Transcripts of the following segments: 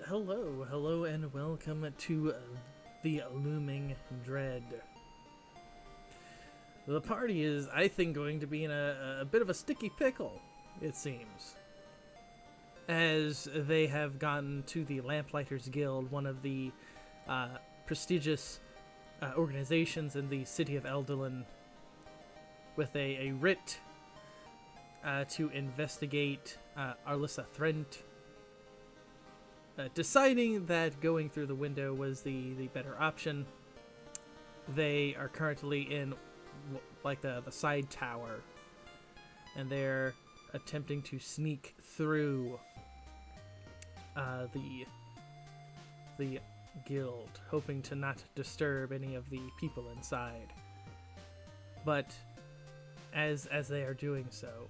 Hello, and welcome to the Looming Dread. The party is, I think, going to be in a bit of a sticky pickle, it seems, as they have gotten to the Lamplighters Guild, one of the prestigious organizations in the city of Eldolin, with a writ to investigate Arlissa Thrent, deciding that going through the window was the better option. They are currently in like the side tower, and they're attempting to sneak through the guild, hoping to not disturb any of the people inside. But as they are doing so,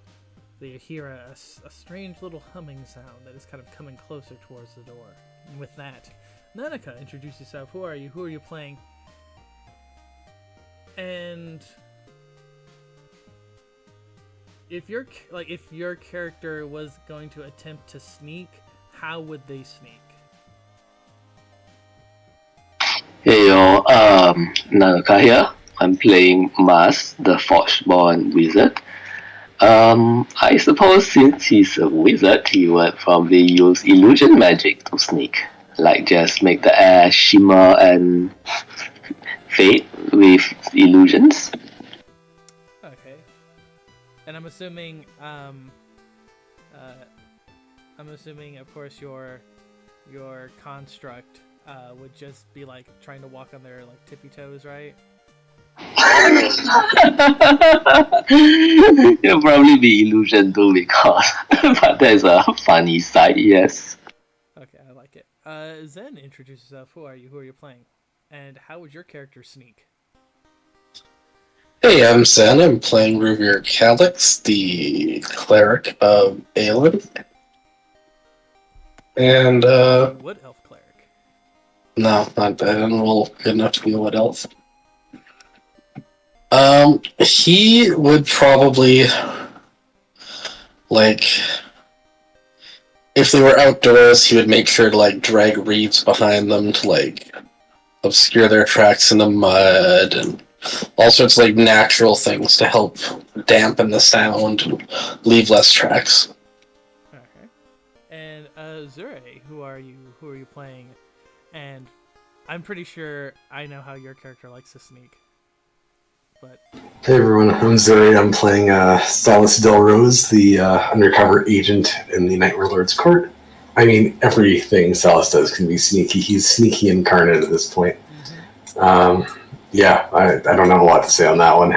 they hear a strange little humming sound that is kind of coming closer towards the door. And with that, Nanika, introduce yourself. Who are you? Who are you playing? And if your character was going to attempt to sneak, how would they sneak? Hey yo, Nanaka here. I'm playing Mas, the Forgeborn Wizard. I suppose since he's a wizard, he would probably use illusion magic to sneak. Like just make the air shimmer and fade with illusions. Okay. And I'm assuming, of course, your construct would just be like trying to walk on their like tippy toes, right? It'll probably be illusion too because but there's a funny side, yes. Okay, I like it. Zen, introduce yourself. Who are you? Who are you playing? And how would your character sneak? Hey, I'm Zen. I'm playing Revere Calix, the cleric of Aelin. And, Wood elf cleric. no, I don't roll good enough to be a wood elf. He would probably, like, if they were outdoors, he would make sure to, like, drag reeds behind them to, like, obscure their tracks in the mud, and all sorts of, like, natural things to help dampen the sound and leave less tracks. Okay. And, Zure, who are you? Who are you playing? And I'm pretty sure I know how your character likes to sneak. But hey everyone, I'm Zoe. I'm playing Salas Delrose, the undercover agent in the Night Warlord's court. I mean, everything Salas does can be sneaky. He's sneaky incarnate at this point. Mm-hmm. Yeah, I don't have a lot to say on that one.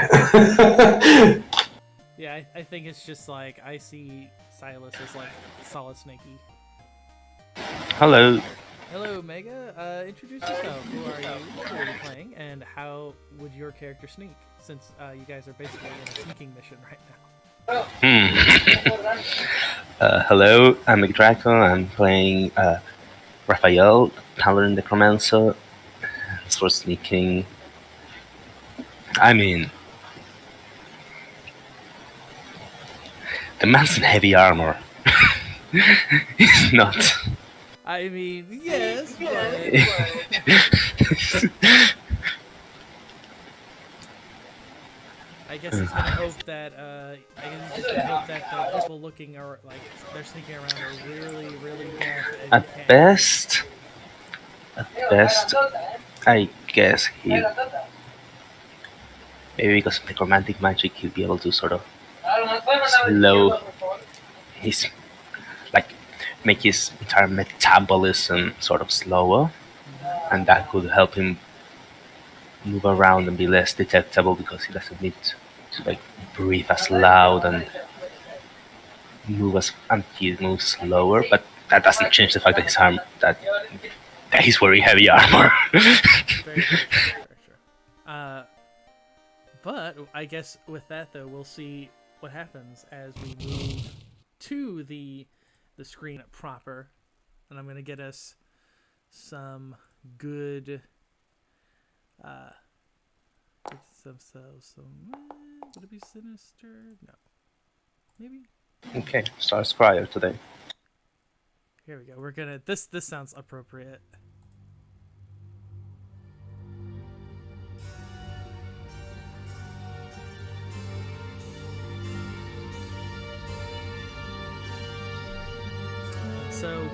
Yeah, I think it's just like I see Silas as like solid snaky. Hello. Hello, Mega. Introduce yourself. Who are you? Who are you playing? And how would your character sneak? Since you guys are basically in a sneaking mission right now. Hello, I'm McDraco. I'm playing Raphael, Paladin Necromancer. As for sneaking, I mean, the man's in heavy armor. He's not. I mean, yes, but... I guess he's gonna hope that the people looking are like they're sneaking around are really, really deaf. At best, I guess he maybe because of necromantic magic he'll be able to sort of slow his make his entire metabolism sort of slower, and that could help him move around and be less detectable because he doesn't need to like breathe as loud and he moves slower. But that doesn't change the fact that that he's wearing heavy armor. Very sure. But I guess with that though, we'll see what happens as we move to the screen proper, and I'm gonna get us some good would it be sinister? No, maybe Okay, stars crier today. Here we go. We're gonna. This sounds appropriate. So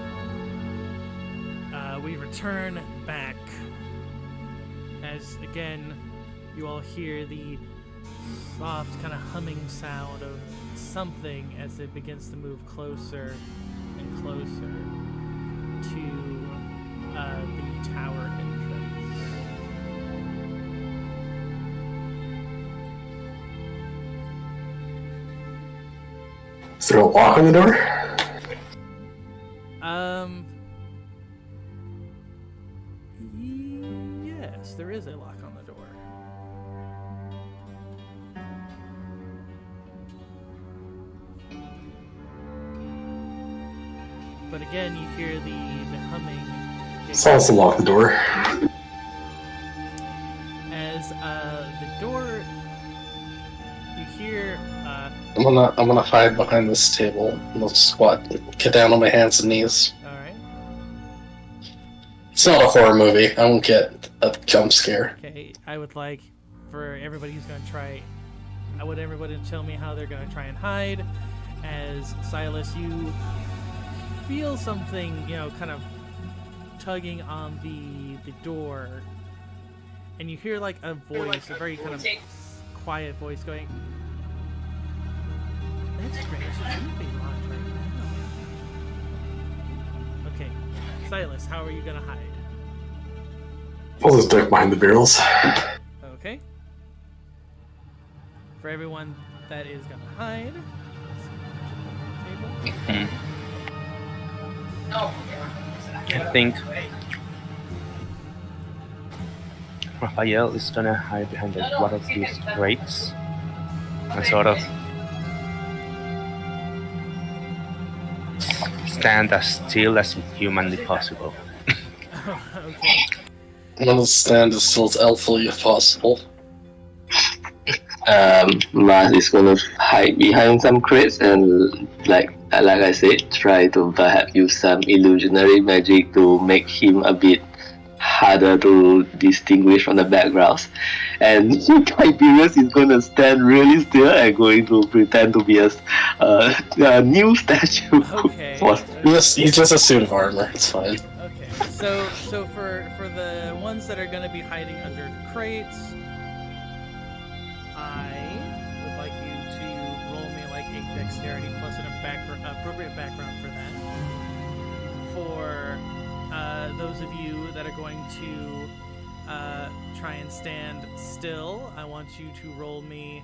we return back as again you all hear the soft kind of humming sound of something as it begins to move closer and closer to the tower entrance. Is there a lock on the door? Yes, there is a lock on the door. But again, you hear the humming. Salsa lock the door. As the door, you hear. I'm gonna hide behind this table. I'm gonna squat, get down on my hands and knees. All right. It's not a horror movie. I won't get a jump scare. Okay. I would like for everybody who's gonna try. I want everybody to tell me how they're gonna try and hide. As Silas, you feel something, kind of tugging on the door, and you hear like a voice, a very kind of quiet voice going, "That's strange, it shouldn't be locked right now." Okay, Silas, how are you gonna hide? I'll just duck behind the barrels. Okay. For everyone that is gonna hide, table. I think Raphael is gonna hide behind one of these crates and sort of stand as still as humanly possible. Okay. I'm gonna stand as still as elfily as possible. Mars is gonna hide behind some crates and, like I said, try to perhaps use some illusionary magic to make him a bit harder to distinguish from the backgrounds. And Tiberius is gonna stand really still and going to pretend to be a new statue. Okay. He's just a suit of armor. It's fine. Okay. So for the ones that are going to be hiding under the crates, I would like you to roll me like a dexterity plus an appropriate background for that. For those of you that are going to try and stand still, I want you to roll me,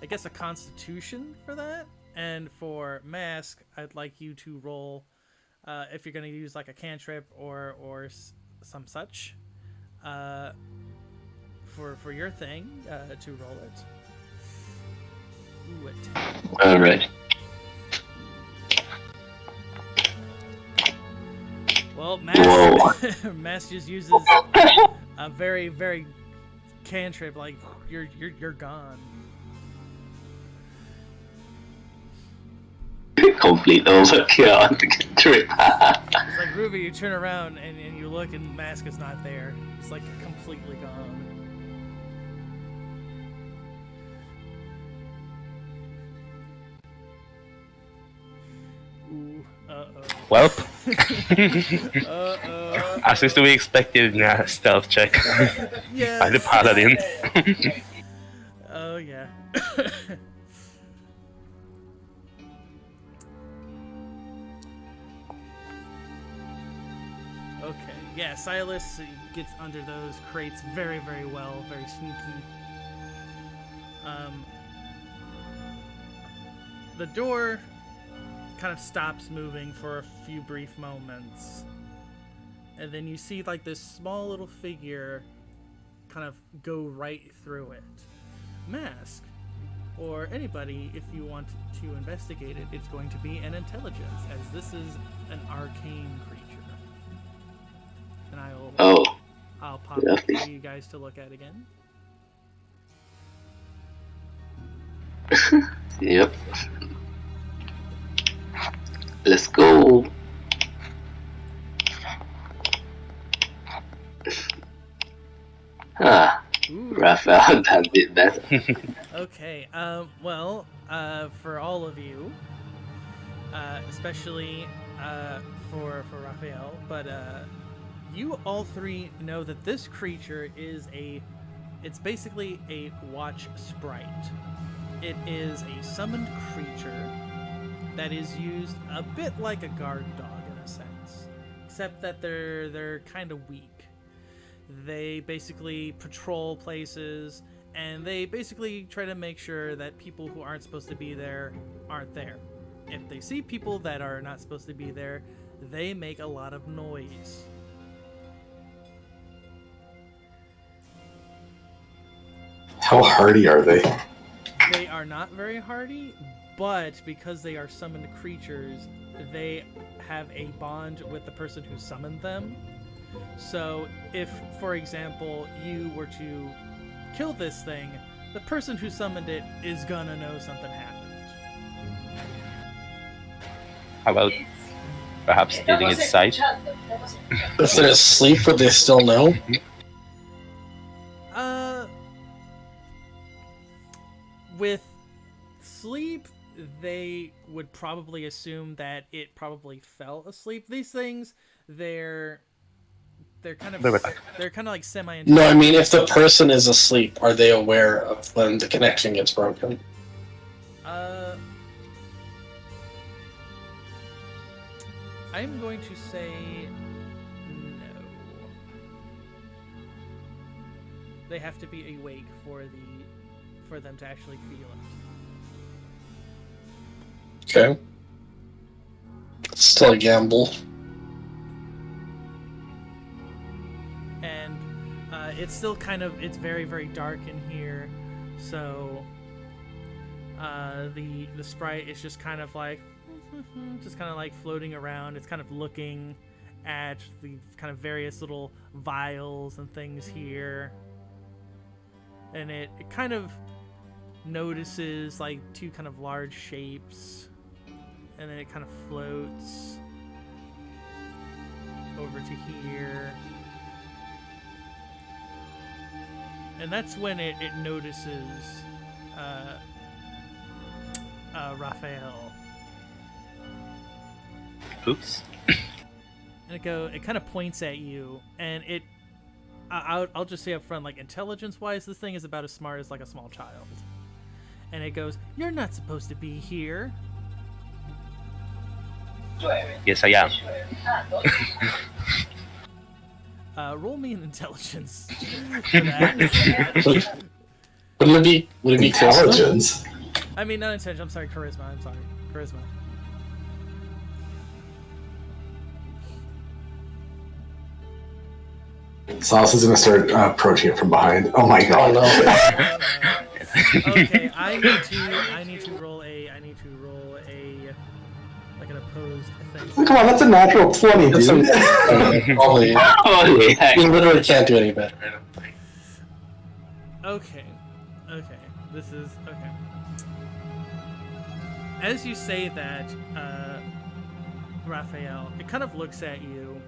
I guess, a constitution for that. And for mask, I'd like you to roll, if you're going to use like a cantrip or some such, for your thing, to roll it. Ooh, it. Alright. Well, Whoa. Mask just uses a very, very cantrip, like you're gone. Complete overkill on the trip. It's like, Ruby, you turn around and you look and Mask is not there. It's like completely gone. Ooh, uh-oh. Well, Uh-oh. as is to be expected in a stealth check Yes. by the paladin. Oh, yeah. Okay, yeah, Silas gets under those crates very, very well, very sneaky. The door kind of stops moving for a few brief moments, and then you see like this small little figure kind of go right through it. Mask, or anybody, if you want to investigate it, it's going to be an intelligence, as this is an arcane creature. And I'll pop it lovely. for you guys to look at again. Yep. Let's go. Ooh. Raphael done it better. Okay. Well, for all of you, especially for Raphael, but you all three know that this creature is it's basically a watch sprite. It is a summoned creature that is used a bit like a guard dog in a sense, except that they're kind of weak. They basically patrol places, and they basically try to make sure that people who aren't supposed to be there aren't there. If they see people that are not supposed to be there, they make a lot of noise. How hardy are they? They are not very hardy, but because they are summoned creatures, they have a bond with the person who summoned them. So if, for example, you were to kill this thing, the person who summoned it is gonna know something happened. How about perhaps stealing its sight? If they're asleep, would they still know? With sleep, they would probably assume that it probably fell asleep. These things, they're kind of like semi. No, I mean, if the person is asleep, are they aware of when the connection gets broken? I'm going to say no. They have to be awake for them to actually feel it. Okay. It's still a gamble. And it's still it's very, very dark in here, so the sprite is just kind of like floating around. It's kind of looking at the kind of various little vials and things here, and it kind of notices like two kind of large shapes, and then it kind of floats over to here. And that's when it notices Raphael. Oops. And it kind of points at you, and I'll just say up front, like, intelligence-wise, this thing is about as smart as like a small child. And it goes, "You're not supposed to be here." Yes, I am. Roll me an intelligence for that. Would it be Intelligence? I mean, not intelligence. I'm sorry, charisma. Charisma. Sauce is gonna start approaching it from behind. Oh my god! Oh, no. Okay, I need to roll a like an opposed thing. Come on, that's a natural 20, That's dude. Probably. Holy heck. You literally can't do any better. I don't think. Okay. This is okay. As you say that, Raphael, it kind of looks at you,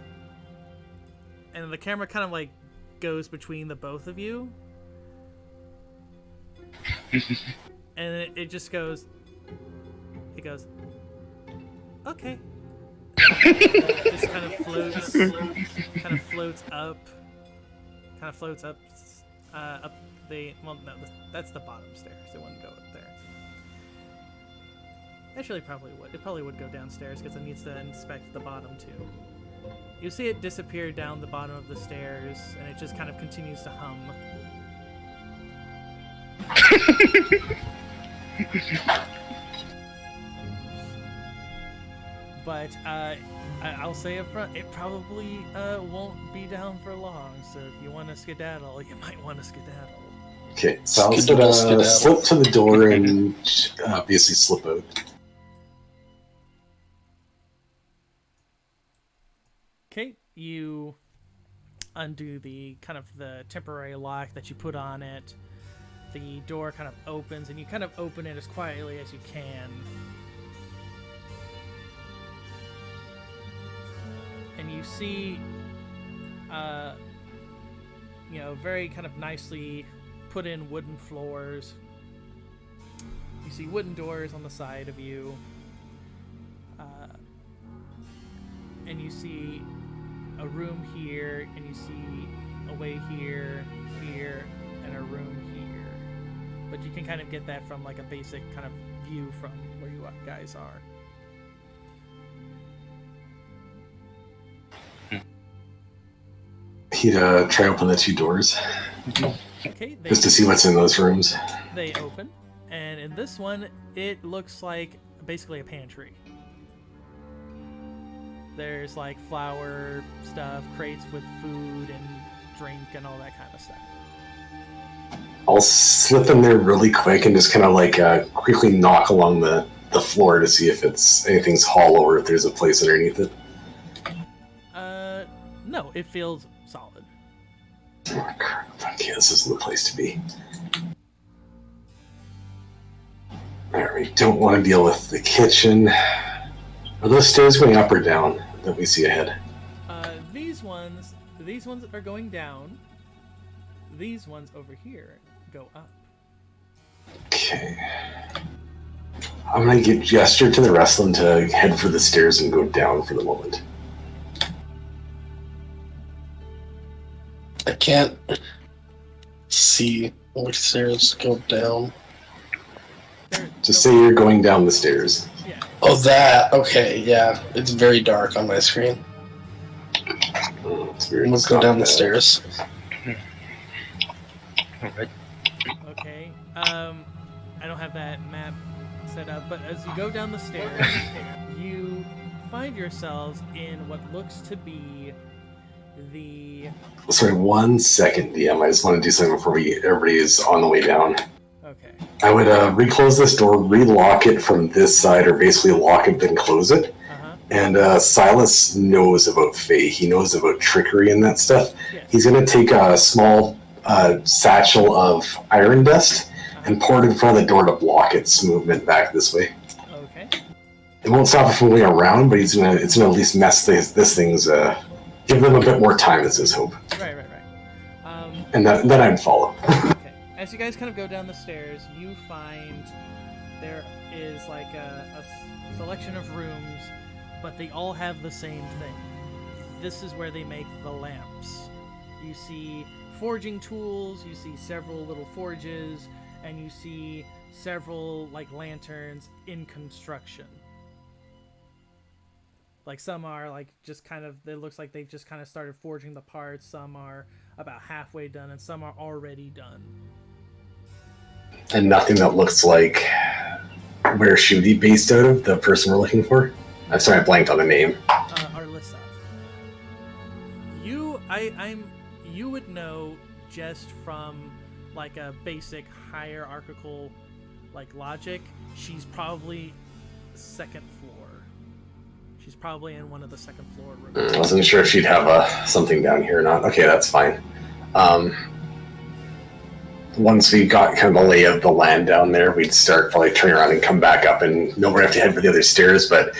and the camera kind of like goes between the both of you, and it just goes. It goes. Okay. Just kind of floats up. Up the. Well, no, that's the bottom stairs. It wouldn't go up there. Actually, it probably would go downstairs because it needs to inspect the bottom too. You see it disappear down the bottom of the stairs, and it just kind of continues to hum. But I'll say up front, it probably won't be down for long. So if you want to skedaddle, you might want to skedaddle. Okay, so I'll slip to the door and basically slip out. Okay, you undo the kind of the temporary lock that you put on it. The door kind of opens, and you kind of open it as quietly as you can. you see, very kind of nicely put in wooden floors. You see wooden doors on the side of you. And you see a room here, and you see a way here, and a room here. But you can kind of get that from like a basic kind of view from where you guys are. He'd try open the 2 doors. Okay, just to see what's in those rooms. They open, and in this one, it looks like basically a pantry. There's like flour stuff, crates with food and drink and all that kind of stuff. I'll slip in there really quick and just kind of like quickly knock along the floor to see if anything's hollow or if there's a place underneath it. No, it feels solid. Oh, crap. Okay, this isn't the place to be. Alright, we don't want to deal with the kitchen. Are those stairs going up or down that we see ahead? These ones are going down. These ones over here go up. Okay. I'm going to gesture to the rest of them to head for the stairs and go down for the moment. I can't see which stairs go down. Just say you're going down the stairs. Yeah. Oh, that. Okay, yeah. It's very dark on my screen. Let's go down the stairs. Alright. Okay. I don't have that map set up, but as you go down the stairs, you find yourselves in what looks to be the... Sorry, 1 second, DM. I just want to do something before everybody is on the way down. Okay. I would reclose this door, relock it from this side, or basically lock it, then close it. Uh-huh. And Silas knows about Fae. He knows about trickery and that stuff. Yes. He's going to take a small satchel of iron dust and pour it in front of the door to block its movement back this way. Okay. It won't stop it from going around, but it's gonna at least mess this thing's... give them a bit more time, is his hope. Right. And then I'd follow. Okay. As you guys kind of go down the stairs, you find there is like a selection of rooms, but they all have the same thing. This is where they make the lamps. You see forging tools, you see several little forges, and you see several like lanterns in construction. Like some are like just kind of, it looks like they've just kind of started forging the parts. Some are about halfway done, and some are already done. And nothing that looks like where should he based out of, the person we're looking for? I'm sorry, I blanked on the name. Arlissa. You would know just from like a basic hierarchical like logic. She's probably second floor. She's probably in one of the second floor rooms. I wasn't sure if she'd have something down here or not. Okay, that's fine. Once we got kind of the lay of the land down there, we'd start probably turning around and come back up, and nobody have to head for the other stairs, but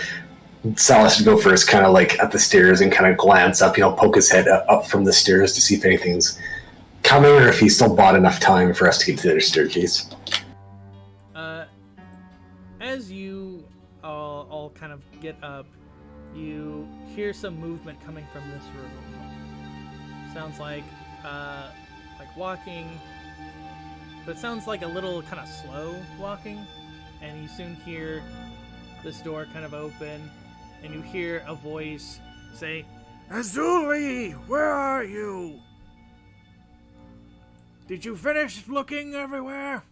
Salas would go first, kind of like at the stairs and kind of glance up, poke his head up from the stairs to see if anything's coming or if he still bought enough time for us to get to the other staircase. As you all kind of get up, you hear some movement coming from this room. Sounds like walking, but it sounds like a little kind of slow walking, and you soon hear this door kind of open, and you hear a voice say, "Azuli, where are you? Did you finish looking everywhere?"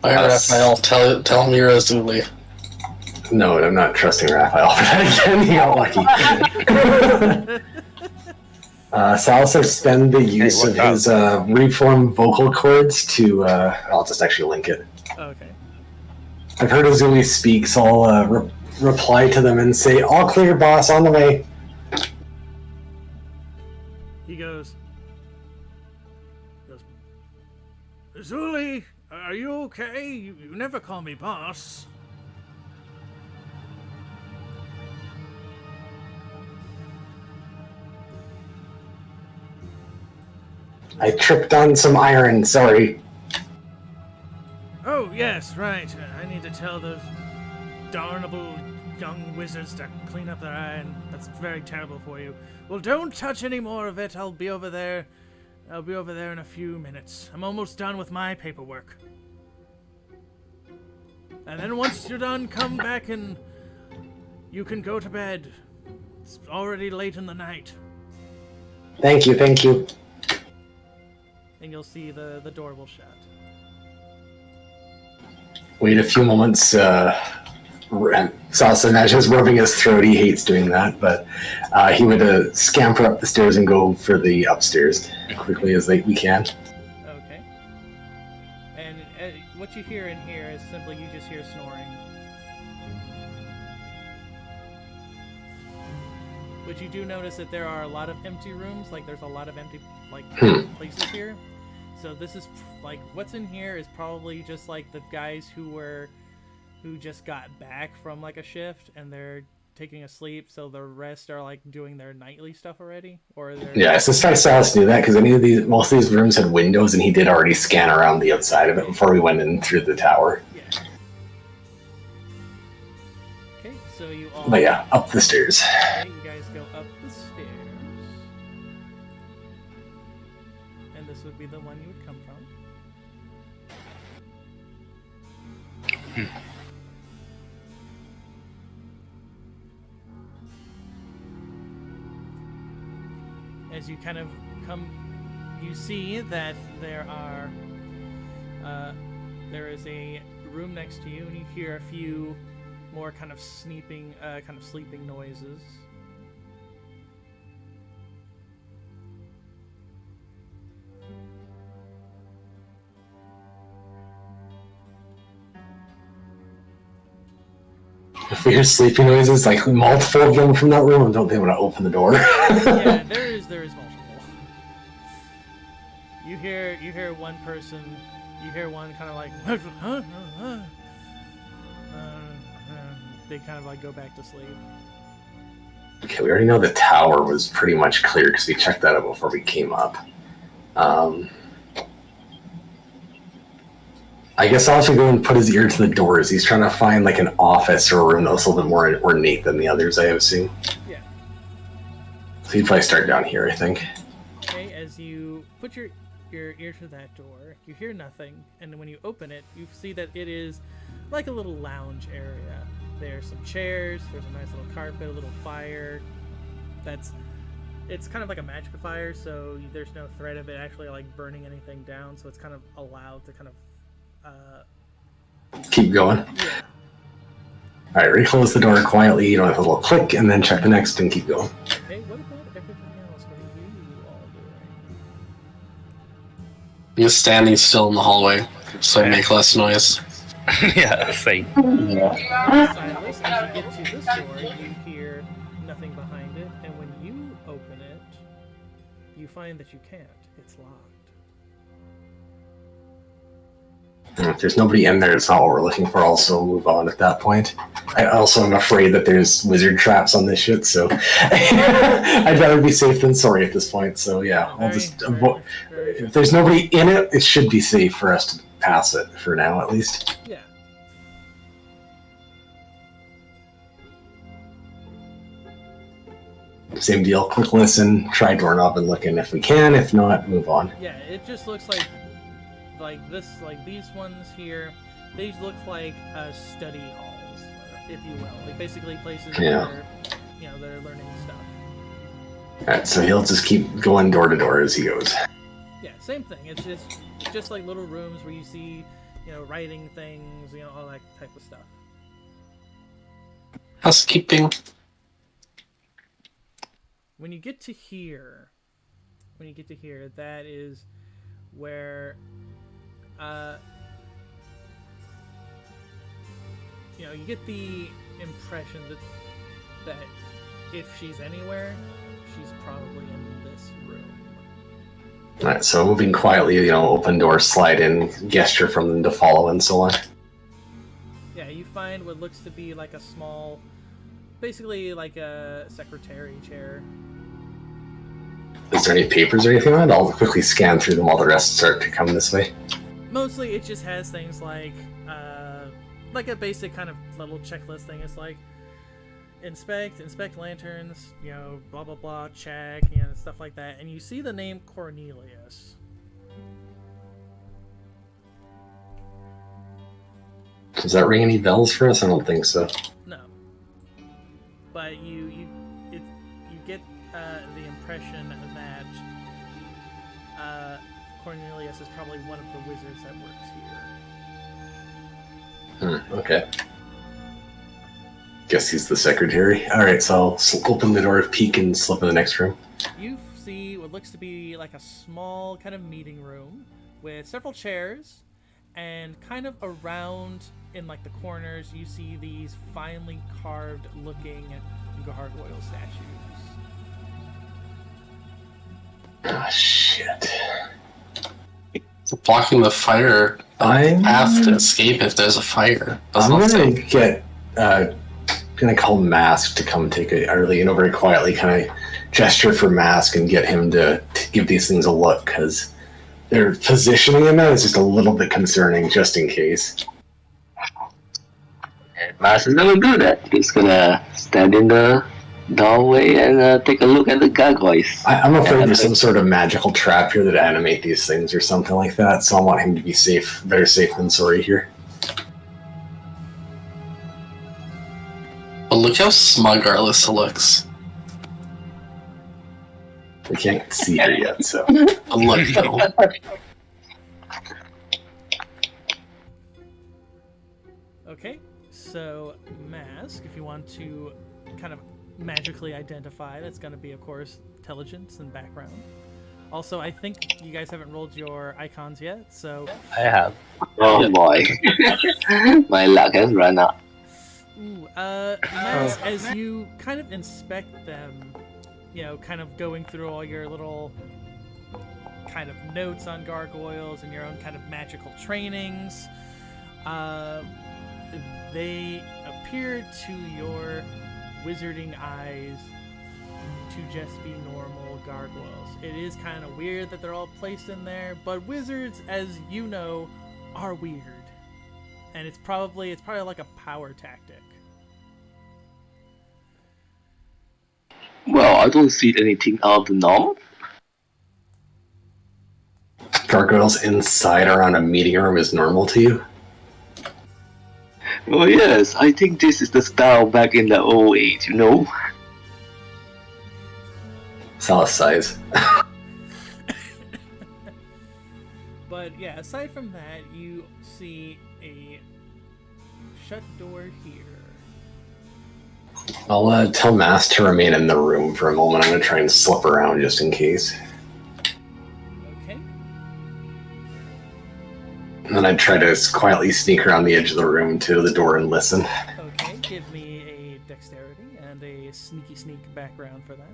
Alright, Raphael, tell me you're Azuli. No, I'm not trusting Raphael for that again. He got lucky. Salas will spend the use of his reformed vocal cords to... I'll just actually link it. Okay. I've heard Azuli speak, so I'll reply to them and say, "All clear, boss, on the way." He goes, "Azuli, are you okay? You never call me boss." I tripped on some iron, sorry. Oh, yes, right. I need to tell those darnable young wizards to clean up their iron. That's very terrible for you. Well, don't touch any more of it. I'll be over there in a few minutes. I'm almost done with my paperwork. And then once you're done, come back and you can go to bed. It's already late in the night. Thank you. And you'll see the door will shut. Wait a few moments. Salsa imagines rubbing his throat. He hates doing that, but he would scamper up the stairs and go for the upstairs quickly as we can. Okay. And what you hear in here is simply you just hear snoring. But you do notice that there are a lot of empty rooms. Like there's a lot of empty places here. So this is like what's in here is probably just like the guys who just got back from like a shift and they're taking a sleep, so the rest are like doing their nightly stuff already, or they're... Yeah, so try Silas to do that because most of these rooms had windows, and he did already scan around the outside of it before we went in through the tower. Yeah. Okay, so you all... But yeah, up the stairs. Okay, you guys go up the stairs, and this would be the one you would come from. As you kind of come, you see that there is a room next to you, and you hear a few more kind of sleeping noises. If we hear sleeping noises, like multiple of them from that room, don't they want to open the door? Yeah, there is multiple. You hear one person, you hear one kind of like, they kind of like go back to sleep. Okay, we already know the tower was pretty much clear because we checked that out before we came up. I guess I'll have to go and put his ear to the doors. He's trying to find like an office or a room that's a little bit more ornate than the others I have seen. Yeah. So he'd probably start down here, I think. Okay, as you put your ear to that door, you hear nothing, and when you open it, you see that it is like a little lounge area. There's some chairs, there's a nice little carpet, a little fire. It's kind of like a magic fire, so there's no threat of it actually like burning anything down, so it's kind of allowed to kind of keep going. Yeah. Alright, reclose the door quietly, you know, with a little click, and then check the next and keep going. Okay, what about everything else? What are you all doing? Just standing still in the hallway, so I make less noise. Yeah, same. Silas, as you get to this door, you hear nothing behind it, and when you open it, you find that you can't. It's locked. If there's nobody in there, it's not what we're looking for. Also, move on at that point. I also am afraid that there's wizard traps on this shit, so I'd rather be safe than sorry at this point. So yeah, I'll just avoid. If there's nobody in it, it should be safe for us to pass it for now, at least. Yeah. Same deal. Quick listen. Try doorknob and look in if we can. If not, move on. Yeah, it just looks like this, like these ones here. These look like study halls, if you will. Like basically places where they're learning stuff. Alright, so he'll just keep going door to door as he goes. Yeah, same thing. It's just like little rooms where you see, writing things, all that type of stuff. Housekeeping. When you get to here, that is where, you get the impression that if she's anywhere, she's probably in this room. Alright, so moving quietly, open door, slide in, gesture from them to follow, and so on. Yeah, you find what looks to be like a small, basically like a secretary chair. Is there any papers or anything on it? I'll quickly scan through them while the rest start to come this way. Mostly, it just has things like a basic kind of little checklist thing. It's like inspect lanterns, you know, blah blah blah, check, you know, stuff like that. And you see the name Cornelius. Does that ring any bells for us? I don't think so. No, but you get the impression that Cornelius is probably one of the wizards that works here. Okay. Guess he's the secretary. Alright, so I'll open the door, peek, and slip in the next room. You see what looks to be like a small kind of meeting room with several chairs, and kind of around in like the corners you see these finely carved looking gargoyle statues. Oh, shit. Blocking the fire I'm path to escape if there's a fire. I'm gonna get gonna call Mask to come take a early, very quietly kind of gesture for Mask and get him to give these things a look, because their positioning in that is just a little bit concerning, just in case. Mask is gonna do that. He's gonna stand in the doorway and take a look at the gargoyles. I'm afraid there's some sort of magical trap here that animate these things or something like that, so I want him to be safe, better safe than sorry here. But look how smug Arlissa looks. We can't see her yet, so. But look, though. Okay, so Mask, if you want to kind of magically identify, that's going to be, of course, intelligence and background. Also, I think you guys haven't rolled your icons yet, so... I have. Oh boy. My luck has run out. Ooh, Mask, as you kind of inspect them, you know, kind of going through all your little kind of notes on gargoyles and your own kind of magical trainings, they appear to your wizarding eyes to just be normal gargoyles. It is kind of weird that they're all placed in there, but wizards, as you know, are weird. And it's probably like a power tactic. Well, I don't see anything out of the norm. Gargoyles inside around a meeting room is normal to you? Oh yes, I think this is the style back in the old age, you know? Solid size. But yeah, aside from that, you see a shut door here. I'll tell Mass to remain in the room for a moment. I'm going to try and slip around just in case. Okay. And then I'd try to quietly sneak around the edge of the room to the door and listen. Okay, give me a dexterity and a sneak background for that.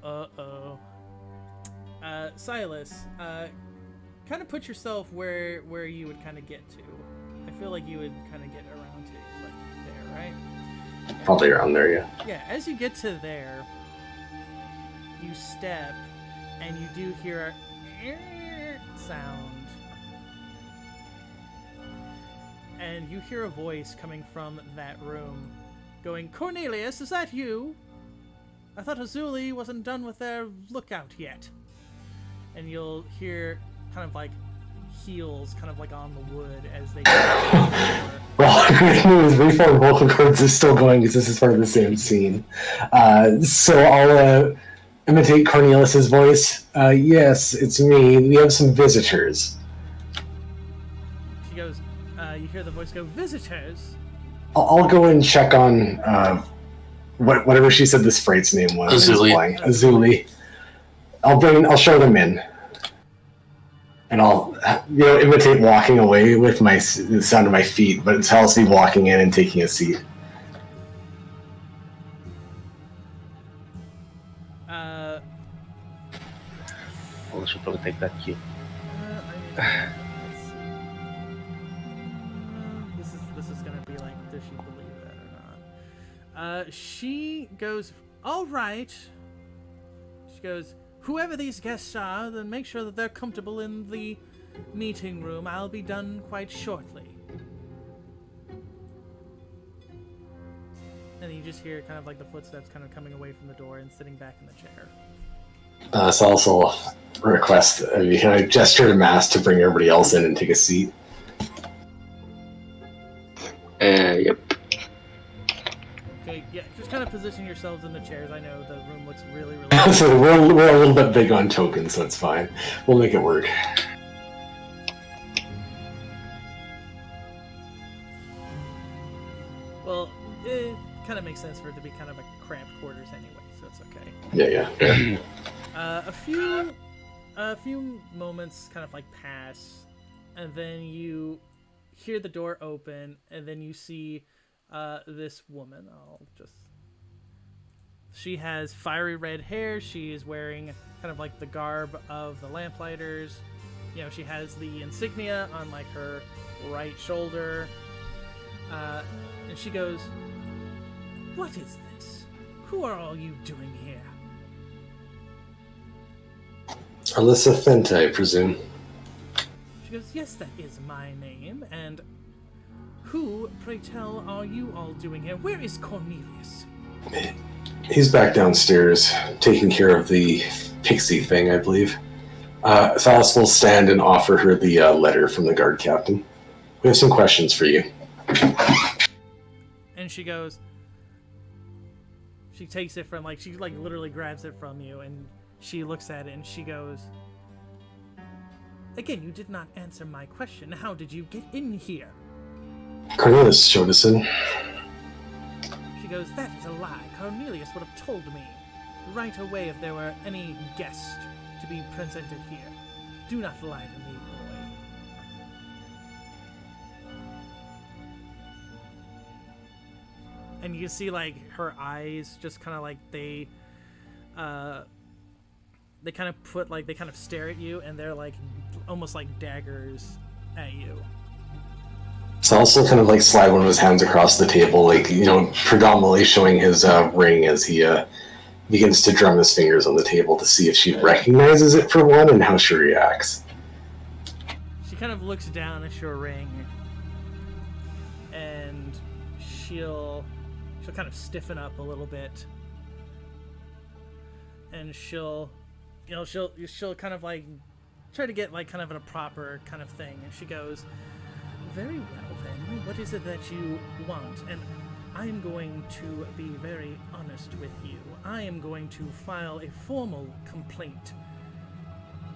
Uh-oh. Silas, kind of put yourself where you would kind of get to. I feel like you would kind of get around to, like, there, right? Probably around there, yeah. Yeah, as you get to there, you step, and you do hear a sound. And you hear a voice coming from that room, going, "Cornelius, is that you? I thought Azuli wasn't done with their lookout yet." And you'll hear kind of like heels kind of like on the wood as they Well, great news. Reform vocal cords is still going because this is part of the same scene. So I'll imitate Cornelius's voice. Yes, it's me. We have some visitors. She goes, you hear the voice go, "Visitors?" I'll go and check on whatever she said this freight's name was. Azuli. Azuli. I'll show them in. And I'll, imitate walking away with the sound of my feet, but it's also me walking in and taking a seat. I should probably take that cue. This is gonna be like, does she believe that or not? She goes, all right. She goes, whoever these guests are, then make sure that they're comfortable in the meeting room. I'll be done quite shortly. And you just hear kind of like the footsteps kind of coming away from the door and sitting back in the chair. So also request, can I gesture to Mass to bring everybody else in and take a seat? Yep. Okay, yeah, just kind of position yourselves in the chairs. I know the room looks really, really... So we're a little bit big on tokens, so it's fine. We'll make it work. Well, it kind of makes sense for it to be kind of a cramped quarters anyway, so it's okay. Yeah. A few moments kind of like pass, and then you hear the door open, and then you see this woman. She has fiery red hair. She is wearing kind of like the garb of the Lamplighters. You know, she has the insignia on like her right shoulder. And she goes, "What is this? Who are all you doing here?" Arlissa Thrent, I presume. She goes, "Yes, that is my name. And who, pray tell, are you all doing here? Where is Cornelius?" He's back downstairs, taking care of the pixie thing, I believe. Thalos will stand and offer her the letter from the guard captain. We have some questions for you. And she goes, she takes it from, like, she, like, literally grabs it from you, and she looks at it, and she goes, "Again, you did not answer my question. How did you get in here?" Cornelius showed us in. She goes, "That is a lie. Cornelius would have told me right away if there were any guest to be presented here. Do not lie to me, boy." And you see, like, her eyes just kind of like they kind of stare at you, and they're like almost like daggers at you. So also kind of like slide one of his hands across the table, like, predominantly showing his ring as he begins to drum his fingers on the table to see if she recognizes it for one and how she reacts. She kind of looks down at your ring, and she'll kind of stiffen up a little bit, and she'll kind of like try to get like kind of a proper kind of thing, and she goes, "Very well then, what is it that you want?" And I'm going to be very honest with you. I am going to file a formal complaint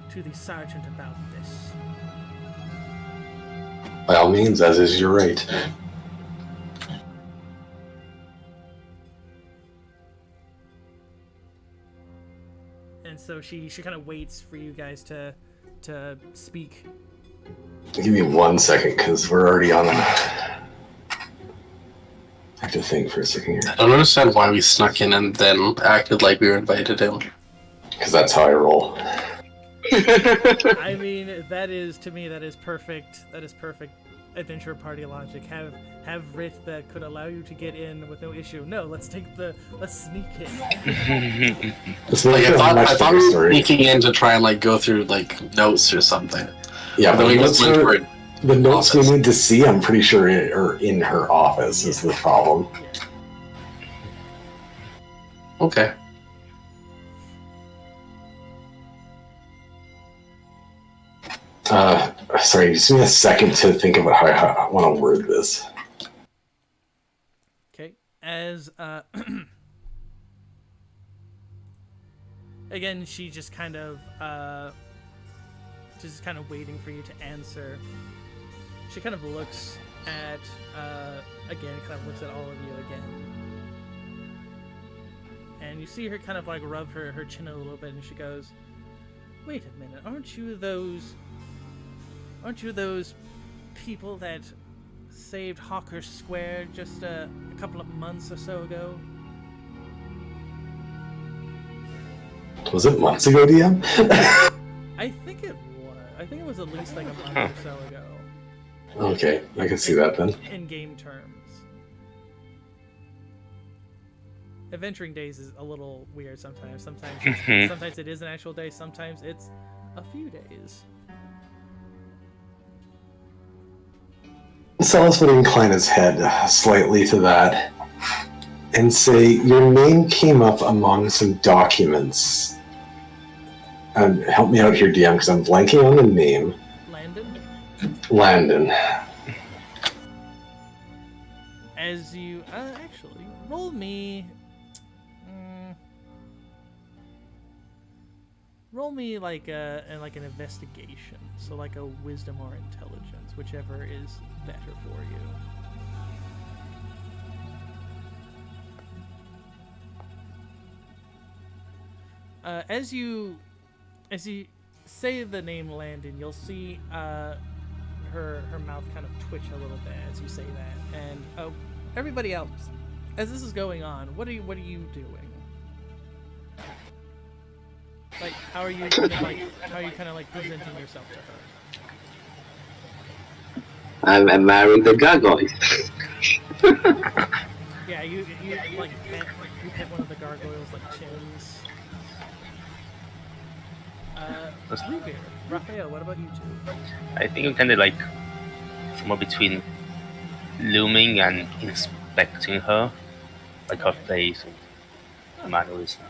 to the sergeant about this. By all means, as is your right. And so she kind of waits for you guys to speak. Give me 1 second, because we're already on I have to think for a second here. I don't understand why we snuck in and then acted like we were invited in. Because that's how I roll. I mean, that is perfect. That is perfect adventure party logic. Have writ that could allow you to get in with no issue. No, let's sneak in. I thought we were sneaking in to try and like go through like notes or something. Yeah, but the notes office. we need to see, I'm pretty sure, are in her office, is the problem. Okay. Sorry, just give me a second to think about how I want to word this. Okay, as again, she just kind of waiting for you to answer. She kind of looks at looks at all of you again, and you see her kind of like rub her chin a little bit, and she goes, "Wait a minute, aren't you those people that saved Hawker Square just a couple of months or so ago?" Was it months ago, DM? I think it was at least like a month or so ago. Okay, I can see that then. In game terms. Adventuring days is a little weird sometimes. Sometimes, Mhm. sometimes it is an actual day. Sometimes it's a few days. Salas would incline his head slightly to that and say, your name came up among some documents. Help me out here, DM, because I'm blanking on the name. Landon. As you actually roll me, roll me like an investigation, so like a wisdom or intelligence, whichever is better for you. As you say the name Landon, you'll see her mouth kind of twitch a little bit as you say that, and everybody else, as this is going on, what are you doing? Like, how are you kind of like presenting yourself to her? I'm admiring the gargoyles. Yeah, you like hit one of the gargoyles like chins. Ruvir, Raphael, what about you two? I think I'm kind of like somewhere between looming and inspecting her, like her face and mannerism.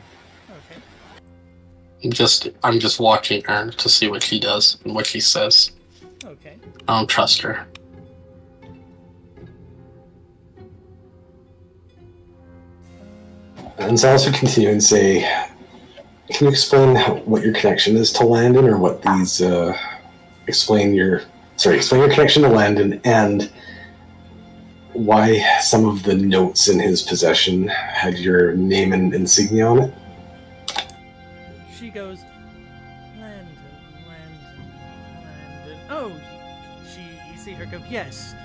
Okay. I'm just watching her to see what she does and what she says. Okay. I don't trust her. And Salas would continue and say, can you explain what your connection is to Landon, or what these, explain your connection to Landon, and why some of the notes in his possession had your name and insignia on it? She goes, Landon. Oh, you see her go, yes.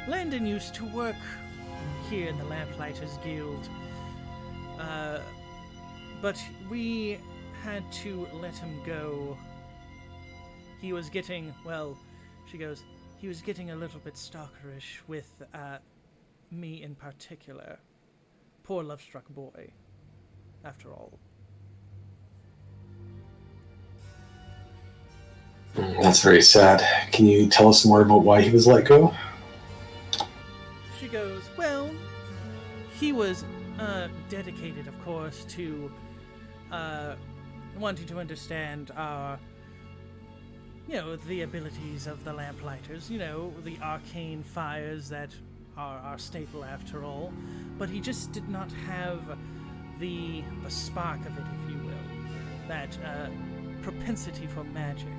Landon used to work here in the Lamplighters Guild. But we had to let him go. He was getting, she goes, he was getting a little bit stalkerish with me in particular. Poor love-struck boy, after all. That's very sad. Can you tell us more about why he was let go? She goes, well, he was dedicated, of course, to wanting to understand our, the abilities of the Lamplighters, the arcane fires that are our staple after all. But he just did not have the spark of it, if you will, that propensity for magic.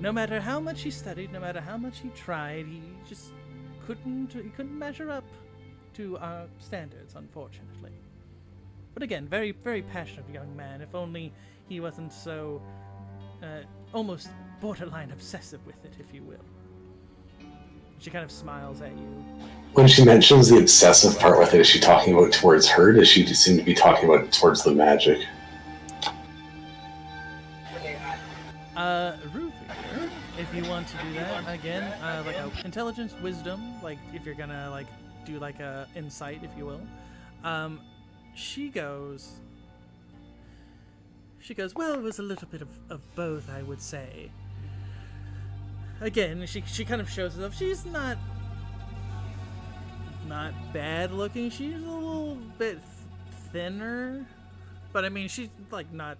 No matter how much he studied, no matter how much he tried, he just couldn't measure up to our standards, unfortunately. But again, very, very passionate young man. If only he wasn't so almost borderline obsessive with it, if you will. She kind of smiles at you. When she mentions the obsessive part with it, is she talking about towards her? Does she seem to be talking about towards the magic? Ruvir, if you want to do that, again, like a intelligence, wisdom, like if you're gonna like do like a insight, if you will. She goes, well, it was a little bit of both, I would say. Again, she kind of shows herself. She's not bad looking. She's a little bit thinner, but I mean, she's like not,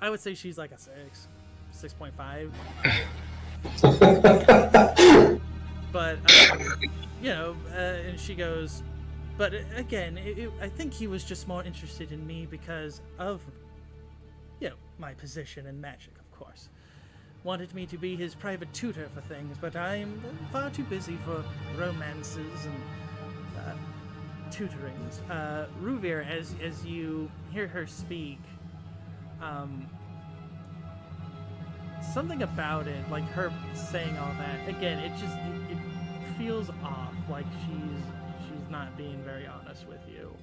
I would say she's like a 6.5. But and she goes, but again, I think he was just more interested in me because of, my position in magic, of course. Wanted me to be his private tutor for things, but I'm far too busy for romances and tutorings. Ruvir, as you hear her speak, something about it, like her saying all that, again, it feels off, like she's not being very honest with you.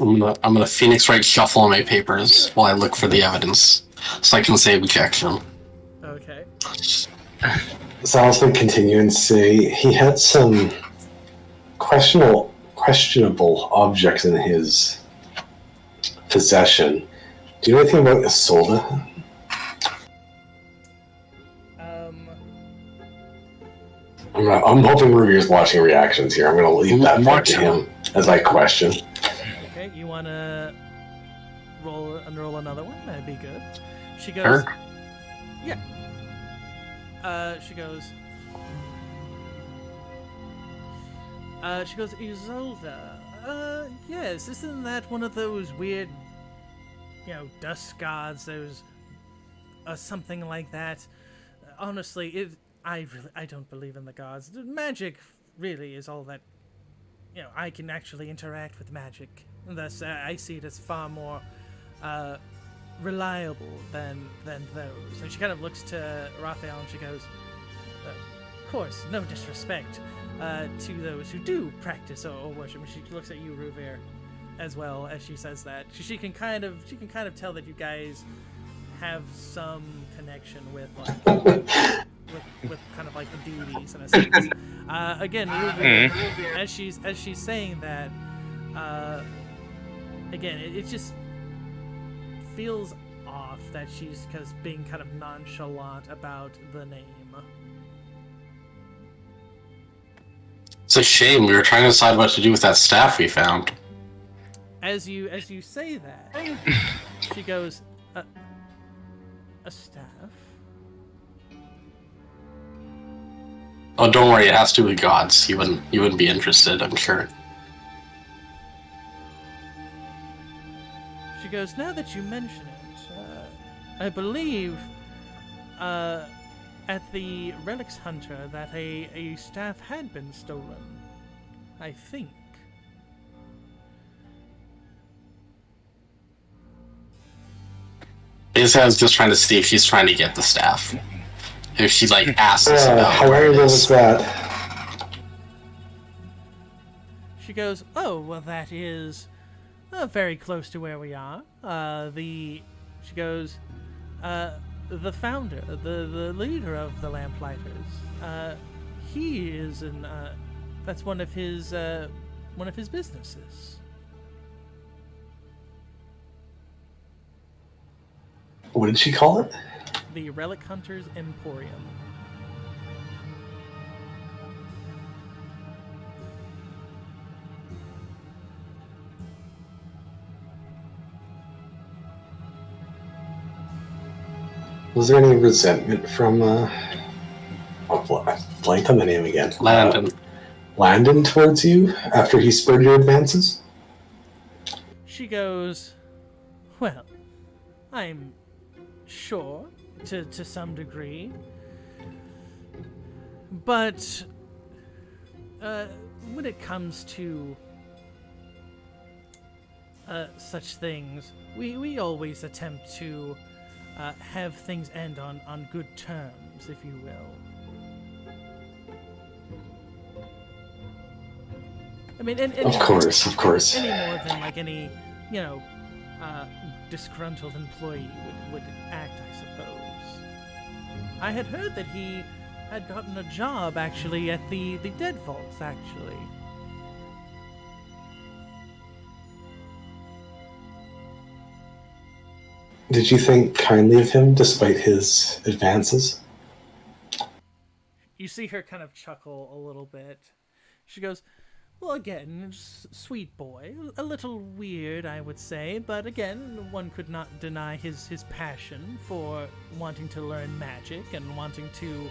I'm gonna Phoenix Wright shuffle my papers while I look for the evidence, so I can say objection. Okay. Salas would continue and say he had some questionable object in his possession. Do you know anything about Isolde? I'm hoping Ruby's watching reactions here. I'm going to leave that part to him as I question. Okay, you want to unroll another one? That'd be good. She goes... Sure. Yeah. She goes, Isolde, yes, isn't that one of those weird, dust gods, those, something like that? Honestly, I don't believe in the gods. Magic really is all that, I can actually interact with magic. And thus, I see it as far more, reliable than those. And she kind of looks to Raphael and she goes, of course, no disrespect to those who do practice or worship. And she looks at you, Ruvir, as well as she says that. She can kind of tell that you guys have some connection with with kind of like the deities in a sense. Again, Ruvir, as she's saying that, again, it just feels off that she's being kind of nonchalant about the name. It's a shame. We were trying to decide what to do with that staff we found. As you say that, she goes, a staff? Oh, don't worry. It has to do with gods. You wouldn't be interested, I'm sure. She goes, now that you mention it, I believe at the Relics Hunter that a staff had been stolen. I think. Izan's just trying to see if she's trying to get the staff. If she, asks about how where it rare is. was that? She goes, oh, well, that is very close to where we are. She goes, the founder, the leader of the Lamplighters, he is that's one of his businesses. What did she call it? The Relic Hunters Emporium. Was there any resentment from, blanked on the name again. Landon towards you after he spurred your advances? She goes, well, I'm sure, to some degree. But, when it comes to such things, we always attempt to have things end on good terms, if you will. I mean, of course. Any more than any, disgruntled employee would act, I suppose. I had heard that he had gotten a job, actually, at the Dead Vaults, actually. Did you think kindly of him despite his advances? You see her kind of chuckle a little bit. She goes, well, again, sweet boy. A little weird, I would say, but again, one could not deny his passion for wanting to learn magic and wanting to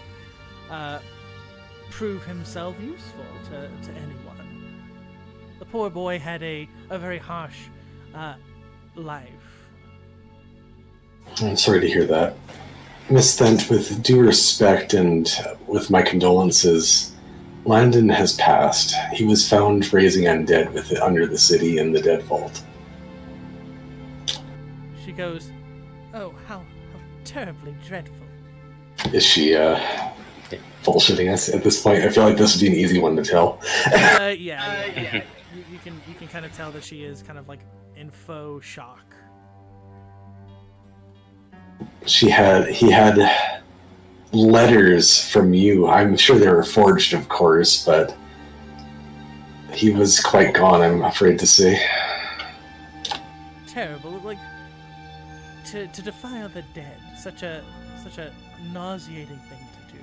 prove himself useful to anyone. The poor boy had a very harsh life. I'm sorry to hear that. Miss Thrent, with due respect and with my condolences, Landon has passed. He was found raising undead under the city in the Dead Vault. She goes, oh, how terribly dreadful. Is she bullshitting us at this point? I feel like this would be an easy one to tell. Yeah. You can kind of tell that she is kind of in faux shock. He had letters from you. I'm sure they were forged, of course, but He was quite gone, I'm afraid to say. Terrible. Like, to defile the dead. Such a nauseating thing to do.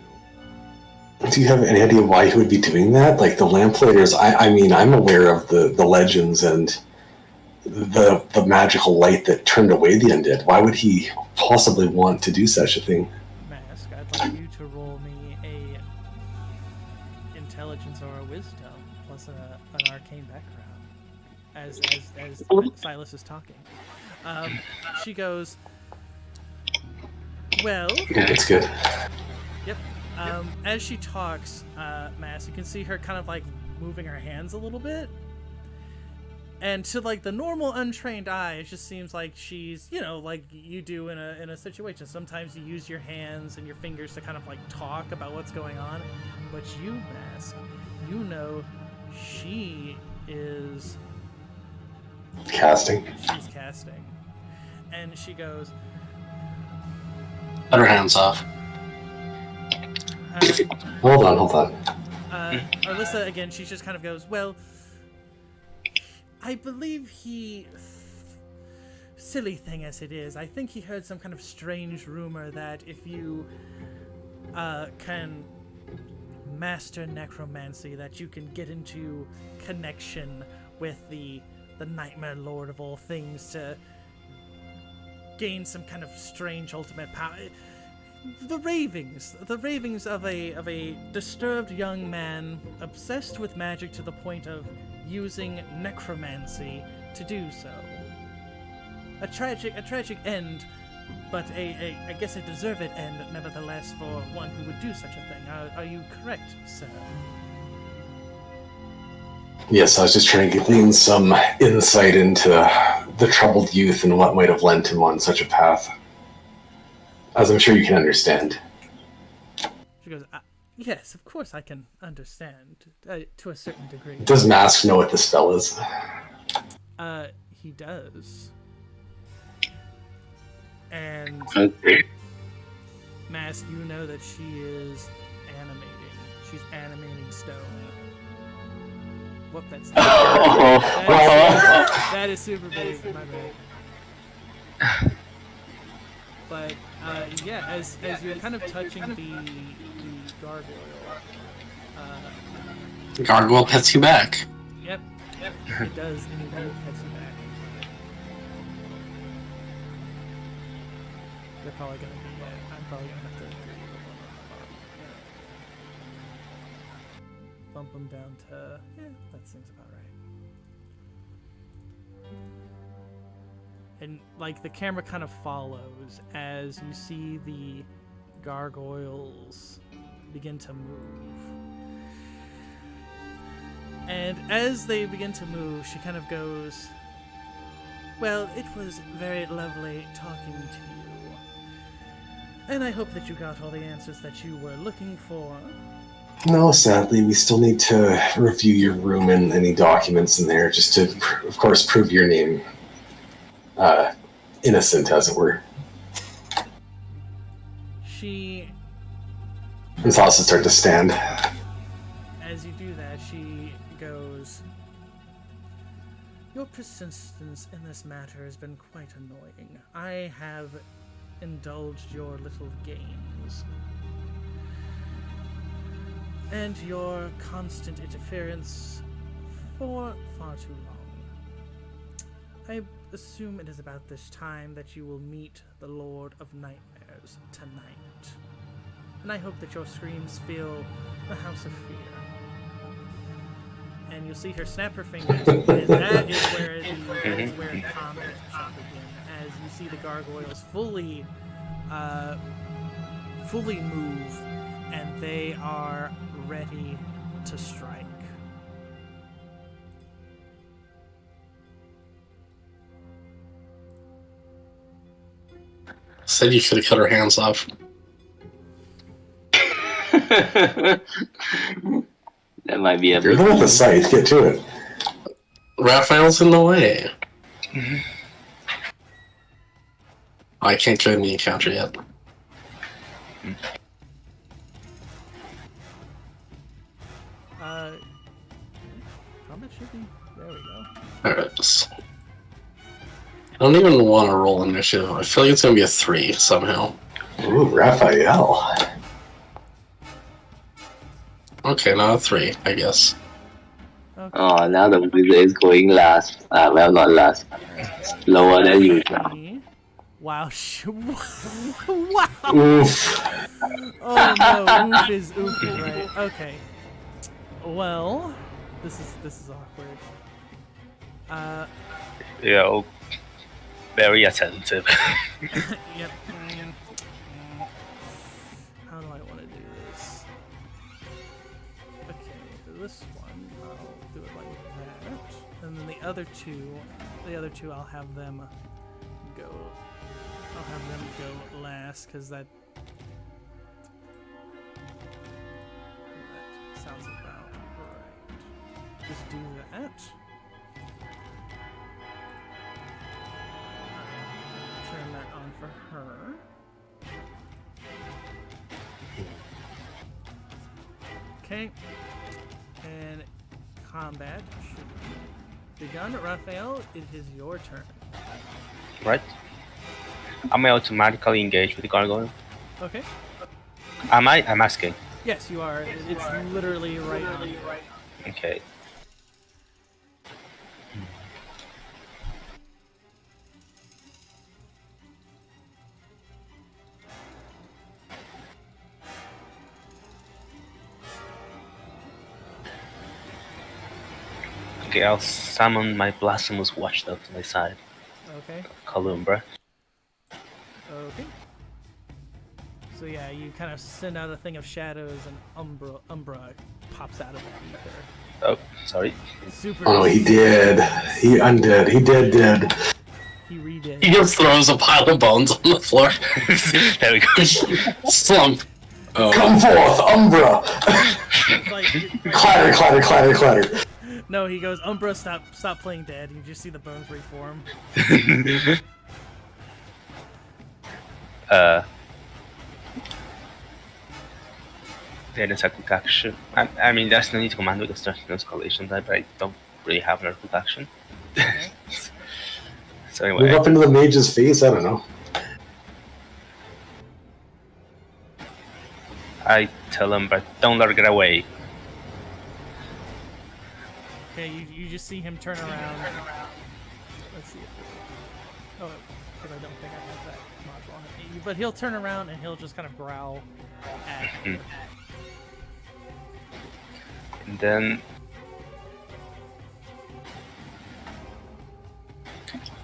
Do you have any idea why he would be doing that? Like, the Lamplighters, I mean, I'm aware of the legends and the magical light that turned away the undead. Why would he possibly want to do such a thing? Mask, I'd like you to roll me a intelligence or a wisdom plus an arcane background as Silas is talking. She goes, well... Yeah, that's good. Yep. As she talks, Mass, you can see her kind of like moving her hands a little bit. And to like the normal untrained eye, it just seems like she's, you know, like you do in a situation. Sometimes you use your hands and your fingers to kind of like talk about what's going on. But you, Mask, you know she is Casting. She's casting. And she goes, Cut her hands off. Hold on. Arlissa, again, she just kind of goes, well, I believe he, silly thing as it is, I think he heard some kind of strange rumor that if you can master necromancy, that you can get into connection with the Nightmare Lord of all things to gain some kind of strange ultimate power. The ravings of a disturbed young man obsessed with magic to the point of using necromancy to do so. A tragic end, but I guess a deserved end nevertheless for one who would do such a thing. Are you correct, sir? Yes, I was just trying to glean some insight into the troubled youth and what might have lent him on such a path. As I'm sure you can understand. She goes, yes, of course I can understand, to a certain degree. Does Mask know what the spell is? He does. And Okay. Mask, you know that she is animating. She's animating stone. Whoop, that's that is super big, my bad. But yeah, as you're kind of touching the gargoyle. Gargoyle pets you back. Yep, it does indeed pets you back. They're probably gonna be. I'm probably gonna have to bump them down to. Yeah, that seems about right. And like the camera kind of follows as you see the gargoyles begin to move. And as they begin to move, she kind of goes, well, it was very lovely talking to you. And I hope that you got all the answers that you were looking for. No, sadly, we still need to review your room and any documents in there just to, of course, prove your name innocent, as it were. She... And Sasa start to stand. As you do that, she goes, your persistence in this matter has been quite annoying. I have indulged your little games. And your constant interference for far too long. I assume it is about this time that you will meet the Lord of Nightmares tonight. And I hope that your screams fill the House of Fear. And you'll see her snap her fingers, and that is where combat shall begin. As you see the gargoyles fully move, and they are ready to strike. Said you should have cut her hands off. That might be a You're bit. not the site, get to it. Raphael's in the way. I can't join the encounter yet. Combat that should be. There we go. Alright. I don't even want to roll initiative. I feel like it's going to be a 3 somehow. Ooh, Raphael. Okay, not a 3, I guess. Okay. Oh, now the wizard is going last. Well, not last. Lower than usual. Wow. Wow. Oof. Oh no, oof is oof, right? Okay. Well, this is awkward. Very attentive. Yep. How do I want to do this? Okay, this one I'll do it like that, and then the other two I'll have them go. I'll have them go last because that sounds about right. Just do that. Turn that on for her. Okay. And combat should be begun. Raphael, it is your turn. Right? Am I automatically engaged with the gargoyle? Okay. Am I? I'm asking. Yes, you are. It's literally right on you. Okay. Okay, I'll summon my blasphemous watchdog to my side. Okay. Columbra. Okay. So yeah, you kind of send out a thing of shadows, and Umbra pops out of the ether. Oh, sorry. Super. Oh, he did. He undid. He did. He redid. He just throws a pile of bones on the floor. There we go. Slump. Oh. Come forth, Umbra! Like, Clatter. no, he goes, Umbra, stop playing dead. You just see the bones reform. Then it's a quick action. I mean, there's no need to command because there's no escalation type. I don't really have another quick action. Okay. So Move anyway, up into the mage's face, I don't know. I tell him, but don't let her get away. Okay, you just see him turn around. Let's see if oh, because I don't think I have that module on it. But he'll turn around and he'll just kind of growl at you. And then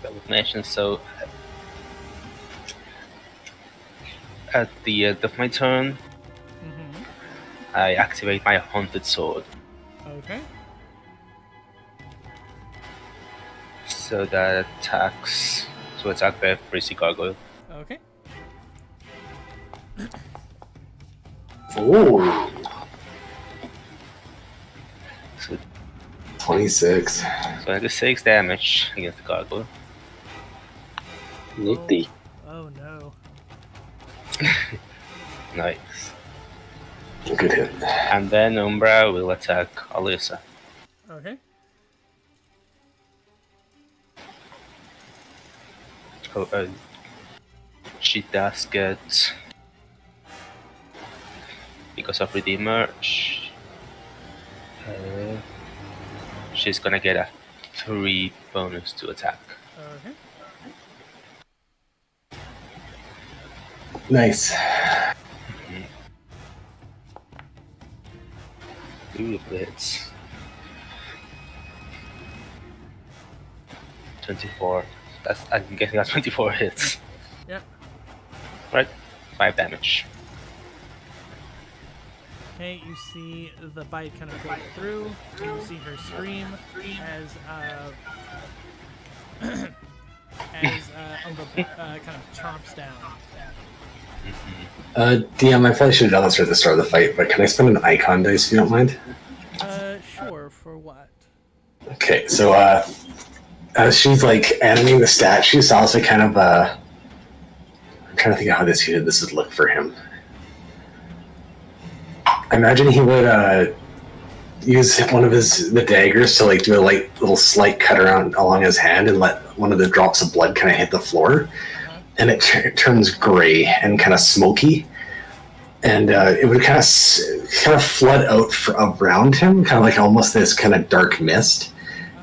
that would mention, so at the end of my turn, I activate my haunted sword. Okay. So that attacks to attack by a frizzy gargoyle. Okay. Ooh, So 26. I do 6 damage against the gargoyle. Nifty. Oh no. Nice. Good hit. And then Umbra will attack Arlissa. Okay. Oh, she does get, because of Redeemer, she's gonna get a 3 bonus to attack. Okay. Nice. Beautiful hits. 24. I'm guessing that's 24 hits. Yep. Right? 5 damage. Okay, you see the bite kind of go through. You see her scream as Umbra kind of chomps down. DM, I probably should have done this at the start of the fight, but can I spend an icon dice if you don't mind? Sure. For what? Okay, so as she's like animating the stat, she's also kind of I'm trying to think of how this would look for him. I imagine he would use one of the daggers to like do a light little slight cut along his hand and let one of the drops of blood kind of hit the floor, and it turns gray and kind of smoky, and it would kind of flood out around him, kind of like almost this kind of dark mist.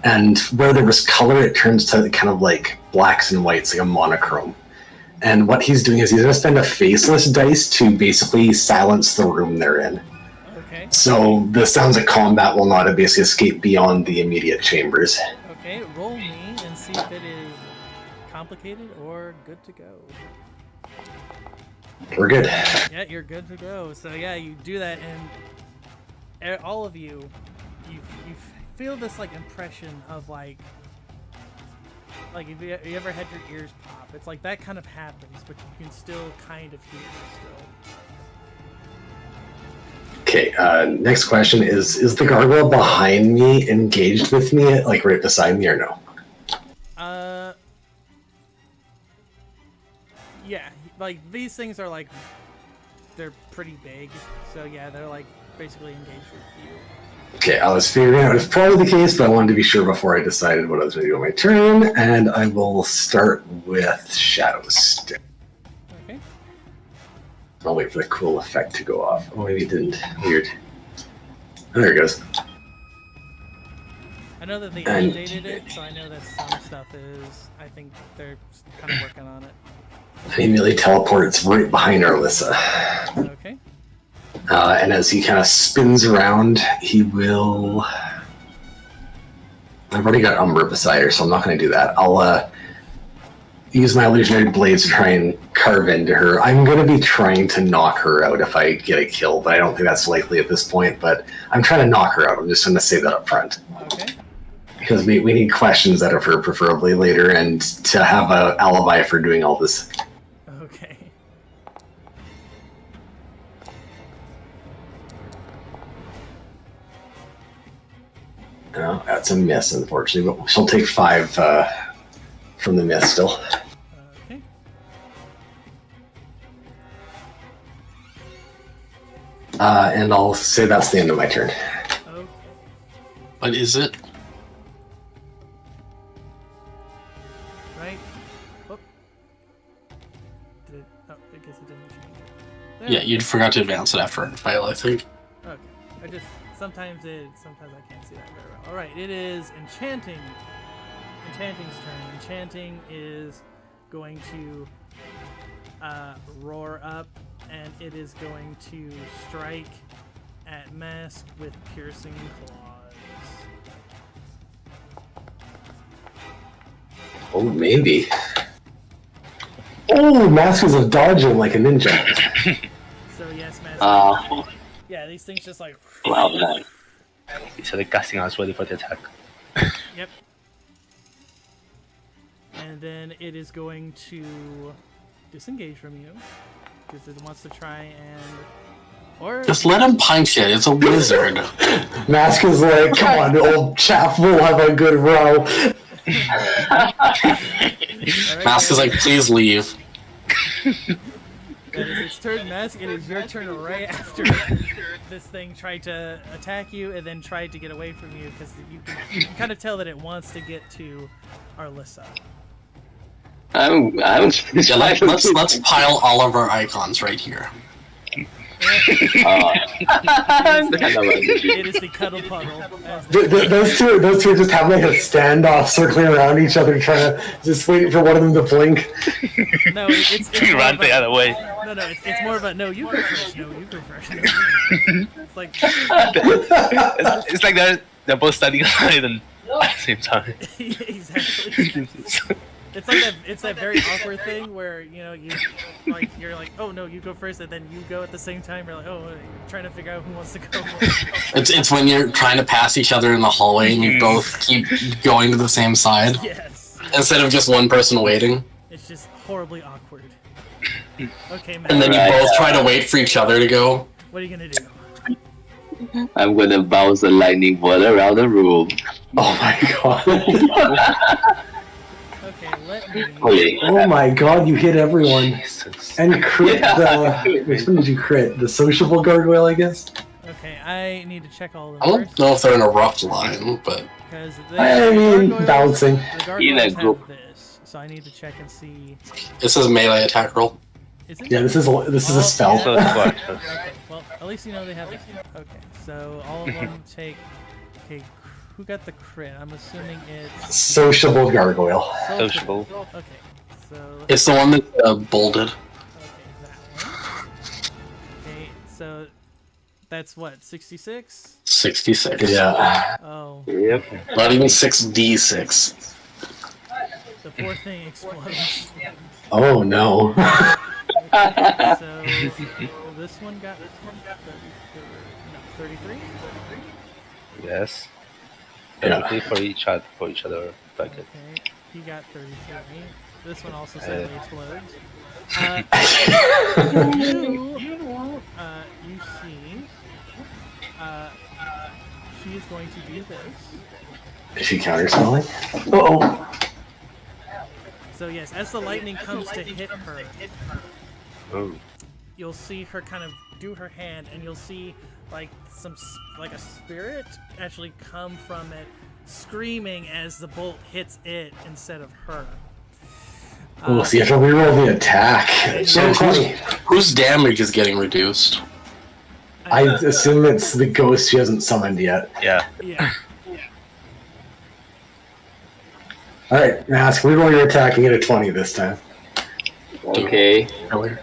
And where there was color, it turns to kind of like blacks and whites, like a monochrome. And what he's doing is he's going to spend a faceless dice to basically silence the room they're in. Okay. So the sounds of combat will not basically escape beyond the immediate chambers. Okay, roll me and see if it is complicated or good to go. We're good. Yeah, you're good to go. So yeah, you do that, and all of you feel this like impression of like if you ever had your ears pop, it's like that kind of happens, but you can still kind of hear it still. Okay, next question is the gargoyle behind me engaged with me, like right beside me, or no? Yeah, like these things are like, they're pretty big, so yeah, they're like basically engaged with you. Okay, I was figuring out it was probably the case, but I wanted to be sure before I decided what I was going to do on my turn, and I will start with Shadow Step. Okay. I'll wait for the cool effect to go off. Oh, maybe it didn't. Weird. Oh, there it goes. I know that they updated it, so I know that some stuff is, I think they're kind of working on it. He immediately teleports right behind Arlissa. Okay. And as he kind of spins around, he will... I've already got Umbra beside her, so I'm not going to do that. I'll use my illusionary blades to try and carve into her. I'm going to be trying to knock her out if I get a kill, but I don't think that's likely at this point. But I'm trying to knock her out. I'm just going to say that up front. Okay. Because we need questions out of her, preferably later, and to have an alibi for doing all this. Okay. No, that's a miss, unfortunately, but she'll take 5 from the miss still. Okay. And I'll say that's the end of my turn. Okay. What is it? Right? Oh. Did it? Oh, I guess it didn't change it. There Yeah, we you go. forgot to advance it after a fail, I think. Okay. Sometimes I can't see that very well. All right, it is Enchanting's turn. Enchanting is going to roar up, and it is going to strike at Mask with piercing claws. Oh, maybe. Oh, Mask is a dodging like a ninja. So yes, Mask. Yeah, these things just like. Wow, nice. So the casting us ready for the attack. Yep. And then it is going to disengage from you because it wants to try and. Or Just let him punch it. It's a wizard. Mask is like, come on, old chap, we'll have a good row. Alright, Mask is like, please leave. That is its turn, Mask. It is your turn right after this thing tried to attack you and then tried to get away from you because you can kind of tell that it wants to get to Arlissa. I'm Yeah, let's pile all of our icons right here. It is the cuddle puddle. As Those two just have like a standoff circling around each other, trying to just waiting for one of them to blink. No, it's You more run of the a- other way. No, it's more of a no. You go first. No, you go first. No, it's like It's like they're both standing aside and at the same time. exactly. It's like that. It's that very awkward thing where you're like, oh no, you go first, and then you go at the same time. You're like, oh, you're trying to figure out who wants to go. It's when you're trying to pass each other in the hallway and you both keep going to the same side Yes. instead of just one person waiting. It's just horribly awkward. Okay, Matt. And then you both try to wait for each other to go. What are you gonna do? I'm gonna bounce a lightning bolt around the room. Oh my god. Okay, let me. Holy Oh my god, you hit everyone. Jesus. And crit the... Which one did you crit? The sociable gargoyle, I guess? Okay, I need to check all of them I don't first. know if they're in a rough line, but Because I mean, bouncing. The In a gargoyles group. have this, so I need to check and see. it says melee attack roll. Is it? Yeah, this is a Oh, spell. So it's what? Okay, well, at least you know they have that. Okay, so all of them take. Okay, who got the crit? I'm assuming it's Sociable gargoyle. Sociable. Okay, so It's the one that's bolded. okay, that one. Okay, so that's what 66. 66. Yeah. Oh, Yep. Not even 6d6. the poor thing explodes. Oh no. So this one got 33. Yes. Yeah. Basically for each other bucket. Okay, he got 33. This one also sadly explodes. You see, she is going to do this. Is she counterspelling? Uh-oh. So yes, as the lightning comes to hit her, Oh. you'll see her kind of do her hand, and you'll see like like a spirit actually come from it, screaming as the bolt hits it instead of her. We'll see if I reroll the attack. So whose damage is getting reduced? I assume it's the ghost she hasn't summoned yet. Yeah. Yeah. Alright, Mask, reroll your attack and get a 20 this time. Okay. Earlier.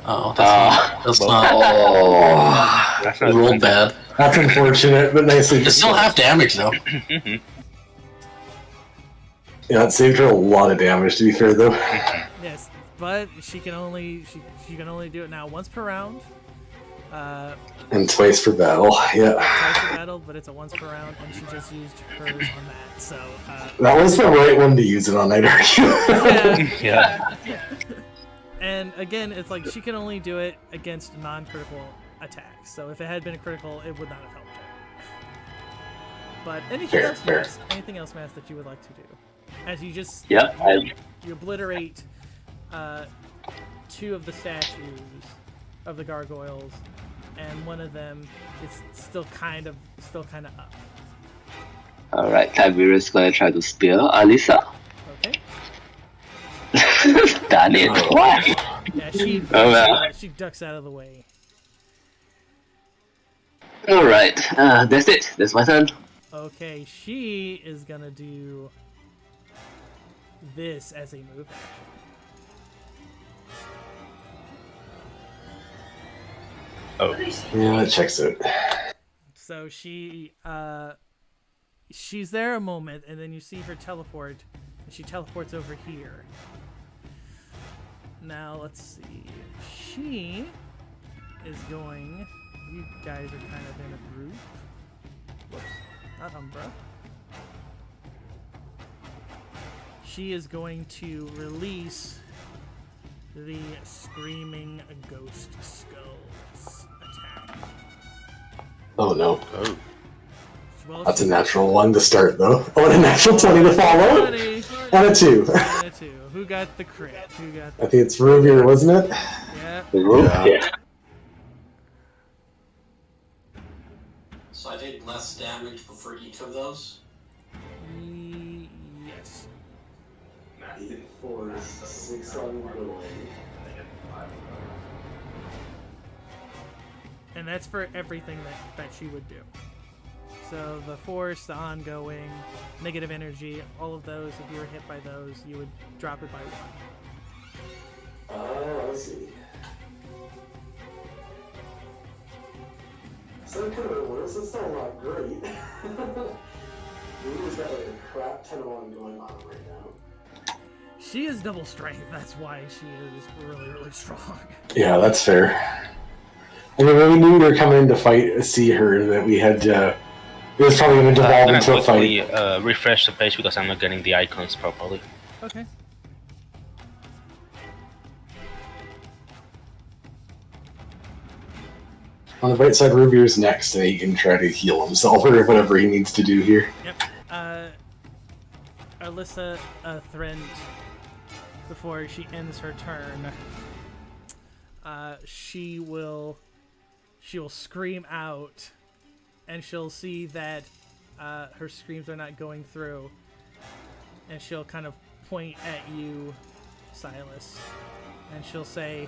Oh, Ah. that's not. Oh. That's You not rolled bad. That's unfortunate, but nicely It's still half damage though. Yeah, it saved her a lot of damage, to be fair, though. Yes, but she can only do it now once per round. And twice for battle, yeah. Twice per battle, but it's a once per round, and she just used hers on that. So That was the right one to use it on, I'd argue. yeah. Yeah. And again, it's like she can only do it against non-critical attacks. So if it had been a critical, it would not have helped her. But anything else, Fair. Mass? Anything else, Mass, that you would like to do? As you just Yep. you obliterate two of the statues of the gargoyles, and one of them is still kind of up. Alright, Tiberius gonna try to spear Arlissa. Okay. Done it. What? Yeah, she Oh, well. she ducks out of the way. Alright, that's it. That's my turn. Okay, she is gonna do this as a move action. Oh. Yeah, that checks out. So she's there a moment, and then you see her teleport, and she teleports over here. Now let's see. She is going. You guys are kind of in a group. Whoops, not Umbra. She is going to release the Screaming Ghost Skulls attack. Oh no. Oh. Well, That's a natural one to start, though. Oh, and a natural 20 to follow. 20 And a 2. and a 2. Who got the crit? Who got I think it's Rubier, wasn't it? yeah? Yeah. So I did less damage for each of those. Yes. 4, 6 on going. And that's for everything that she would do. So the force, the ongoing, negative energy, all of those, if you were hit by those, you would drop it by 1. Oh, I see. So it could have been worse. It's still not great. Ruby's got like a crap ton of one going on right now. She is double strength, that's why she is really, really strong. Yeah, that's fair. I mean, when we knew we were coming in to fight, see her, that we had it was probably going to I'm devolve gonna into a quickly fight. refresh the page because I'm not getting the icons properly. Okay. On the right side, Rubier's next, and he can try to heal himself or whatever he needs to do here. Yep. Arlissa Thrent, before she ends her turn, she she will scream out, and she'll see that her screams are not going through, and she'll kind of point at you, Silas, and she'll say,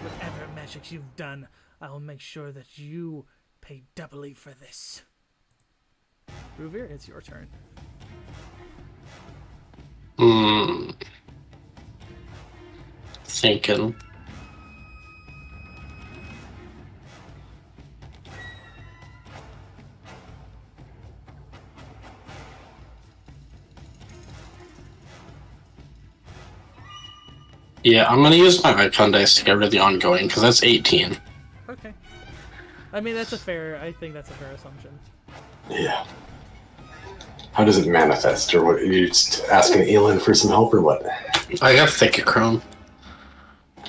"Whatever magic you've done, I will make sure that you pay doubly for this." Ruvir, it's your turn. Thinking. Yeah, I'm gonna use my Icon dice to get rid of the ongoing, because that's 18. Okay. I mean, I think that's a fair assumption. Yeah. How does it manifest, or what? Are you just asking Elin for some help, or what? I got Thicachrome.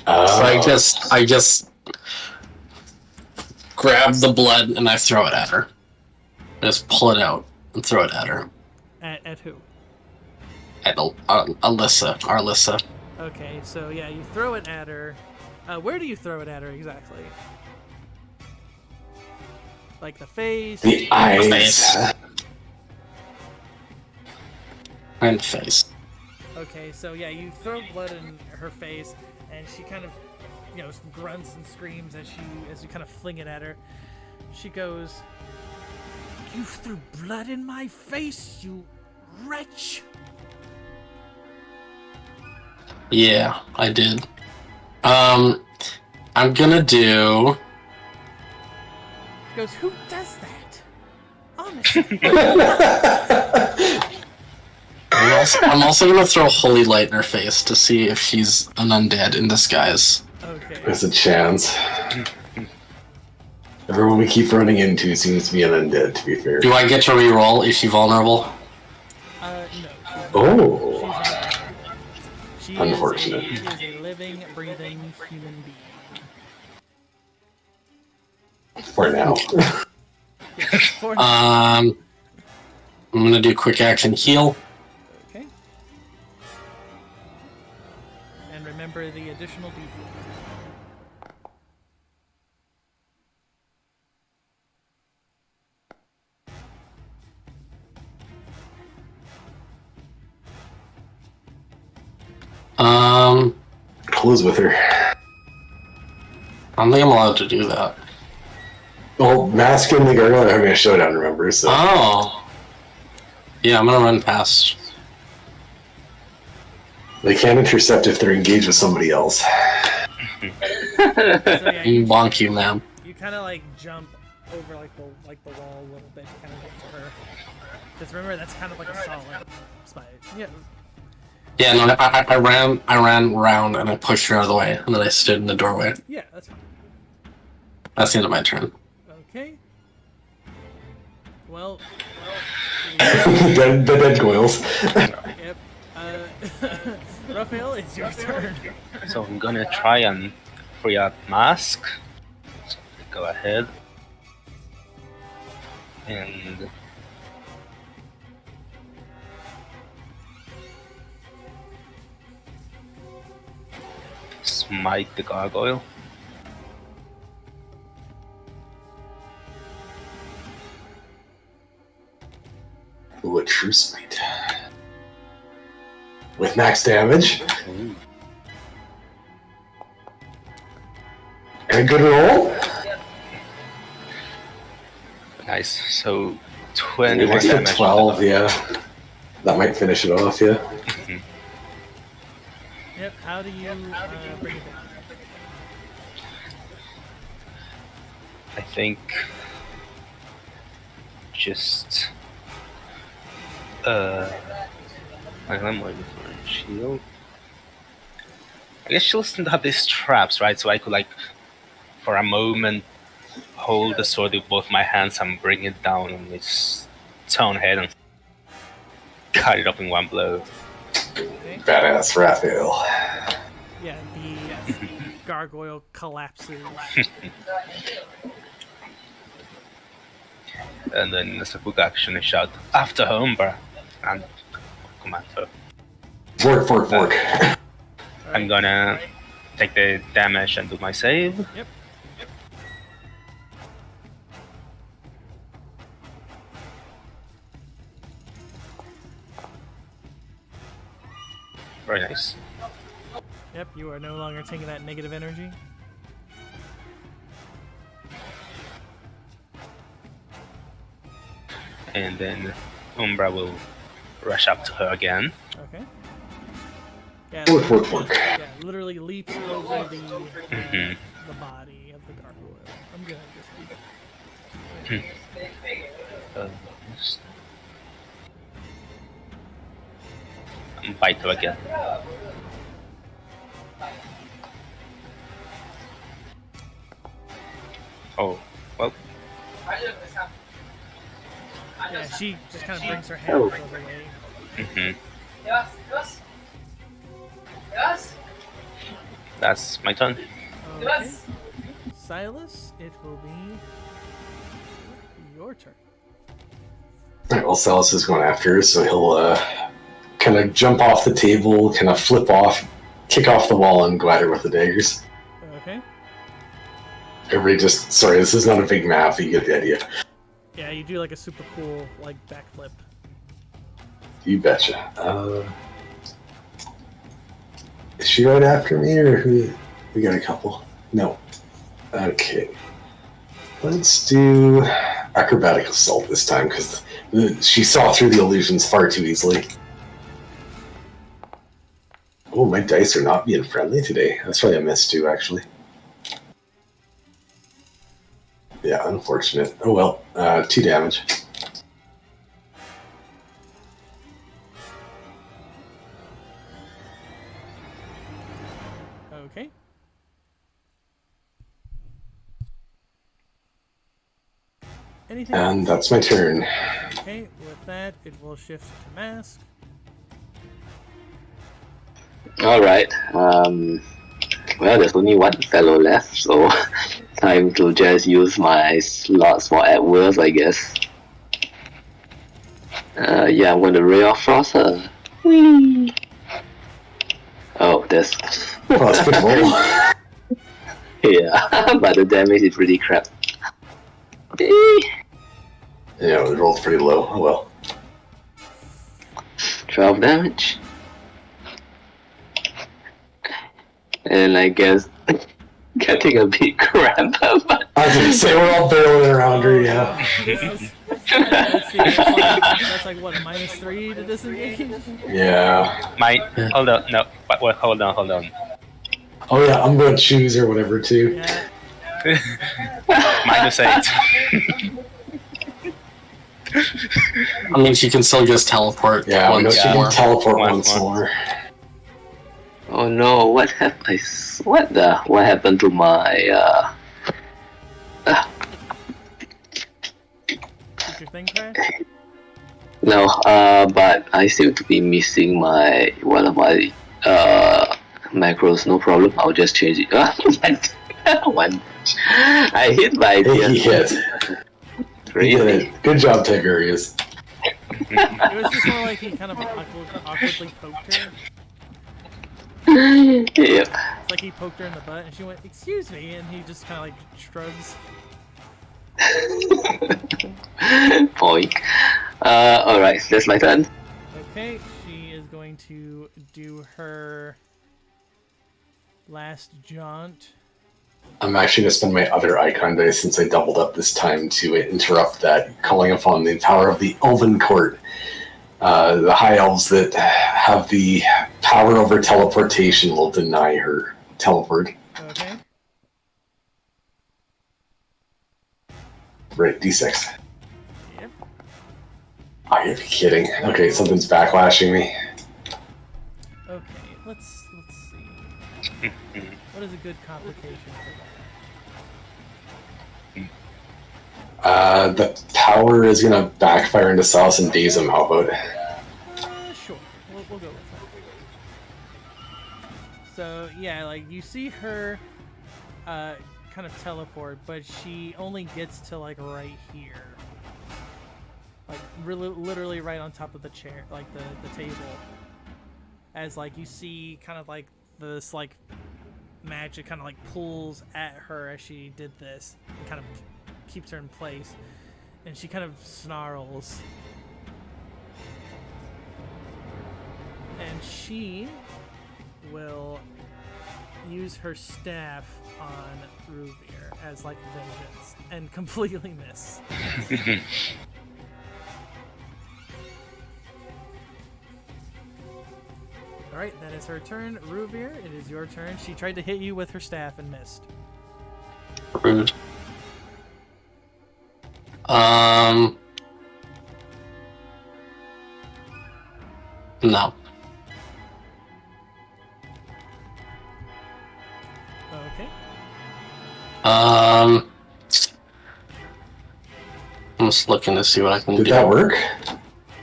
Oh. So I just grab the blood and I throw it at her. I just pull it out and throw it at her. At who? At Arlissa. Okay, so yeah, you throw it at her. Where do you throw it at her exactly? Like the face? The eyes. Face. And face. Okay, so yeah, you throw blood in her face, and she kind of, grunts and screams as you kind of fling it at her. She goes, "You threw blood in my face, you wretch!" Yeah, I did. I'm gonna do. She goes, "Who does that? Honestly." I'm also gonna throw holy light in her face to see if she's an undead in disguise. Okay. There's a chance. Everyone we keep running into seems to be an undead, to be fair. Do I get to reroll? Is she vulnerable? No. Oh. She Unfortunate. She is a living, breathing human being. For now. For now. I'm gonna do quick action heal. Okay. And remember the additional D4. Close with her. I don't think I'm allowed to do that. Well, Mask and the Gargoyle are having a showdown, remember? So. Oh. Yeah, I'm gonna run past. They can't intercept if they're engaged with somebody else. So yeah, Bonk you, ma'am. you kind of like jump over like the wall a little bit to kind of get to her. Because remember, that's kind of like a solid spot. Yeah. Yeah, no, I ran around and I pushed her out of the way, and then I stood in the doorway. Yeah, that's fine. That's the end of my turn. Okay. Well. the dead goils. Yep. Raphael, it's your turn. So I'm gonna try and free out Mask. So go ahead. And smite the gargoyle. Ooh, a true smite. With max damage. Ooh. And a good roll. Nice. So And 21 next to damage. 12, yeah. That might finish it off, yeah. Yep. How do you bring it down? I think just I'm waiting for a shield. I guess she'll still have these traps, right? So I could like for a moment hold the sword with both my hands and bring it down on its stone head and cut it up in one blow. Okay. Badass Raphael. Yeah, the gargoyle collapses. And then as a quick action, I shout after her, Umber, and command her. Fork. I'm gonna take the damage and do my save. Yep. Very nice. Yep, you are no longer taking that negative energy. And then Umbra will rush up to her again. Okay. Yeah, Work. yeah, literally leaps over the body of the gargoyle. I'm gonna just Bite her again. Oh, well. yeah, she just kind of brings her hand over the way. That's my turn. Okay. Silas, it will be your turn. Alright, well, Silas is going after her, so he'll kind of jump off the table, kind of flip off, kick off the wall, and go at her with the daggers. Okay. Everybody just... Sorry, this is not a big map, but you get the idea. Yeah, you do like a super cool like backflip. You betcha. Is she right after me, or who? We got a couple. No. Okay. Let's do acrobatic assault this time, because she saw through the illusions far too easily. Oh, my dice are not being friendly today. That's probably a miss too, actually. Yeah, unfortunate. Oh well, 2 damage. Okay. Anything And else? that's my turn. Okay, with that, it will shift to mask. Alright. Well, there's only one fellow left, so time to just use my slots for AdWords, I guess. Yeah, I'm going to Ray of Frost. Whee! Oh, that's... Oh, that's pretty low. yeah, but the damage is pretty crap. Yeah, it rolled pretty low. Oh well. 12 damage. And I guess getting a bit cramp, but I was gonna say, we're all barreling around her, yeah. Let's see, that's like what, -3 to disengage? Yeah. Hold on, no, wait, hold on. Oh yeah, I'm going to choose or whatever too. Yeah, -8. I mean, she can still just teleport. Yeah, I know once she more. can teleport Once once more. oh no, what happened to my did your thing crash? no, but I seem to be missing one of my macros. No problem, I'll just change it. One. I hit by He hit. He did crazy. it. Good job, Tiberius. It was just more like he kind of awkwardly poked her. Yep. It's like he poked her in the butt and she went, "Excuse me," and he just kind of like shrugs. Boink. Alright, that's my turn. Okay, she is going to do her last jaunt. I'm actually going to spend my other icon dice since I doubled up this time to interrupt that, calling upon the power of the Elven Court. The High Elves that have the power over teleportation will deny her teleport. Okay. Right, D6. Yep. Are you kidding? Okay, something's backlashing me. Okay, let's see. What is a good complication for that? The power is going to backfire into Silas and daze him. How about it? Sure. We'll go with that. So, yeah, like, you see her kind of teleport, but she only gets to, like, right here. Like, really, literally right on top of the chair, like, the table. As, like, you see kind of, like, this, like, magic kind of, like, pulls at her as she did this. And kind of keeps her in place. And she kind of snarls. And she will use her staff on Ruvir as like vengeance and completely miss. Alright, that is her turn. Ruvir, it is your turn. She tried to hit you with her staff and missed. Rude. No. Okay. I'm just looking to see what I can do. Did that work?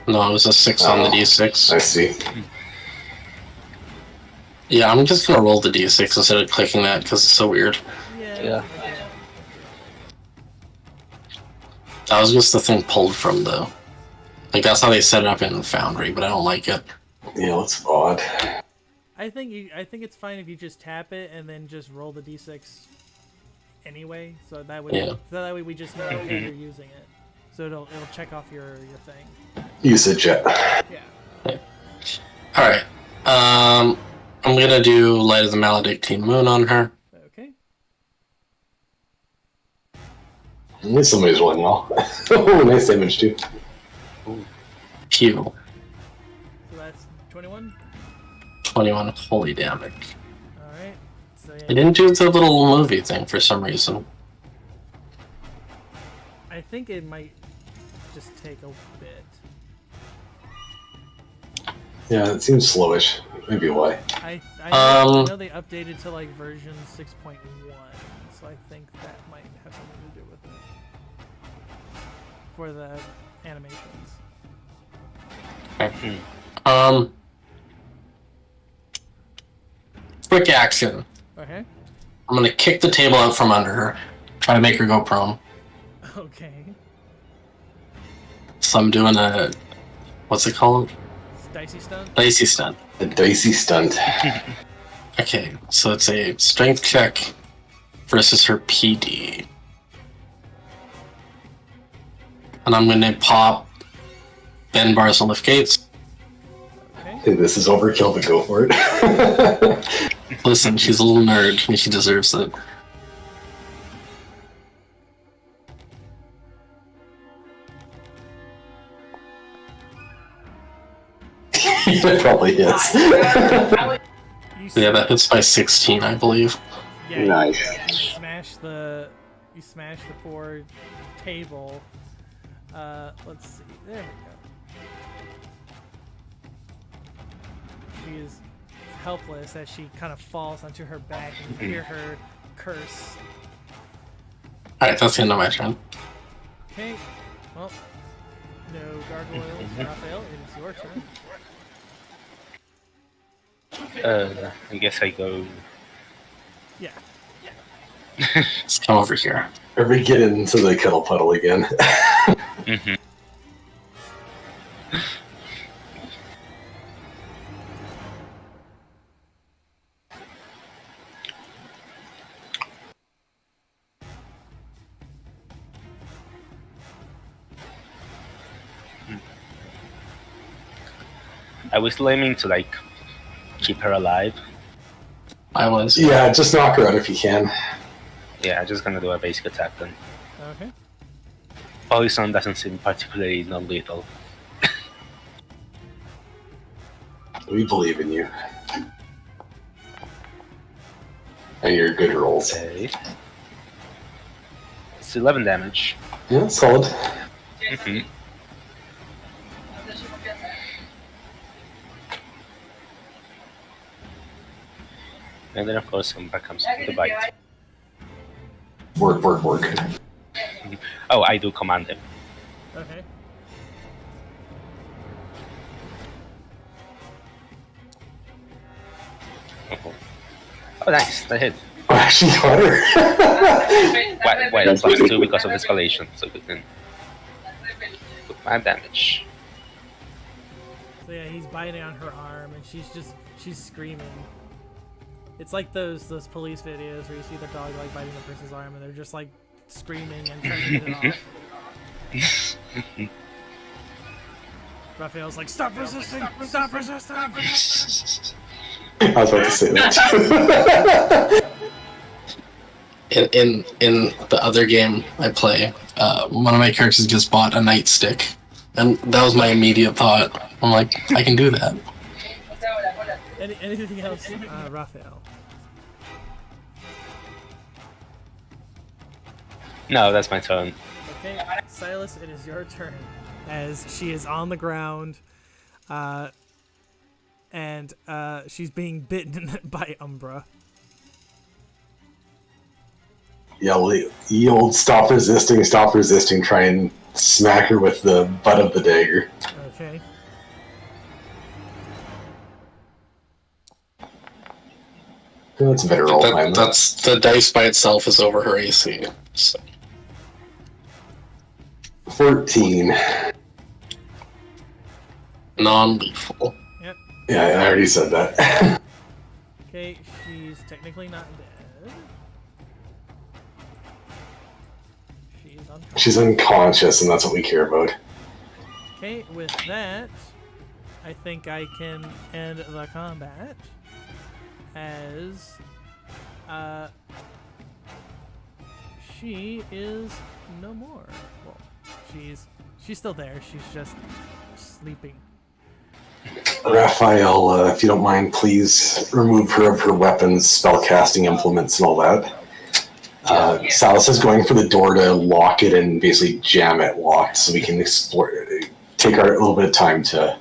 No, it was a 6 on the D6. I see. Yeah, I'm just gonna roll the D6 instead of clicking that because it's so weird. Yeah. That was just the thing pulled from though. Like that's how they set it up in Foundry, but I don't like it. Yeah, that's odd. I think it's fine if you just tap it and then just roll the d6 anyway. So that way we just know that you're using it. So it'll check off your thing. Usage it. Yeah. Alright. I'm gonna do Light of the Maledictine Moon on her. Okay. At least somebody's rolling well. Oh, nice damage too. Pew. So that's 21. 21 holy damage. Alright. So I yeah, didn't do the little movie thing for some reason. I think it might just take a bit. Yeah, it seems slowish. Maybe why. I know they updated to like version 6.1, so I think that might have something to do with it for the animations. Quick action. Okay. I'm gonna kick the table out from under her. Try to make her go prone. Okay. So I'm doing a... What's it called? Dicey stunt. Dicey stunt. A dicey stunt. Okay, so it's a strength check versus her PD. And I'm gonna pop Ben bars and lift gates. Okay. Hey, this is overkill, but go for it. Listen, she's a little nerd and she deserves it. It probably is. Yeah, that hits by 16, I believe. Yeah, Nice. You smash the poor table. Let's see. There we go. She is helpless as she kind of falls onto her back, and you hear her curse. Alright, that's the end of my turn. Okay. Well, no gargoyles. Raphael, it is your turn. I guess I go. Yeah. Let's come over here. Or we get into the kettle puddle again. Mm-hmm. I was aiming to like keep her alive. I was. Yeah, just knock her out if you can. Yeah, I'm just gonna do a basic attack then. Okay. Poison doesn't seem particularly non-lethal. We believe in you. And your good rolls. Okay. It's 11 damage. Yeah, solid. Mm-hmm. And then of course back comes the bite. Work. Oh, I do command him. Okay. Oh, nice, that hit. Oh, actually got her. Well, +2 because of escalation, so we can put 5 damage. So yeah, he's biting on her arm, and she's screaming. It's like those police videos where you see the dog like biting the person's arm, and they're just like screaming and trying to get it off. Raphael's like, stop resisting! Stop resisting! I was about to say that. In the other game I play, one of my characters just bought a nightstick, and that was my immediate thought. I'm like, I can do that. Anything else, Raphael? No, that's my turn. Okay, Silas, it is your turn. As she is on the ground, and she's being bitten by Umbra. Yell the old stop resisting, try and smack her with the butt of the dagger. Okay. That's a better roll time. That's the dice by itself is over her AC. So. 14. Non-lethal. Yep. Yeah, I already said that. Okay, she's technically not dead. She's unconscious. She's unconscious, and that's what we care about. Okay, with that, I think I can end the combat as she is no more. Well, she's still there. She's just sleeping. Raphael, if you don't mind, please remove her of her weapons, spellcasting implements, and all that. Salas is going for the door to lock it and basically jam it locked so we can explore. Take our little bit of time to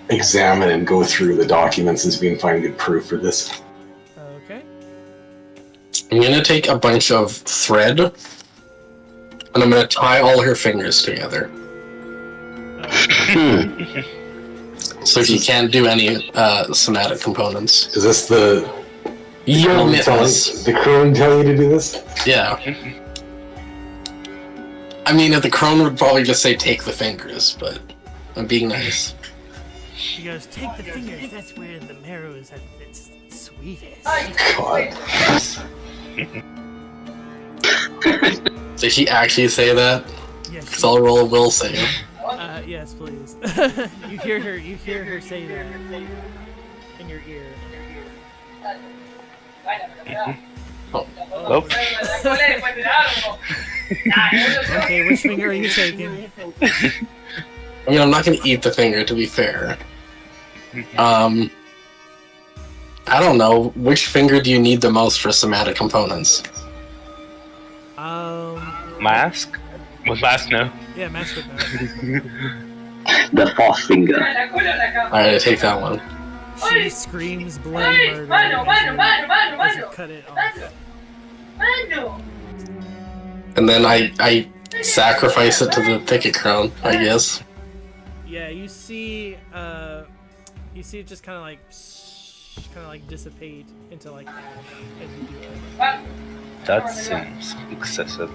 examine and go through the documents and see if we can find good proof for this. Okay. I'm gonna take a bunch of thread, and I'm gonna tie all her fingers together. So she can't do any somatic components. Is this the crone telling you to do this? Yeah. I mean, if the crone would probably just say take the fingers, but I'm being nice. She goes, take the fingers. That's where the marrow is at its sweetest. God. Did she actually say that? Yes. Because I'll roll a will save. Yes, please. You hear her say that in your ear. Nope. Okay, which finger are you taking? I mean, I'm not gonna eat the finger, to be fair. I don't know. Which finger do you need the most for somatic components? Mask? With mask, no. Yeah, mask with mask. The fourth finger. Alright, I take that one. She screams bloody murder as you cut it off. And then I sacrifice it to the thicket crown, I guess. Yeah, you see it just kind of like dissipate into like ash as you do it. That seems excessive.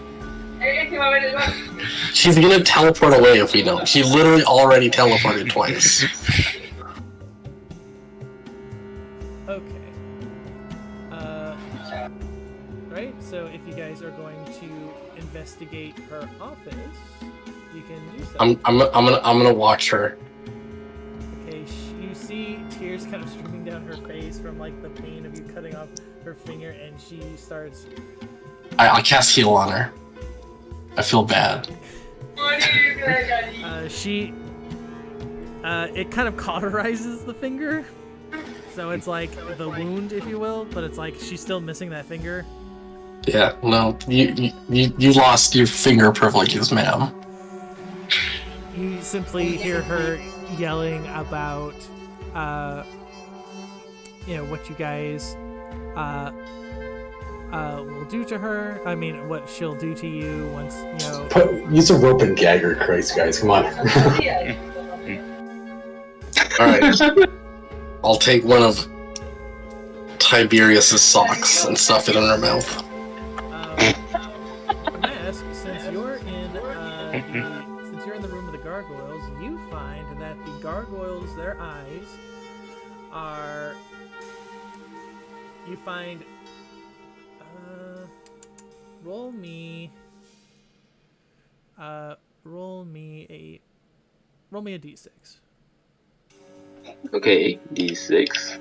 She's gonna teleport away if we don't. She literally already teleported twice. Okay. Right, so if you guys are going to investigate her office, you can do so. I'm gonna watch her. Okay, you see tears kind of streaming down her face from like the pain of you cutting off her finger, and she starts. I cast heal on her. I feel bad. It kind of cauterizes the finger, so it's like the wound, if you will, but it's like she's still missing that finger. Yeah, no, you lost your finger privileges, ma'am. You simply hear her yelling about, what you guys, will do to her. I mean, what she'll do to you once, Use a rope and gag her, Christ, guys, come on. Alright. I'll take one of Tiberius's socks and stuff it in her mouth. Mask, since you're in the room of the gargoyles, you find that the gargoyles, their eyes are. You find. Roll me a d6. Okay, D6.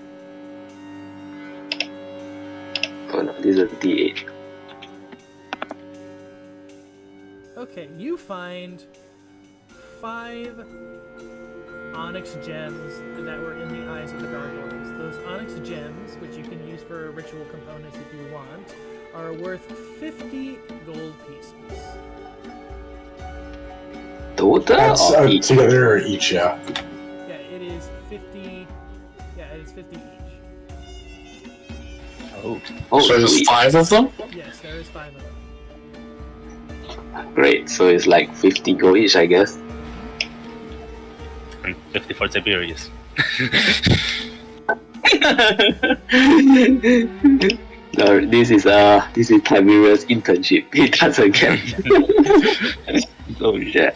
Oh no, this is a D8. Okay, you find 5 onyx gems that were in the eyes of the gargoyles. Those onyx gems, which you can use for ritual components if you want, are worth 50 gold pieces. Total That's or each? together or each, yeah. Yeah, it is 50. Yeah, it is 50 each. Oh, Oh, So there's sweet. 5 of them? Yes, there is 5 of them. Great, so it's like 50 gold each, I guess. and 50 for Tiberius. No, this is Tiberius' internship. He doesn't get. Oh shit.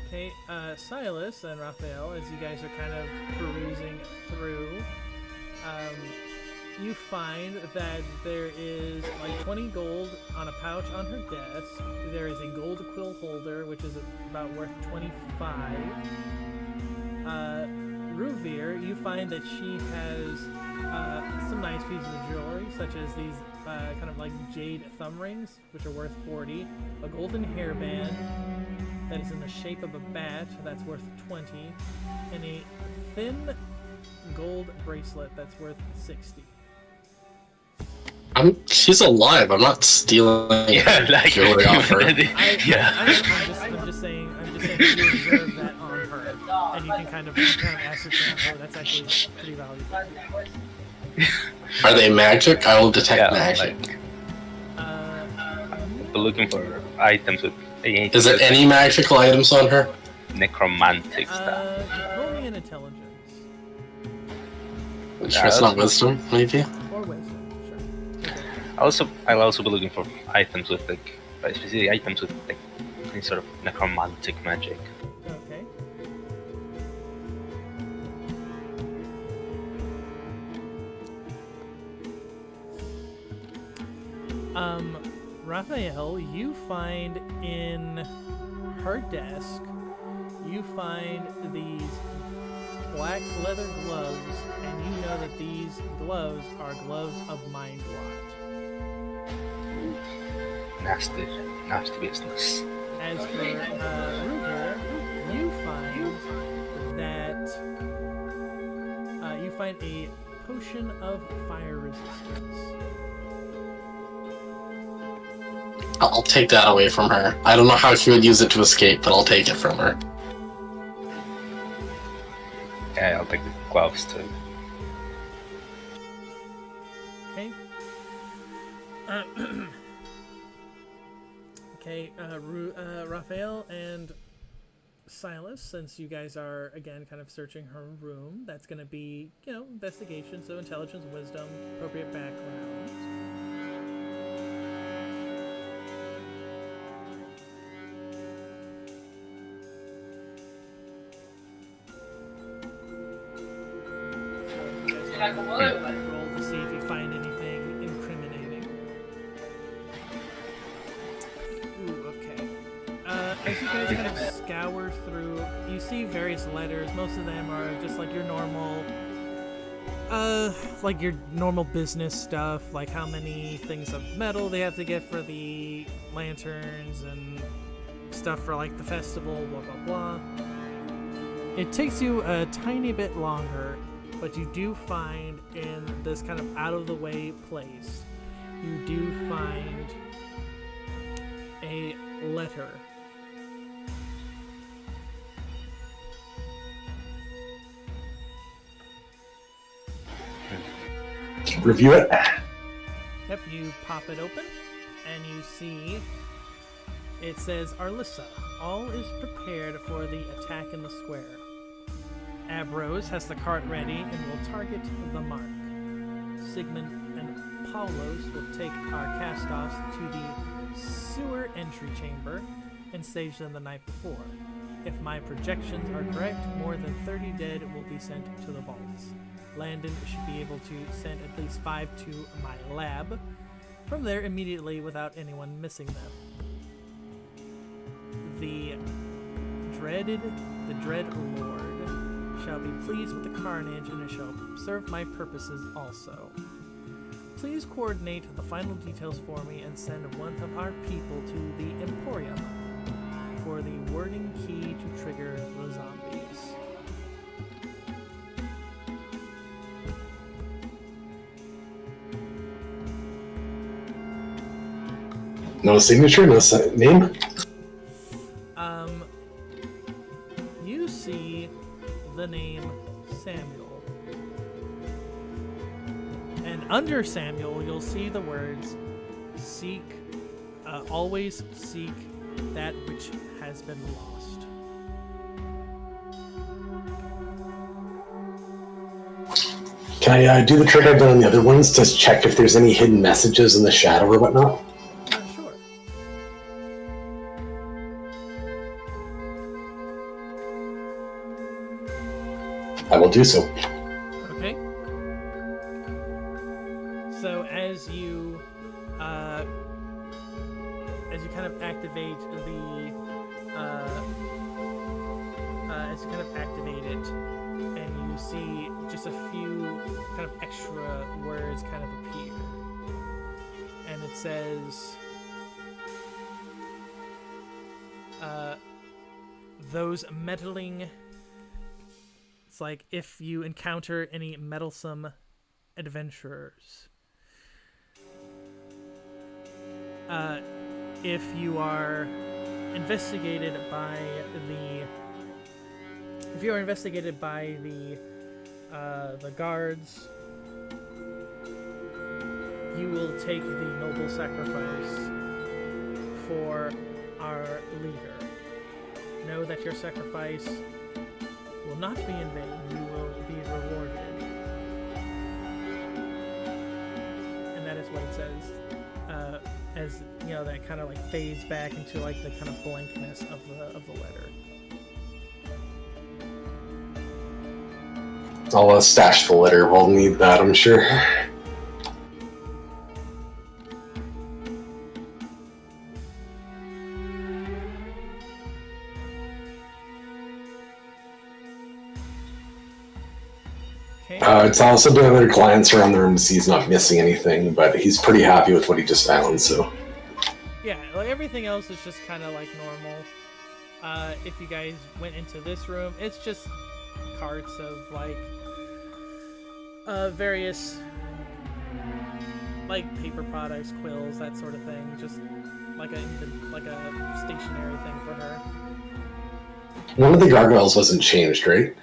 Okay, Silas and Raphael, as you guys are kind of perusing through, you find that there is like 20 gold on a pouch on her desk. There is a gold quill holder, which is about worth 25. Ruvir, you find that she has some nice pieces of jewelry, such as these kind of like jade thumb rings, which are worth 40. A golden hairband that is in the shape of a bat, that's worth 20. And a thin gold bracelet that's worth 60. She's alive. I'm not stealing Yeah, like jewelry off her. I'm yeah. just saying you observe that on her, and you can kind of ascertain, oh, that's actually pretty valuable. Are they magic? I will detect Yeah, magic. like we're looking for items with Is there any magical items on her? necromantic stuff. Roll me an intelligence. Sure, it's not wisdom, maybe? Or wisdom, sure. I'll also be looking for items with like specific items with like any sort of necromantic magic. Okay. Raphael, you find in her desk, you find these black leather gloves, and you know that these gloves are gloves of mind rot. Nasty business. As for Ruger, you find that you find a potion of fire resistance. I'll take that away from her. I don't know how she would use it to escape, but I'll take it from her. Yeah, I'll take the gloves too. Okay. Okay, Raphael and Silas, since you guys are again kind of searching her room, that's going to be, investigation, so intelligence, wisdom, appropriate background. Roll to see if you find anything incriminating. Ooh, okay. As you guys kind of scour through, you see various letters. Most of them are just like your normal business stuff, like how many things of metal they have to get for the lanterns and stuff for like the festival, blah blah blah. It takes you a tiny bit longer, but you do find in this kind of out-of-the-way place, you do find a letter. Review it. Yep, you pop it open, and you see it says, Arlissa, all is prepared for the attack in the square. Abrose has the cart ready and will target the mark. Sigmund and Paulos will take our cast-offs to the sewer entry chamber and stage them the night before. If my projections are correct, more than 30 dead will be sent to the vaults. Landon should be able to send at least 5 to my lab. From there, immediately without anyone missing them. The Dread Lord shall be pleased with the carnage and it shall serve my purposes also. please coordinate the final details for me and send one of our people to the Emporium for the wording key to trigger the zombies. No signature, no name? You see the name Samuel. And under Samuel, you'll see the words, seek, always seek that which has been lost. Can I do the trick I've done on the other ones to check if there's any hidden messages in the shadow or whatnot? Sure. I will do so. Okay. So as you kind of activate it, and you see just a few kind of extra words kind of appear, and it says, "Those meddling." It's like if you encounter any meddlesome adventurers. If you are investigated by the guards, you will take the noble sacrifice for our leader. Know that your sacrifice will not be in vain. You will be rewarded. And that is what it says. As you know, that kind of like fades back into like the kind of blankness of the letter. I'll stash the letter. We'll need that, I'm sure. It's also doing another glance around the room to see he's not missing anything, but he's pretty happy with what he just found, so. Yeah, like everything else is just kind of like normal. If you guys went into this room, it's just carts of like various like paper products, quills, that sort of thing. Just like a stationary thing for her. One of the gargoyles wasn't changed, right?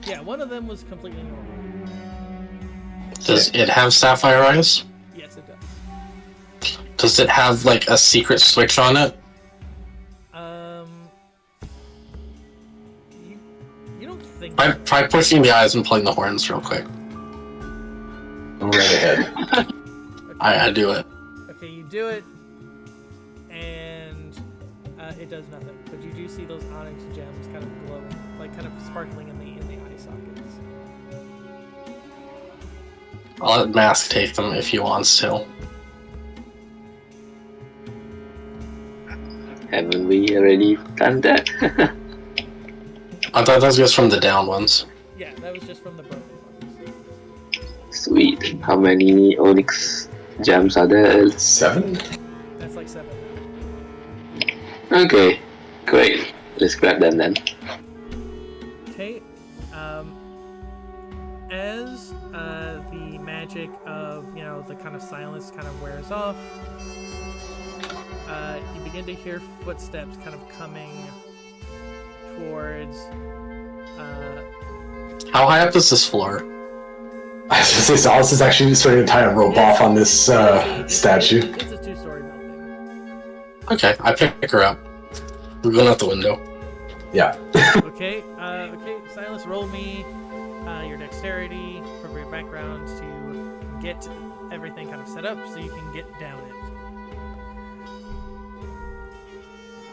Yeah, one of them was completely normal. Does it have sapphire eyes? Yes, it does. Does it have like a secret switch on it? You don't think? Try pushing the eyes and pulling the horns real quick. I'm right ahead. Okay. I do it. Okay, you do it, and it does nothing. But you do see those onyx gems kind of glowing, like kind of sparkling in the eye sockets. I'll let Mask take them if he wants to. Haven't we already done that? I thought that was just from the down ones. Yeah, that was just from the broken ones. Sweet. How many onyx gems are there? 7? That's like 7. Okay, great. Let's grab them then. Okay. As the magic of the kind of silence kind of wears off, you begin to hear footsteps kind of coming towards. How high up is this floor? I was gonna say, Alice is actually starting to tie a rope off on this statue. It's a 2-story building. Okay, I pick her up. We're going out the window. Yeah. Okay, Silas, roll me your dexterity, appropriate background to get everything kind of set up so you can get down it.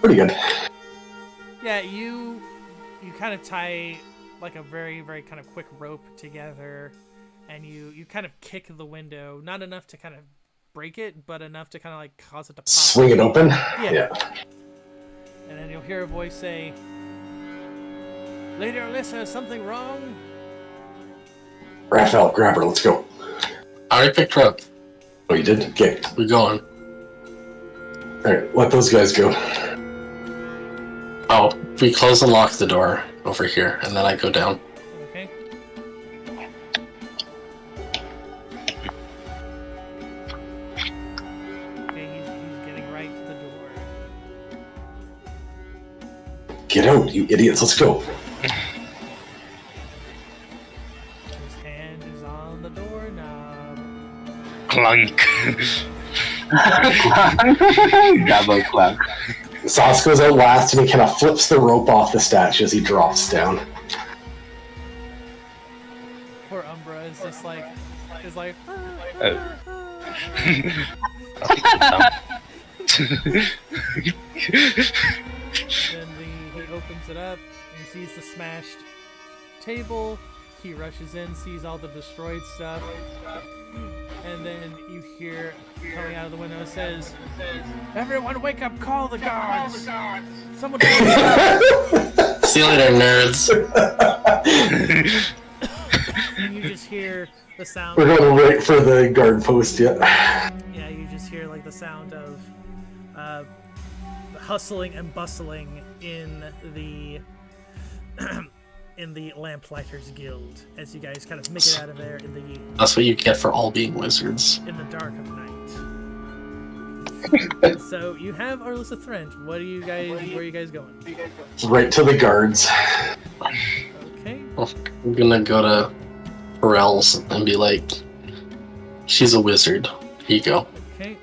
Pretty good. Yeah, you kind of tie like a very, very kind of quick rope together, and you kind of kick the window, not enough to kind of break it, but enough to kind of like cause it to pop. Swing it open? Yeah. And then you'll hear a voice say, "Lady Arlissa, is something wrong?" Raphael, grab her, let's go. I already picked her up. Oh, you did? Okay. We're going. Alright, let those guys go. Oh, we close and lock the door over here, and then I go down. Okay. Okay, he's getting right to the door. Get out, you idiots, let's go. His hand is on the doorknob. Clunk. Double clunk. Sauce goes out last and he kind of flips the rope off the statue as he drops down. Poor Umbra is just like, Oh. Then he opens it up and sees the smashed table. He rushes in, sees all the destroyed stuff, and then you hear coming out of the window says, "Everyone wake up! Call the guards! Someone!" See you later, nerds. And you just hear the sound. We're going right for the guard post yet. Yeah, you just hear like the sound of hustling and bustling in the in the Lamplighters Guild as you guys kind of make it out of there in the That's what you get for all being wizards. dark of night. So you have Arlissa Thrent. Where are you guys going? Right to the guards. Okay. I'm gonna go to Pharrell's and be like, she's a wizard. Here you go. Okay.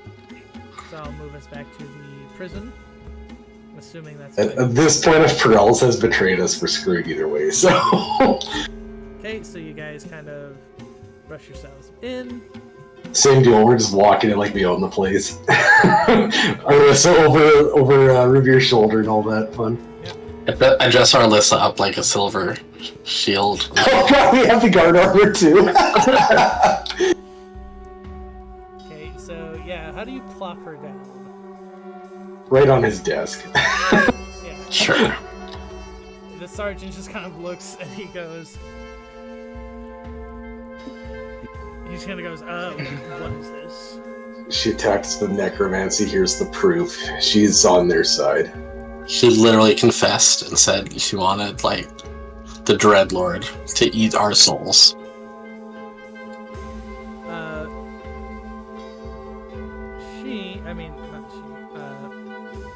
So I'll move us back to the prison. I'm assuming that's At this point, if Perels has betrayed us, we're screwed either way, so... Okay, so you guys kind of rush yourselves in. Same deal, we're just walking in like we own the place. Arlissa over Revere's shoulder and all that fun. I dress Arlissa up like a silver shield. Oh god, we have the guard armor too! Okay, so yeah, how do you plop her down? Right on his desk. Yeah. Sure. The sergeant just kind of looks and he goes. He just kind of goes, what is this? She attacks the necromancy, here's the proof. She's on their side. She literally confessed and said she wanted, like, the Dreadlord to eat our souls.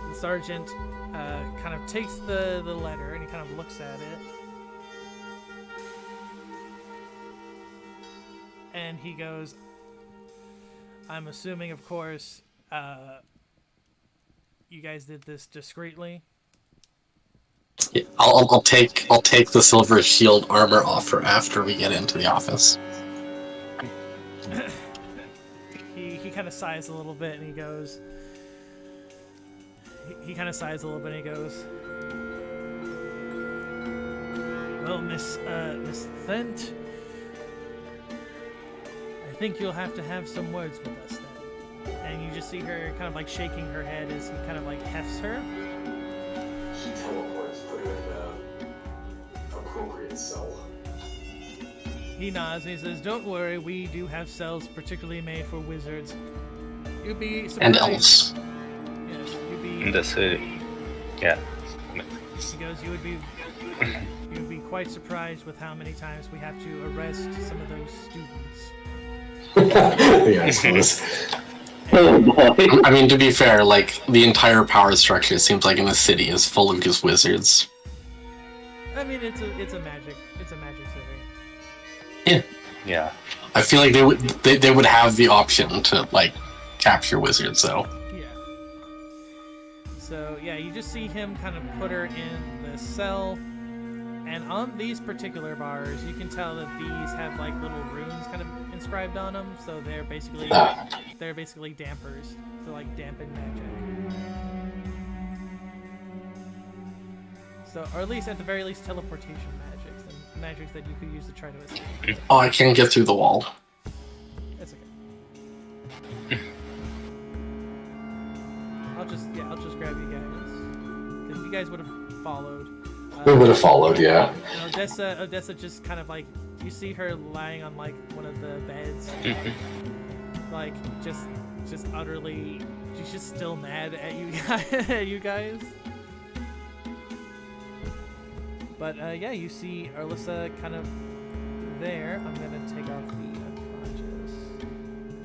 The sergeant kind of takes the letter and he kind of looks at it. And he goes, I'm assuming, of course, you guys did this discreetly. Yeah, I'll take the silver shield armor off her after we get into the office. He kind of sighs a little bit and he goes. He kind of sighs a little bit and he goes. Well, Miss Thrent, I think you'll have to have some words with us then. And you just see her kind of like shaking her head as he kind of like hefts her. She teleports, put her in the appropriate cell. He nods and he says, "Don't worry, we do have cells particularly made for wizards. You'd be surprised." And elves. Yes, you'd be. In the city. Yeah. He goes, you'd be quite surprised with how many times we have to arrest some of those students. Yeah, I suppose. Oh boy. I mean, to be fair, like, the entire power structure, it seems like in the city, is full of just wizards. I mean, it's a magic city. Yeah. Yeah. I feel like they would have the option to, like, capture wizards, though. Yeah. So yeah, you just see him kind of put her in the cell, and on these particular bars, you can tell that these have like little runes kind of inscribed on them. So they're basically dampers. They're like dampen magic. So, or at least at the very least, teleportation magics and magics that you could use to try to escape. Oh, I can't get through the wall. That's okay. I'll just grab you guys because you guys would have followed. We would have followed, yeah. And Odessa just kind of like, you see her lying on like one of the beds, like just utterly, she's just still mad at you guys. But yeah, you see Arlissa kind of there. I'm gonna take off the unconscious.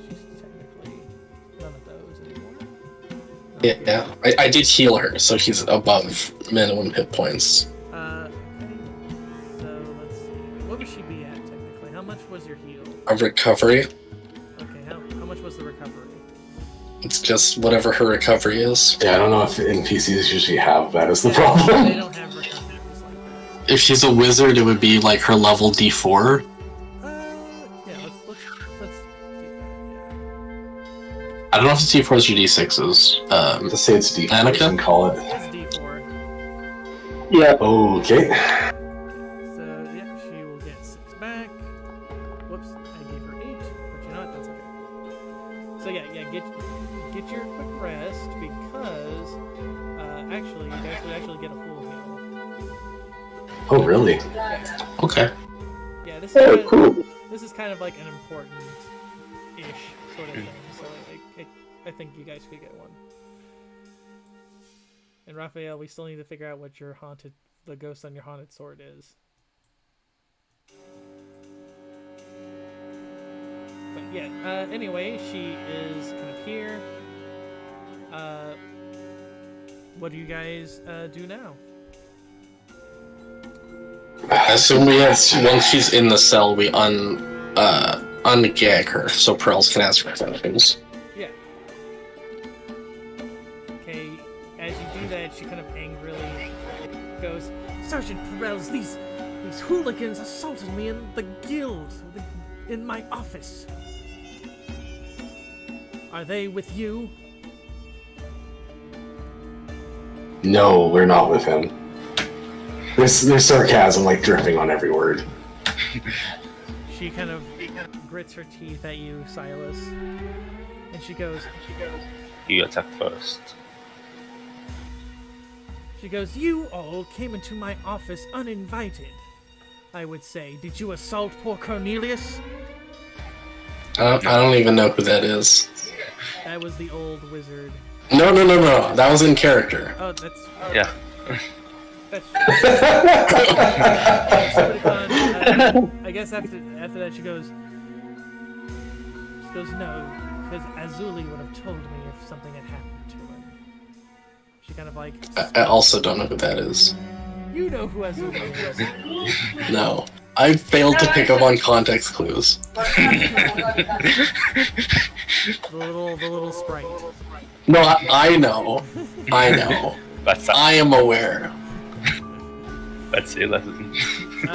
She's technically none of those anymore. Yeah. I did heal her, so she's above minimum hit points. Okay. So let's see. What would she be at technically? How much was your heal? A recovery. Okay. How much was the recovery? It's just whatever her recovery is. Yeah, I don't know if NPCs usually have that as the They problem. don't have recoveries like that. If she's a wizard, it would be like her level D4. Yeah. Let's do that. Yeah. I don't know if it's D4s or D6s. Just say it's D4 Annika? and call it. It's D4. Yeah. Okay. So yeah, she will get 6 back. Whoops, I gave her 8, but you know what? That's okay. So yeah, get your quick rest because actually you guys would actually get a full heal. Oh, really? Okay. Yeah, this Oh, cool. is kind of like an important-ish sort of thing. So I think you guys could get one. And Raphael, we still need to figure out what the ghost on your haunted sword is. But yeah, anyway, she is kind of here. What do you guys do now? I assume we have, once she's in the cell, we ungag her, so Pearls can ask her questions. Yeah. Okay, as you do that, she kind of angrily goes, Sergeant Perels, these hooligans assaulted me in the guild, in my office. Are they with you? No, we're not with him. There's sarcasm like dripping on every word. She kind of grits her teeth at you, Silas. And she goes, You attack first. you all came into my office uninvited. I would say, did you assault poor Cornelius? I don't even know who that is. That was the old wizard. No. That was in character. Oh, that's... Yeah. That's pretty fun. I guess after that she goes, no, because Azuli would have told me if something had happened to him. She kind of like... I also don't know who that is. You know who Azuli is. No. I failed to pick up on context clues. The little sprite. No, I know. That's I am aware. Let's see. Let's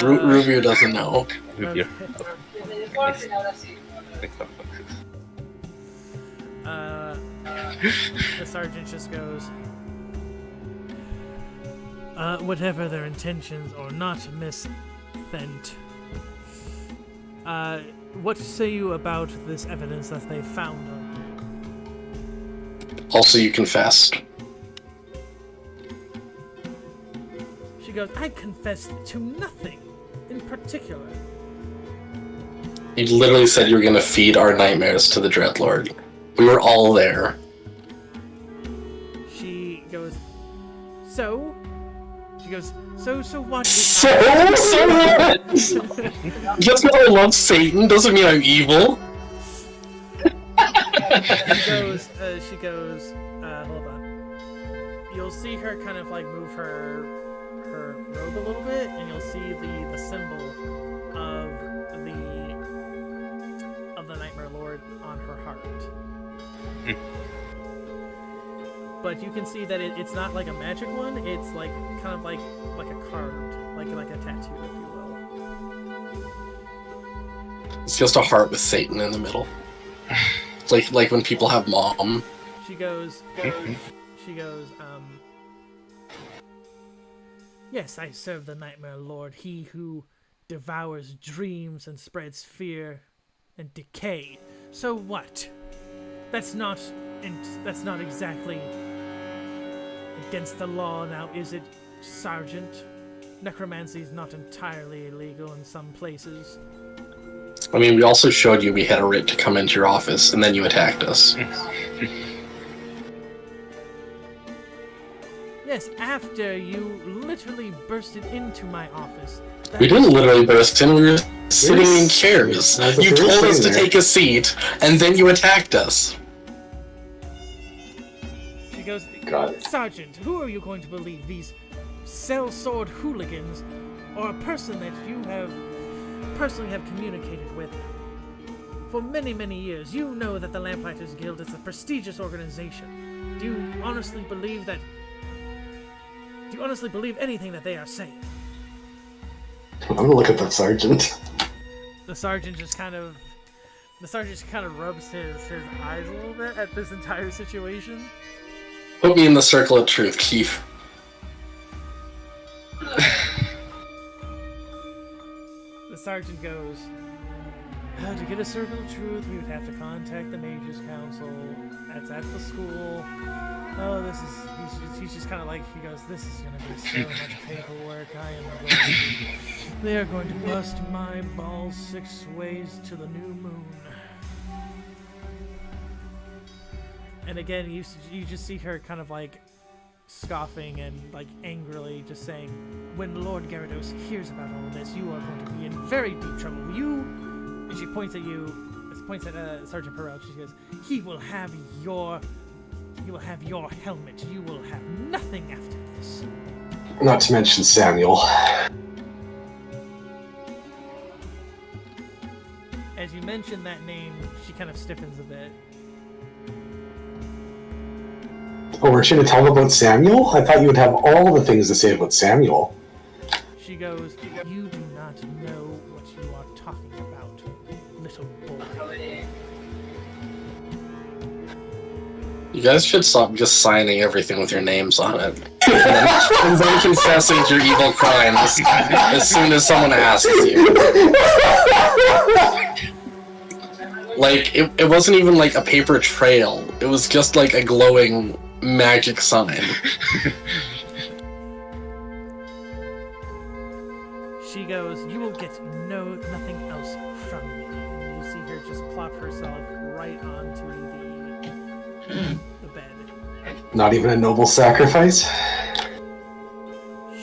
Rubio doesn't know. review. Okay. Next up, boxes. The sergeant just goes, whatever their intentions or not, Miss Thrent. What say you about this evidence that they found on you? Also, you confessed. She goes, I confessed to nothing in particular. You literally said you were going to feed our nightmares to the Dreadlord. We were all there. She goes, so? She goes, so what? So what? Just because I love Satan doesn't mean I'm evil. She goes, hold on. You'll see her kind of like move her robe a little bit, and you'll see the symbol of the Nightmare Lord on her heart. But you can see that it's not like a magic one, it's like kind of like a carved, like a tattoo, if you will. It's just a heart with Satan in the middle. like when people have mom. She goes, yes, I serve the Nightmare Lord, he who devours dreams and spreads fear and decay. So what? That's not exactly against the law now, is it, Sergeant? Necromancy is not entirely illegal in some places. I mean, we also showed you we had a writ to come into your office, and then you attacked us. Yes, after you literally bursted into my office. We didn't literally burst in, we were sitting in chairs. You told us to take a seat, and then you attacked us. She goes, Got it. Sergeant, who are you going to believe? These sellsword hooligans, or a person that you have personally have communicated with for many, many years? You know that the Lamplighters Guild is a prestigious organization. Do you honestly believe anything that they are saying? I'm gonna look at the sergeant. The sergeant just kind of rubs his eyes a little bit at this entire situation. Put me in the circle of truth, Chief. The sergeant goes, to get a circle of truth, we would have to contact the Mages Council. That's at the school. Oh, he's just kind of like, he goes, this is going to be so much paperwork. They are going to bust my balls 6 ways to the new moon. And again, you just see her kind of like scoffing and like angrily just saying, when Lord Gyarados hears about all of this, you are going to be in very deep trouble. And she points at Sergeant Perel. She goes, he will have your helmet. You will have nothing after this. Not to mention Samuel. As you mention that name, she kind of stiffens a bit. Oh, we're going to tell about Samuel? I thought you would have all the things to say about Samuel. She goes, you do not know what you are talking about, little boy. You guys should stop just signing everything with your names on it. And then confessing your evil crimes as soon as someone asks you. Like, it wasn't even like a paper trail. It was just like a glowing magic sign. She goes, you will get nothing else from me. And you see her just plop herself right onto the bed. Not even a noble sacrifice?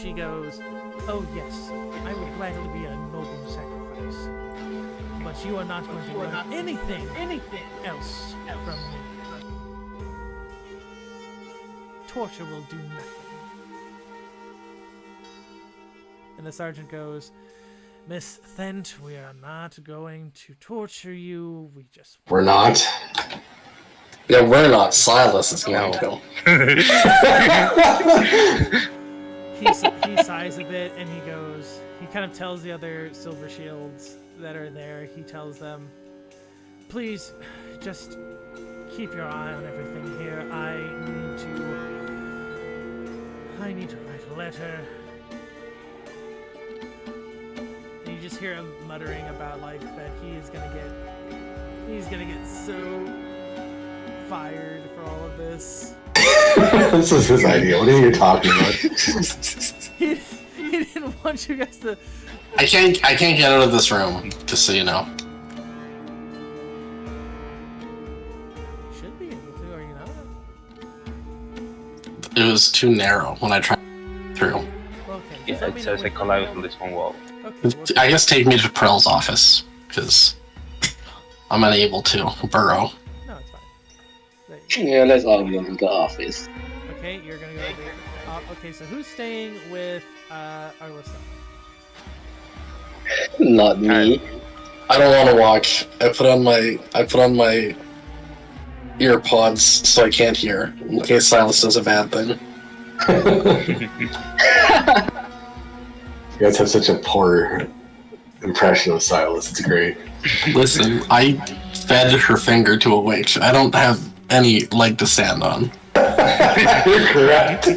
She goes, oh yes, I would gladly be a noble sacrifice. But you are not going to learn anything else from me. Torture will do nothing. And the sergeant goes, Miss Thrent, we are not going to torture you. We're not. Yeah, we're not. Silas is going to. He sighs a bit and he kind of tells the other Silver Shields that are there, he tells them, please, just keep your eye on everything here. I need to write a letter. And you just hear him muttering about like that he's gonna get so fired for all of this. This is his idea. What are you talking about? He didn't want you guys to. I can't get out of this room, just so you know. Should be able to, are you not? It was too narrow when I tried through. Okay. Yeah, it says I collide on this one wall. Okay, I guess take me to Prell's office, because I'm unable to burrow. no, it's fine. Yeah, let's all go to the office. Okay, you're gonna go there. Okay, so who's staying with Arlissa? Not me. I don't want to watch. I put on my earpods so I can't hear, in case Silas does a bad thing. You guys have such a poor impression of Silas. It's great. Listen, I fed her finger to a witch. I don't have any leg to stand on. You're correct.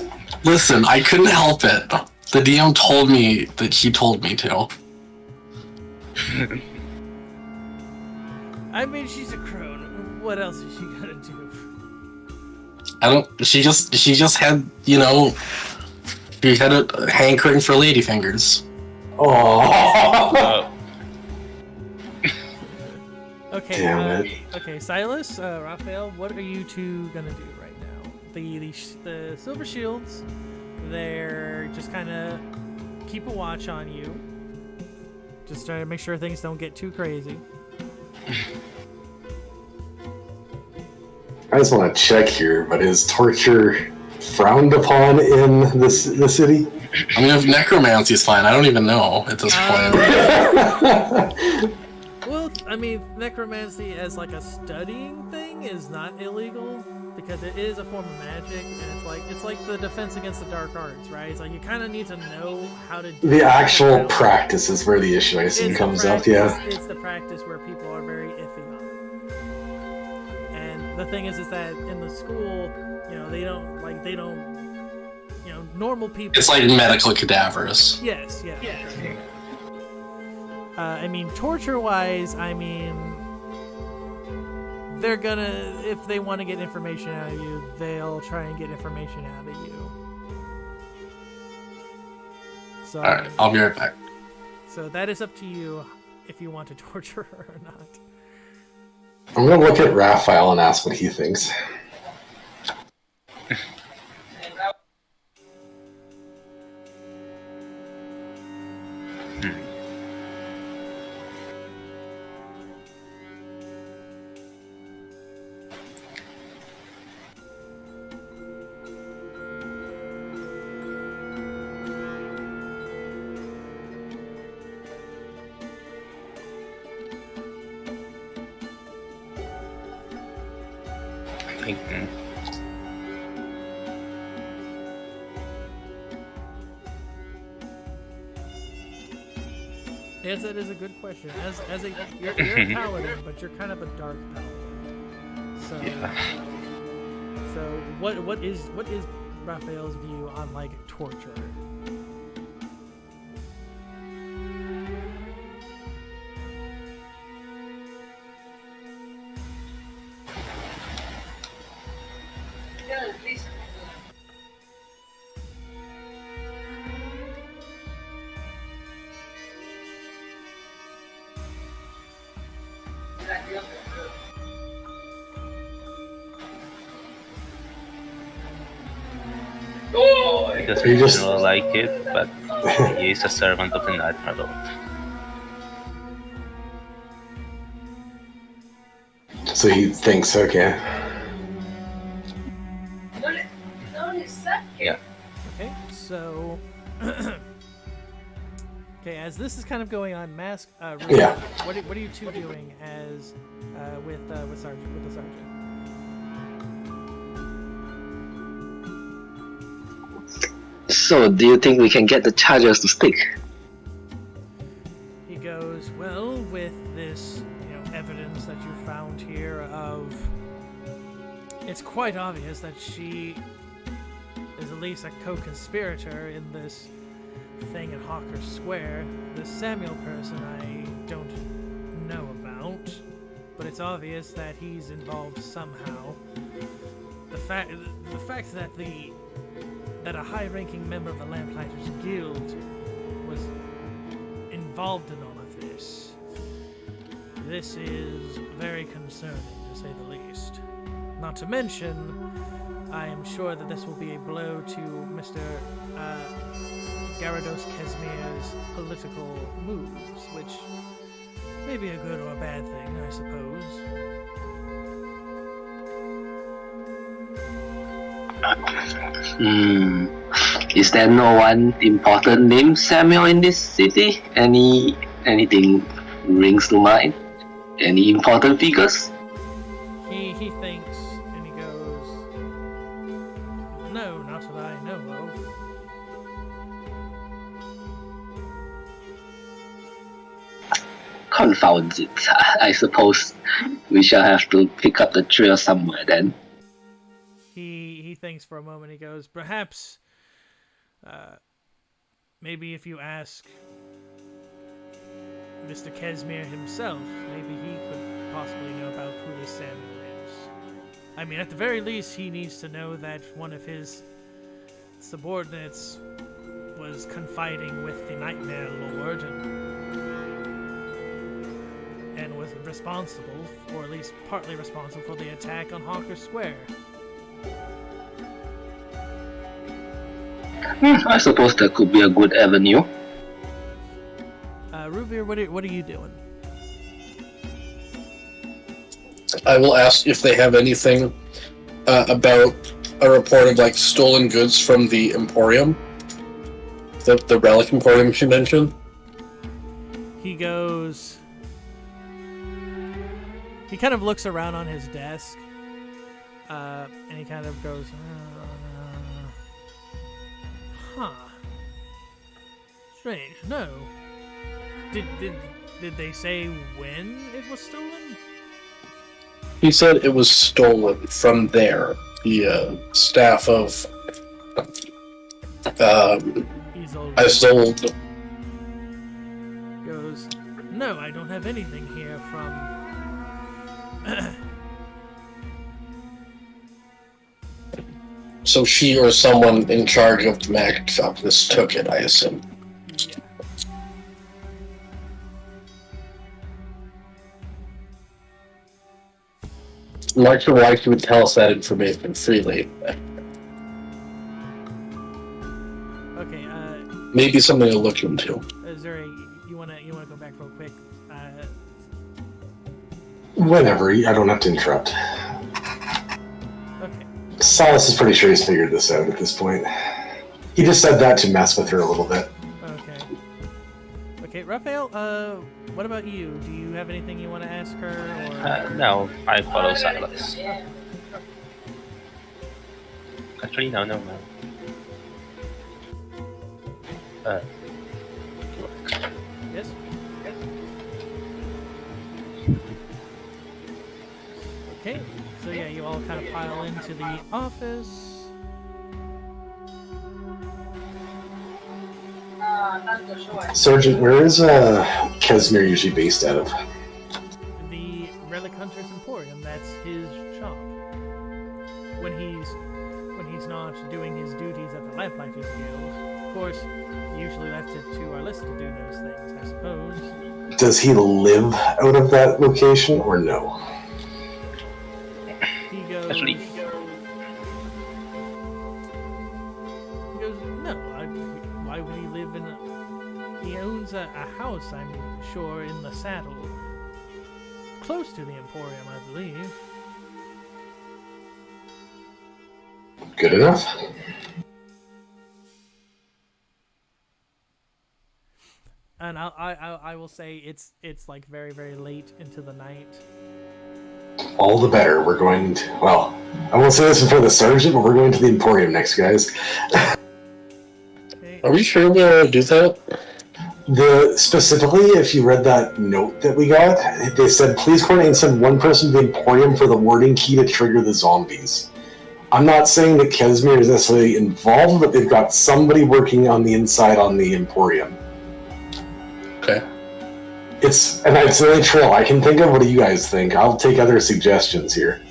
Listen, I couldn't help it. The DM told me that he told me to. I mean, she's a crone. What else is she gonna do? She just had, she had a hankering for ladyfingers. Oh. Okay. Damn it. Okay, Silas, Raphael, what are you two gonna do right now? The Silver Shields, they're just kind of keep a watch on you. Just trying to make sure things don't get too crazy. I just want to check here, but is torture frowned upon in the city? I mean, if necromancy is fine, I don't even know at this point. Well, I mean, necromancy as like a studying thing is not illegal because it is a form of magic, and it's like the defense against the dark arts, right? It's like you kind of need to know how to do The actual it. practice is where the issue I assume It's comes the up, yeah. practice- It's the practice where people are very iffy on it. And the thing is that in the school, they don't, normal people. It's like medical cadavers. Yes, yeah. I mean, torture-wise, I mean, they're gonna, if they want to get information out of you, they'll try and get information out of you. So, Alright, I'll be right back. So that is up to you if you want to torture her or not. I'm going to look at Raphael and ask what he thinks. Thinking. Yes, that is a good question. You're a paladin, but you're kind of a dark paladin. So, so what is Raphael's view on like torture? He doesn't You just- really like it, but he is a servant of the Nightmare Lord. So he thinks, okay. Yeah. Okay, so okay, as this is kind of going on, Mask. Ruben, Yeah. What are you two doing as with Sergeant with the sergeant? So, do you think we can get the charges to stick? He goes, well, with this, evidence that you found here of, it's quite obvious that she is at least a co-conspirator in this thing at Hawker Square. This Samuel person I don't know about, but it's obvious that he's involved somehow. The fact that a high-ranking member of the Lamplighters Guild was involved in all of this. This is very concerning, to say the least. Not to mention, I am sure that this will be a blow to Mr. Gyarados Kesmir's political moves, which may be a good or a bad thing, I suppose. Is there no one important named Samuel in this city? Anything rings to mind? Any important figures? He thinks, and he goes, no, not that I know of. Confound it. I suppose we shall have to pick up the trail somewhere then. He thinks for a moment. He goes, perhaps, maybe if you ask Mr. Kesmir himself, maybe he could possibly know about who this Samuel is. I mean, at the very least, he needs to know that one of his subordinates was confiding with the Nightmare Lord and was responsible, or at least partly responsible, for the attack on Hawker Square. I suppose that could be a good avenue. Ruvir, what are you doing? I will ask if they have anything about a report of like stolen goods from the Emporium, the relic Emporium she mentioned. He goes. He kind of looks around on his desk, and he kind of goes, "Huh? Strange. No. Did they say when it was stolen?" He said it was stolen from there. The staff of Isolde goes, "No, I don't have anything here from." So she or someone in charge of the magic shop mistook it, I assume. Yeah. I'm not sure why she would tell us that information freely. Okay. Maybe something to look into. Is there you wanna go back real quick? Whenever. I don't have to interrupt. Okay. Silas is pretty sure he's figured this out at this point. He just said that to mess with her a little bit. Okay. Okay, Raphael. What about you? Do you have anything you want to ask her? Or... No, I follow Silas. Actually, no. Yes. Okay. So yeah, you all kind of pile into the office. Sergeant, where is Casimir usually based out of? The Relic Hunter's Emporium. That's his shop. When he's not doing his duties at the Lamplighters Guild, of course, he usually left it to Arlissa to do those things, I suppose. Does he live out of that location or no? He goes. Actually, He goes. No. Why would he live in? He owns a house, I'm sure, in the Saddle, close to the Emporium, I believe. Good enough. And I will say it's like very, very late into the night. All the better. We're going to, well, I won't say this before the sergeant, but we're going to the Emporium next, guys. Okay. Are we sure we want to do that? Specifically, if you read that note that we got, they said, please coordinate and send one person to the Emporium for the warding key to trigger the zombies. I'm not saying that Casimir is necessarily involved, but they've got somebody working on the inside on the Emporium. Okay. It's the only trail I can think of. What do you guys think? I'll take other suggestions here.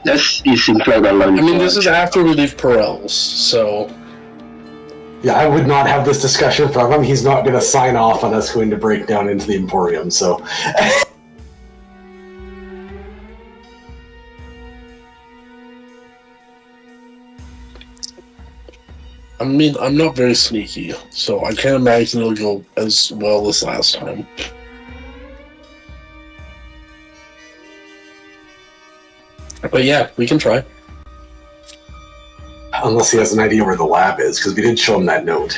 It seems like a long I mean, this is after we leave Perel's, so... Yeah, I would not have this discussion from him. He's not going to sign off on us going to break down into the Emporium, so... I mean, I'm not very sneaky, so I can't imagine it'll go as well as last time. But yeah, we can try. Unless he has an idea where the lab is, because we did show him that note.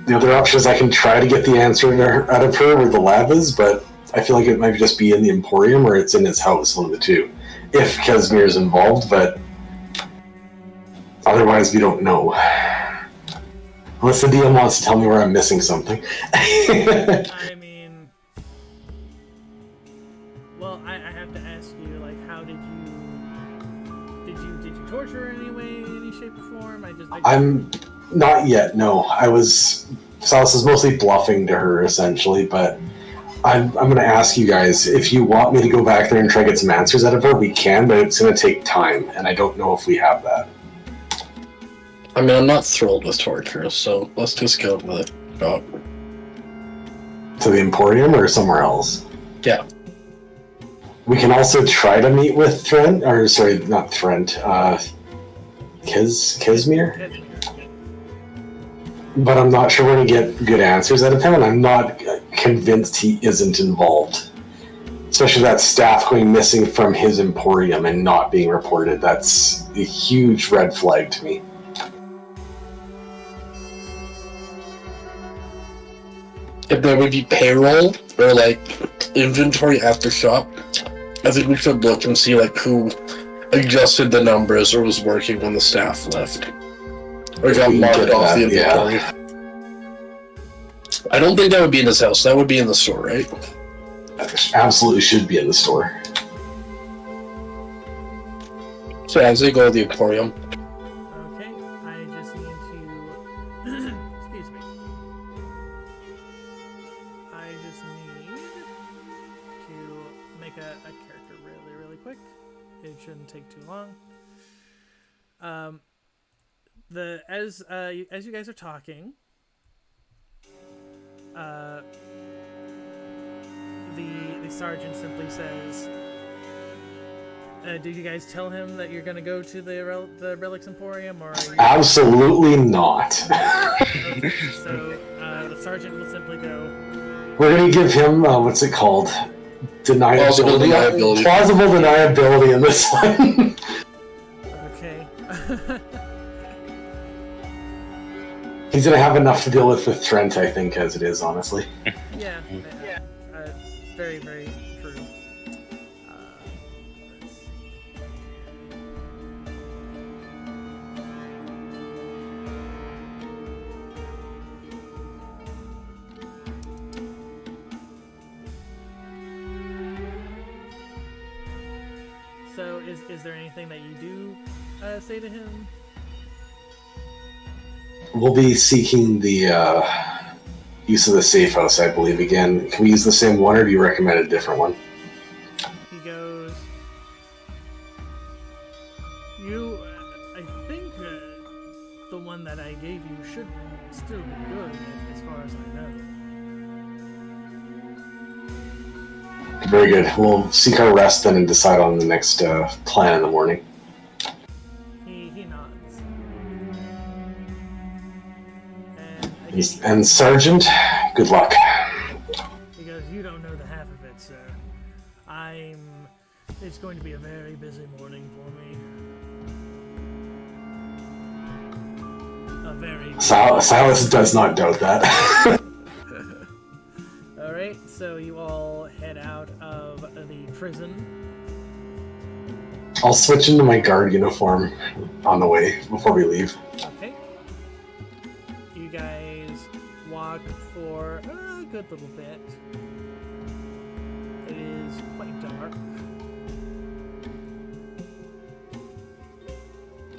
The other option is I can try to get the answer out of her where the lab is, but I feel like it might just be in the Emporium or it's in his house, one of the two. If Casimir is involved, but otherwise we don't know. Unless the DM wants to tell me where I'm missing something. I mean, well, I have to ask you, like, how did you torture her in any way, any shape or form? I'm not yet. No, Silas is mostly bluffing to her essentially, but I'm going to ask you guys, if you want me to go back there and try to get some answers out of her, we can, but it's going to take time, and I don't know if we have that. I mean, I'm not thrilled with torture, so let's just go to the shop. To the Emporium or somewhere else? Yeah. We can also try to meet with Thrent, or sorry, not Thrent, Kismir? But I'm not sure we're going to get good answers out of him, and I'm not convinced he isn't involved. Especially that staff going missing from his Emporium and not being reported. That's a huge red flag to me. If there would be payroll or like inventory at the shop, I think we should look and see like who adjusted the numbers or was working when the staff left. Or got marked off the inventory. Yeah. I don't think that would be in his house. That would be in the store, right? Absolutely should be in the store. So as they go to the Emporium. Okay, I just need to... excuse me. I just need to make a character really quick. It shouldn't take too long. As you guys are talking, the sergeant simply says, "Did you guys tell him that you're gonna go to the Relics Emporium, or are you?" Absolutely not. Okay, so the sergeant will simply go, "We're gonna give him what's it called? Plausible deniability. Plausible deniability in this one." Okay. He's gonna have enough to deal with Thrent, I think, as it is, honestly. Yeah. Very true. Let's see. So, is there anything that you do say to him? We'll be seeking the use of the safe house, I believe. Again, can we use the same one, or do you recommend a different one? He goes, I think the one that I gave you should still be good, as far as I know. Very good. We'll seek our rest then and decide on the next plan in the morning. He nods. And Sergeant, good luck. He goes, "You don't know the half of it, sir. It's going to be a very busy morning for me. A very... Silas does not doubt that. Alright, so you all head out of the prison. I'll switch into my guard uniform on the way before we leave. Okay. You guys walk for a good little bit. It is quite dark.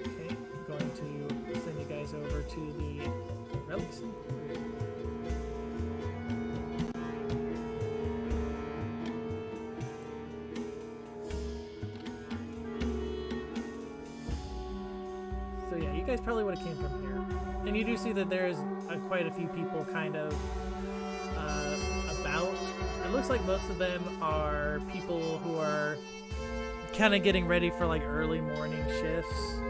Okay, going to send you guys over to the relics. So yeah, you guys probably would have came from here. And you do see that there's quite a few people kind of about. It looks like most of them are people who are kind of getting ready for like early morning shifts.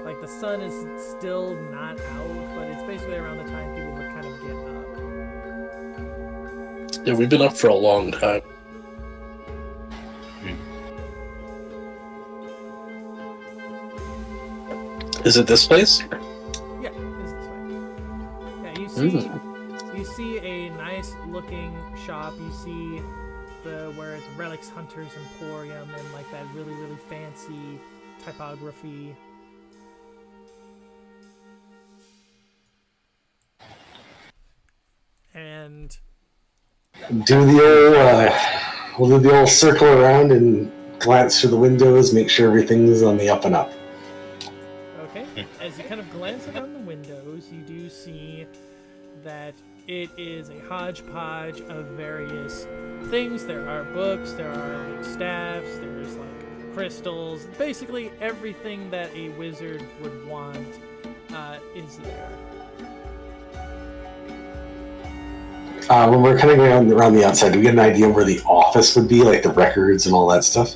Like the sun is still not out, but it's basically around the time people would kind of get up. Yeah, we've been up for a long time. Is it this place? Yeah, it's this way. Yeah, you see a nice looking shop. You see where it's Relics Hunters Emporium and like that really fancy typography. And we'll do the old circle around and glance through the windows, make sure everything's on the up and up. Okay, as you kind of glance around the windows, you do see that it is a hodgepodge of various things. There are books, there are like staffs, there's like crystals, basically everything that a wizard would want is there. When we're kind of going around the outside, do we get an idea where the office would be, like the records and all that stuff?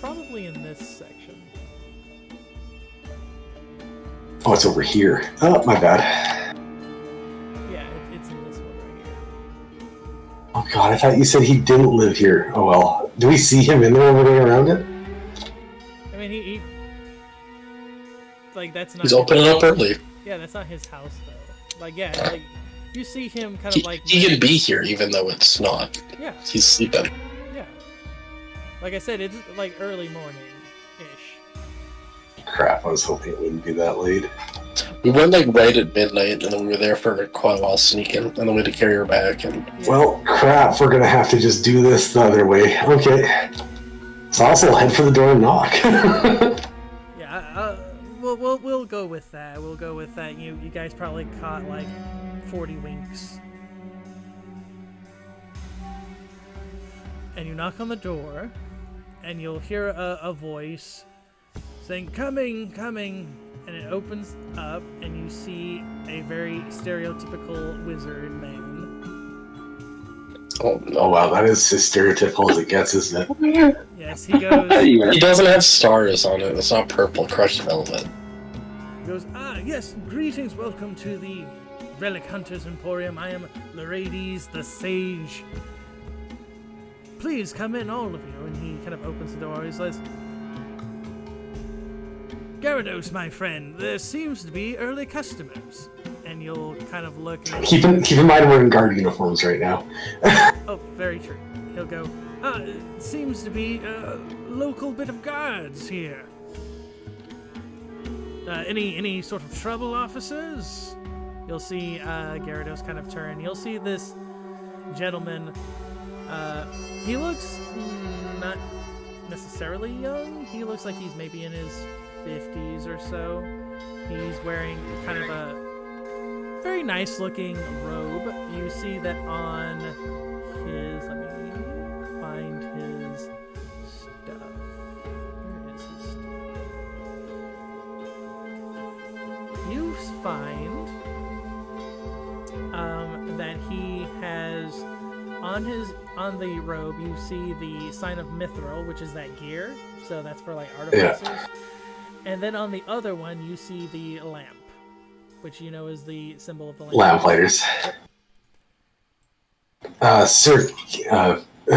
Probably in this section. Oh, it's over here. Oh, my bad. Yeah, it's in this one right here. Oh god, I thought you said he didn't live here. Oh well. Do we see him in there when we're around it? I mean, he like that's not. He's opening up early. Yeah, that's not his house though. Like, yeah, like you see him kind of like. He can be here even though it's not. Yeah. He's sleeping. Yeah. Like I said, it's like early morning-ish. Crap, I was hoping it wouldn't be that late. We went like right at midnight, and then we were there for quite a while sneaking, and then we had to carry her back. And Well, crap, we're gonna have to just do this the other way. Okay. So I'll head for the door and knock. Yeah, we'll go with that. We'll go with that. You guys probably caught like 40 winks. And you knock on the door, and you'll hear a voice saying, "Coming, coming," and it opens up, and you see a very stereotypical wizard man. Oh wow, that is as stereotypical as it gets, isn't it? Yes, he goes. he doesn't have stars on it. It's not purple crushed velvet. He goes, yes, greetings, welcome to the Relic Hunters Emporium. I am Lorades the Sage. Please come in, all of you. And he kind of opens the door. He says, Gyarados, my friend, there seems to be early customers. And you'll kind of look and... Keep in mind we're in guard uniforms right now. Oh, very true. He'll go, it seems to be a local bit of guards here. Any sort of trouble, officers? You'll see Gyarados kind of turn. You'll see this gentleman. He looks not necessarily young. He looks like he's maybe in his 50s or so. He's wearing kind of a very nice looking robe. You see that on his, let me find his stuff. Where is his stuff? You find that he has on the robe, you see the sign of Mithril, which is that gear. So that's for like artificers. Yeah. And then on the other one, you see the lamp, which you know is the symbol of the Lamplighters. Sir,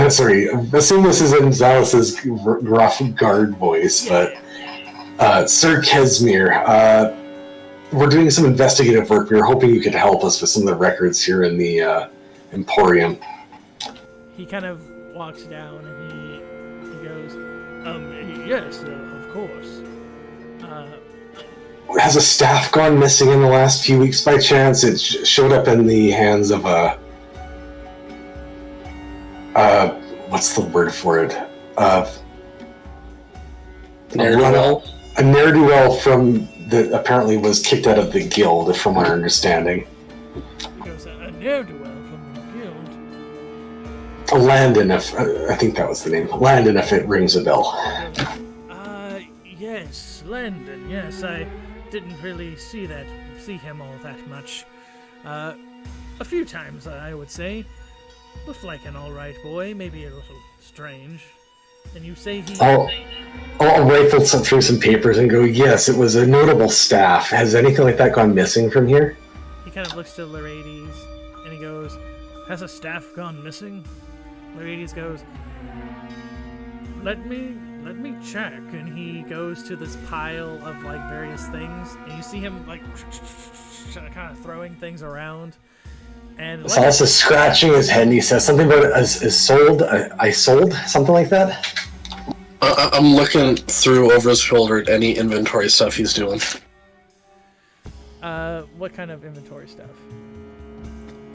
sorry, assume this is in Zalas's gruff guard voice, but Sir Kesmir, we're doing some investigative work. We were hoping you could help us with some of the records here in the Emporium. He kind of walks down and he goes, yes, of course. Has a staff gone missing in the last few weeks by chance? It showed up in the hands of a... what's the word for it? Ne'er-do-well? A ne'er-do-well from that apparently was kicked out of the guild, from our understanding. He goes, a ne'er-do-well from the guild? Landon, I think that was the name. Landon, if it rings a bell. Yes, Landon, yes, I didn't really see him all that much. A few times, I would say. Looked like an alright boy, maybe a little strange. And you say he... I'll rifle through some papers and go, yes, it was a notable staff. Has anything like that gone missing from here? He kind of looks to Lorades, and he goes, has a staff gone missing? Lorades goes, let me check. And he goes to this pile of like various things, and you see him like kind of throwing things around. And it's also scratching his head, and he says something about it is sold. I sold something like that. I'm looking through over his shoulder at any inventory stuff he's doing. What kind of inventory stuff?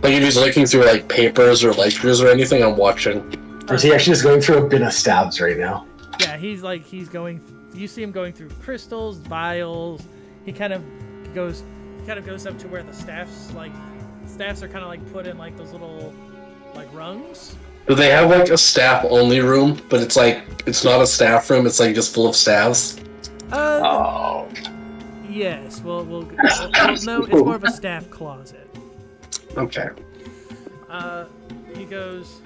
Like if he's looking through like papers or ledgers or anything, I'm watching. Or is he actually just going through a bin of stabs right now? Yeah, he's going. You see him going through crystals, vials. He kind of goes up to where the staffs are kind of like put in like those little like rungs. Do they have like a staff only room, but it's not a staff room, it's like just full of staffs? Yes, well, no, it's more of a staff closet. Okay. He goes,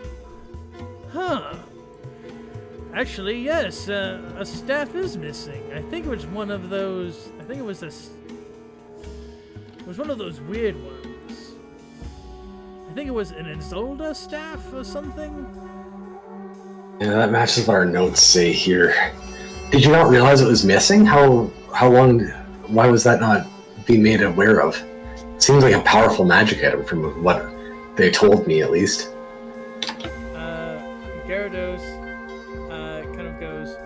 huh. Actually, yes, a staff is missing. I think it was one of those, it was one of those weird ones. I think it was an Isolda staff or something. Yeah, that matches what our notes say here. Did you not realize it was missing? How long? Why was that not being made aware of? It seems like a powerful magic item from what they told me, at least. Gyarados kind of goes...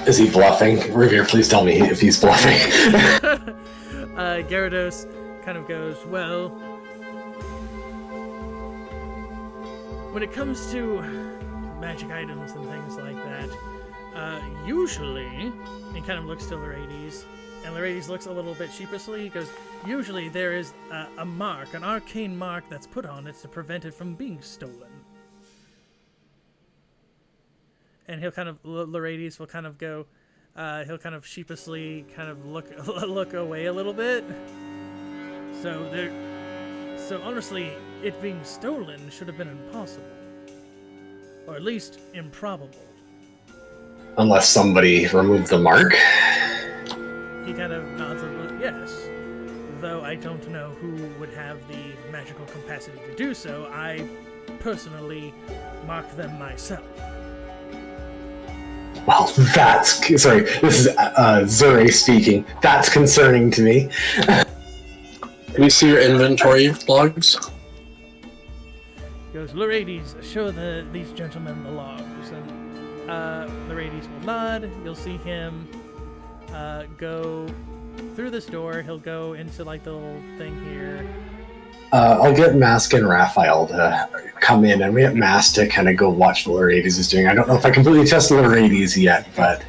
Is he bluffing? Revere, please tell me if he's bluffing. Gyarados kind of goes, well... When it comes to magic items and things like that, usually... He kind of looks to Lorades, and Lorades looks a little bit sheepishly. He goes, usually there is a mark, an arcane mark that's put on it to prevent it from being stolen. And he'll kind of, Lorades will kind of go, he'll kind of sheepishly kind of look away a little bit. So honestly, it being stolen should have been impossible. Or at least improbable. Unless somebody removed the mark. He kind of nods a little, yes. Though I don't know who would have the magical capacity to do so, I personally mark them myself. Well, sorry, this is Zure speaking. That's concerning to me. Can you see your inventory logs? He goes, Lorades, show these gentlemen the logs. And Lorades will nod. You'll see him go through this door. He'll go into like the little thing here. I'll get Mask and Raphael to come in, and we get Mask to kind of go watch what Lorades is doing. I don't know if I completely trust Lorades yet, but...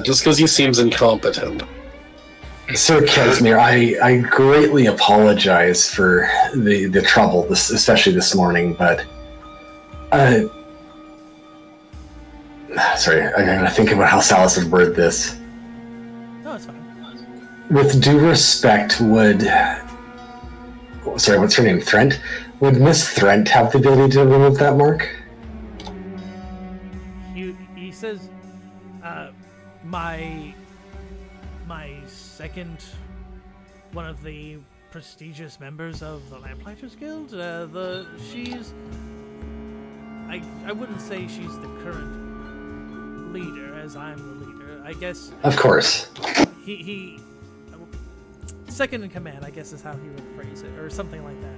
just because he seems incompetent. Sir Kesmir, I greatly apologize for the trouble, especially this morning, but... sorry, I gotta think about how Salas would word this. No, it's fine. With due respect, Sorry, what's her name? Thrent? Would Miss Thrent have the ability to remove that mark? He says, my second, one of the prestigious members of the Lamplighters Guild, I wouldn't say she's the current leader, as I'm the leader. I guess... Of course. He second in command, I guess is how he would phrase it, or something like that.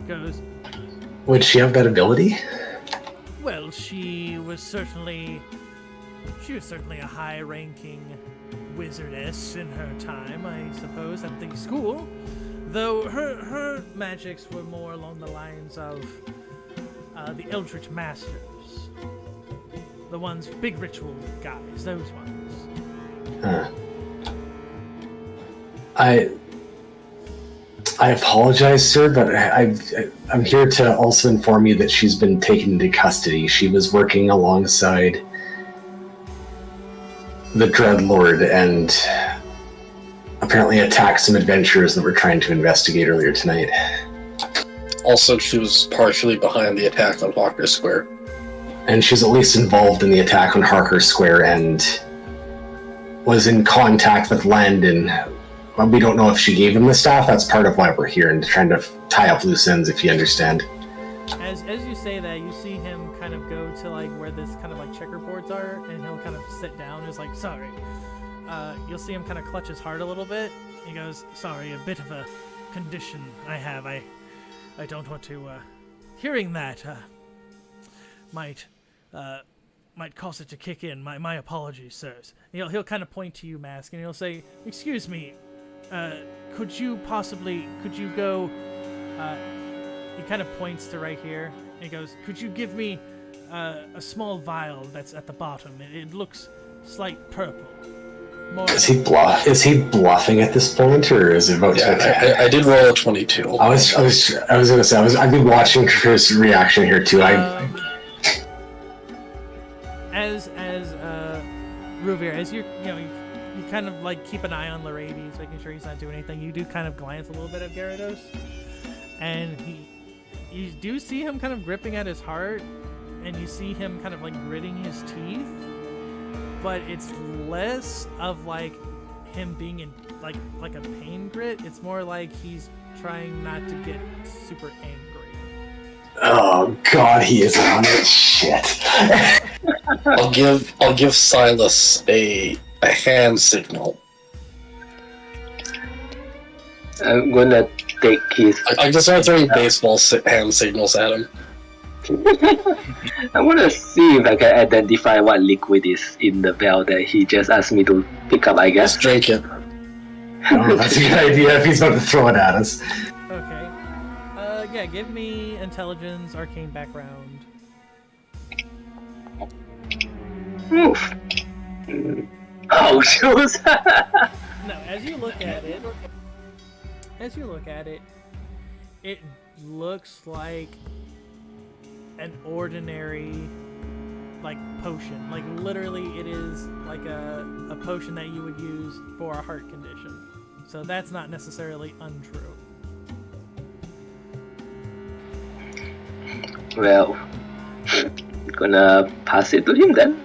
Goes... Would she have that ability? Well, she was certainly a high-ranking wizardess in her time, I suppose, at the school. Though her magics were more along the lines of the Eldritch Masters. The ones, big ritual guys, those ones. Huh. I apologize, sir, but I'm here to also inform you that she's been taken into custody. She was working alongside the Dreadlord and apparently attacked some adventurers that were trying to investigate earlier tonight. Also, she was partially behind the attack on Hawker Square. And she's at least involved in the attack on Harker Square and was in contact with Landon. Well, we don't know if she gave him the staff. That's part of why we're here and trying to tie up loose ends, if you understand. As you say that, you see him kind of go to like where this kind of like checkerboards are, and he'll kind of sit down. He's like, sorry. You'll see him kind of clutch his heart a little bit. He goes, sorry, a bit of a condition I have. I don't want to. Hearing that might cause it to kick in. My apologies, sirs. He'll kind of point to you, Mask, and he'll say, excuse me. Could you go, he kind of points to right here, and he goes, could you give me a small vial that's at the bottom? It looks slight purple. Is he bluffing at this point, or is it about to attack? I did roll a 22. I was gonna say, I've been watching his reaction here too. As over here, as you kind of like keep an eye on Lorades, making sure he's not doing anything. You do kind of glance a little bit at Gyarados, and you do see him kind of gripping at his heart, and you see him kind of like gritting his teeth, but it's less of like him being in like a pain grit. It's more like he's trying not to get super angry. Oh God, he is on it. Shit. I'll give Silas a hand signal. I'm gonna take his. I just start throwing baseball hand signals at him. I want to see if I can identify what liquid is in the bell that he just asked me to pick up, I guess. Just drink it. Oh, that's a good idea if he's about to throw it at us. Okay. Yeah, give me intelligence, arcane background. Oof. Oh, shoes! No, as you look at it, it looks like an ordinary, like, potion. Like, literally, it is like a potion that you would use for a heart condition. So that's not necessarily untrue. Well, gonna pass it to him then.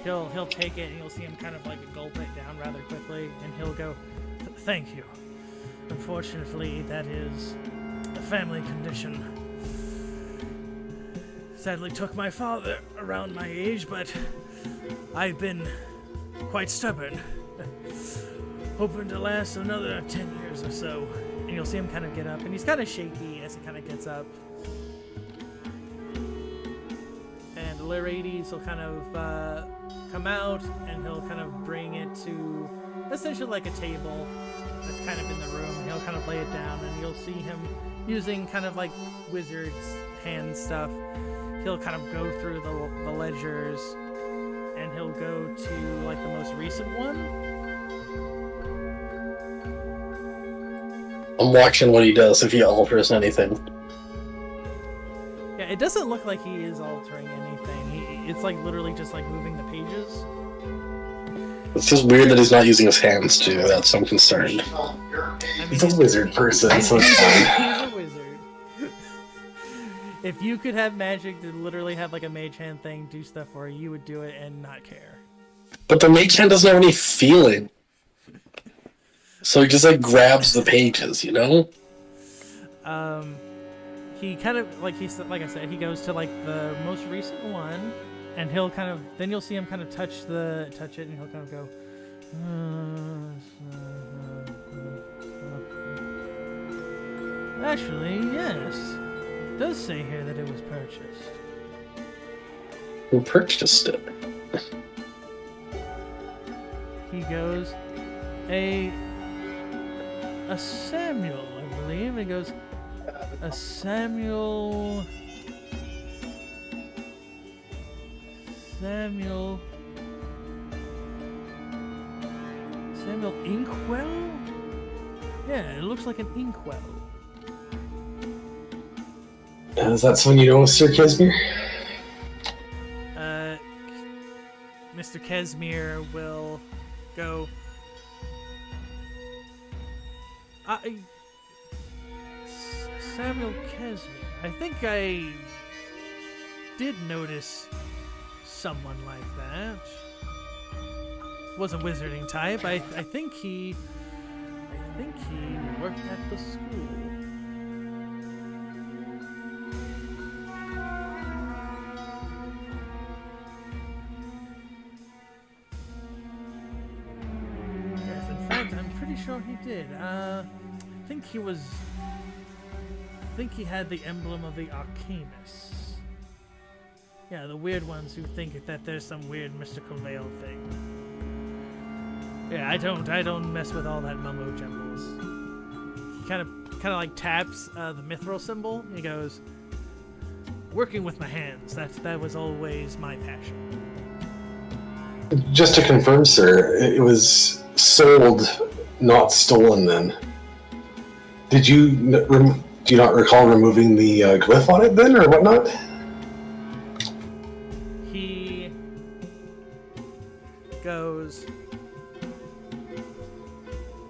He'll take it, and you'll see him kind of like gulp it down rather quickly, and he'll go, "Thank you. Unfortunately, that is a family condition. Sadly took my father around my age, but I've been quite stubborn. Hoping to last another 10 years or so." And you'll see him kind of get up, and he's kind of shaky as he kind of gets up. And Lorades will kind of come out, and he'll kind of bring it to essentially like a table that's kind of in the room, and he'll kind of lay it down, and you'll see him using kind of like wizard's hand stuff. He'll kind of go through the ledgers, and he'll go to like the most recent one. I'm watching what he does if he alters anything. Yeah, it doesn't look like he is altering anything. It's like literally just like moving the pages. It's just weird that he's not using his hands to do that, so I'm concerned. He's a wizard person, so it's fine. He's a wizard. If you could have magic to literally have like a mage hand thing do stuff for you, you would do it and not care. But the mage hand doesn't have any feeling. So he just like grabs the pages, you know? He kind of like like I said, he goes to like the most recent one, and he'll kind of then you'll see him kind of touch it, and he'll kind of go. Actually, yes, it does say here that it was purchased. Who purchased it? He goes, a Samuel, I believe. He goes, a Samuel Inkwell? Yeah, it looks like an Inkwell. Is that someone you know, Sir Casimir? Mr. Casimir will go. Samuel Casimir. I think I did notice someone like that. Was a wizarding type. I think he worked at the school. Yes, in fact, I'm pretty sure he did. I think he had the emblem of the Arcanists. Yeah, the weird ones who think that there's some weird mystical veil thing. Yeah, I don't mess with all that mumbo jumbles. He kind of like taps the mithril symbol. He goes, "Working with my hands. That was always my passion." Just to confirm, sir, it was sold, not stolen. Then, do you not recall removing the glyph on it then, or whatnot? He goes, goes,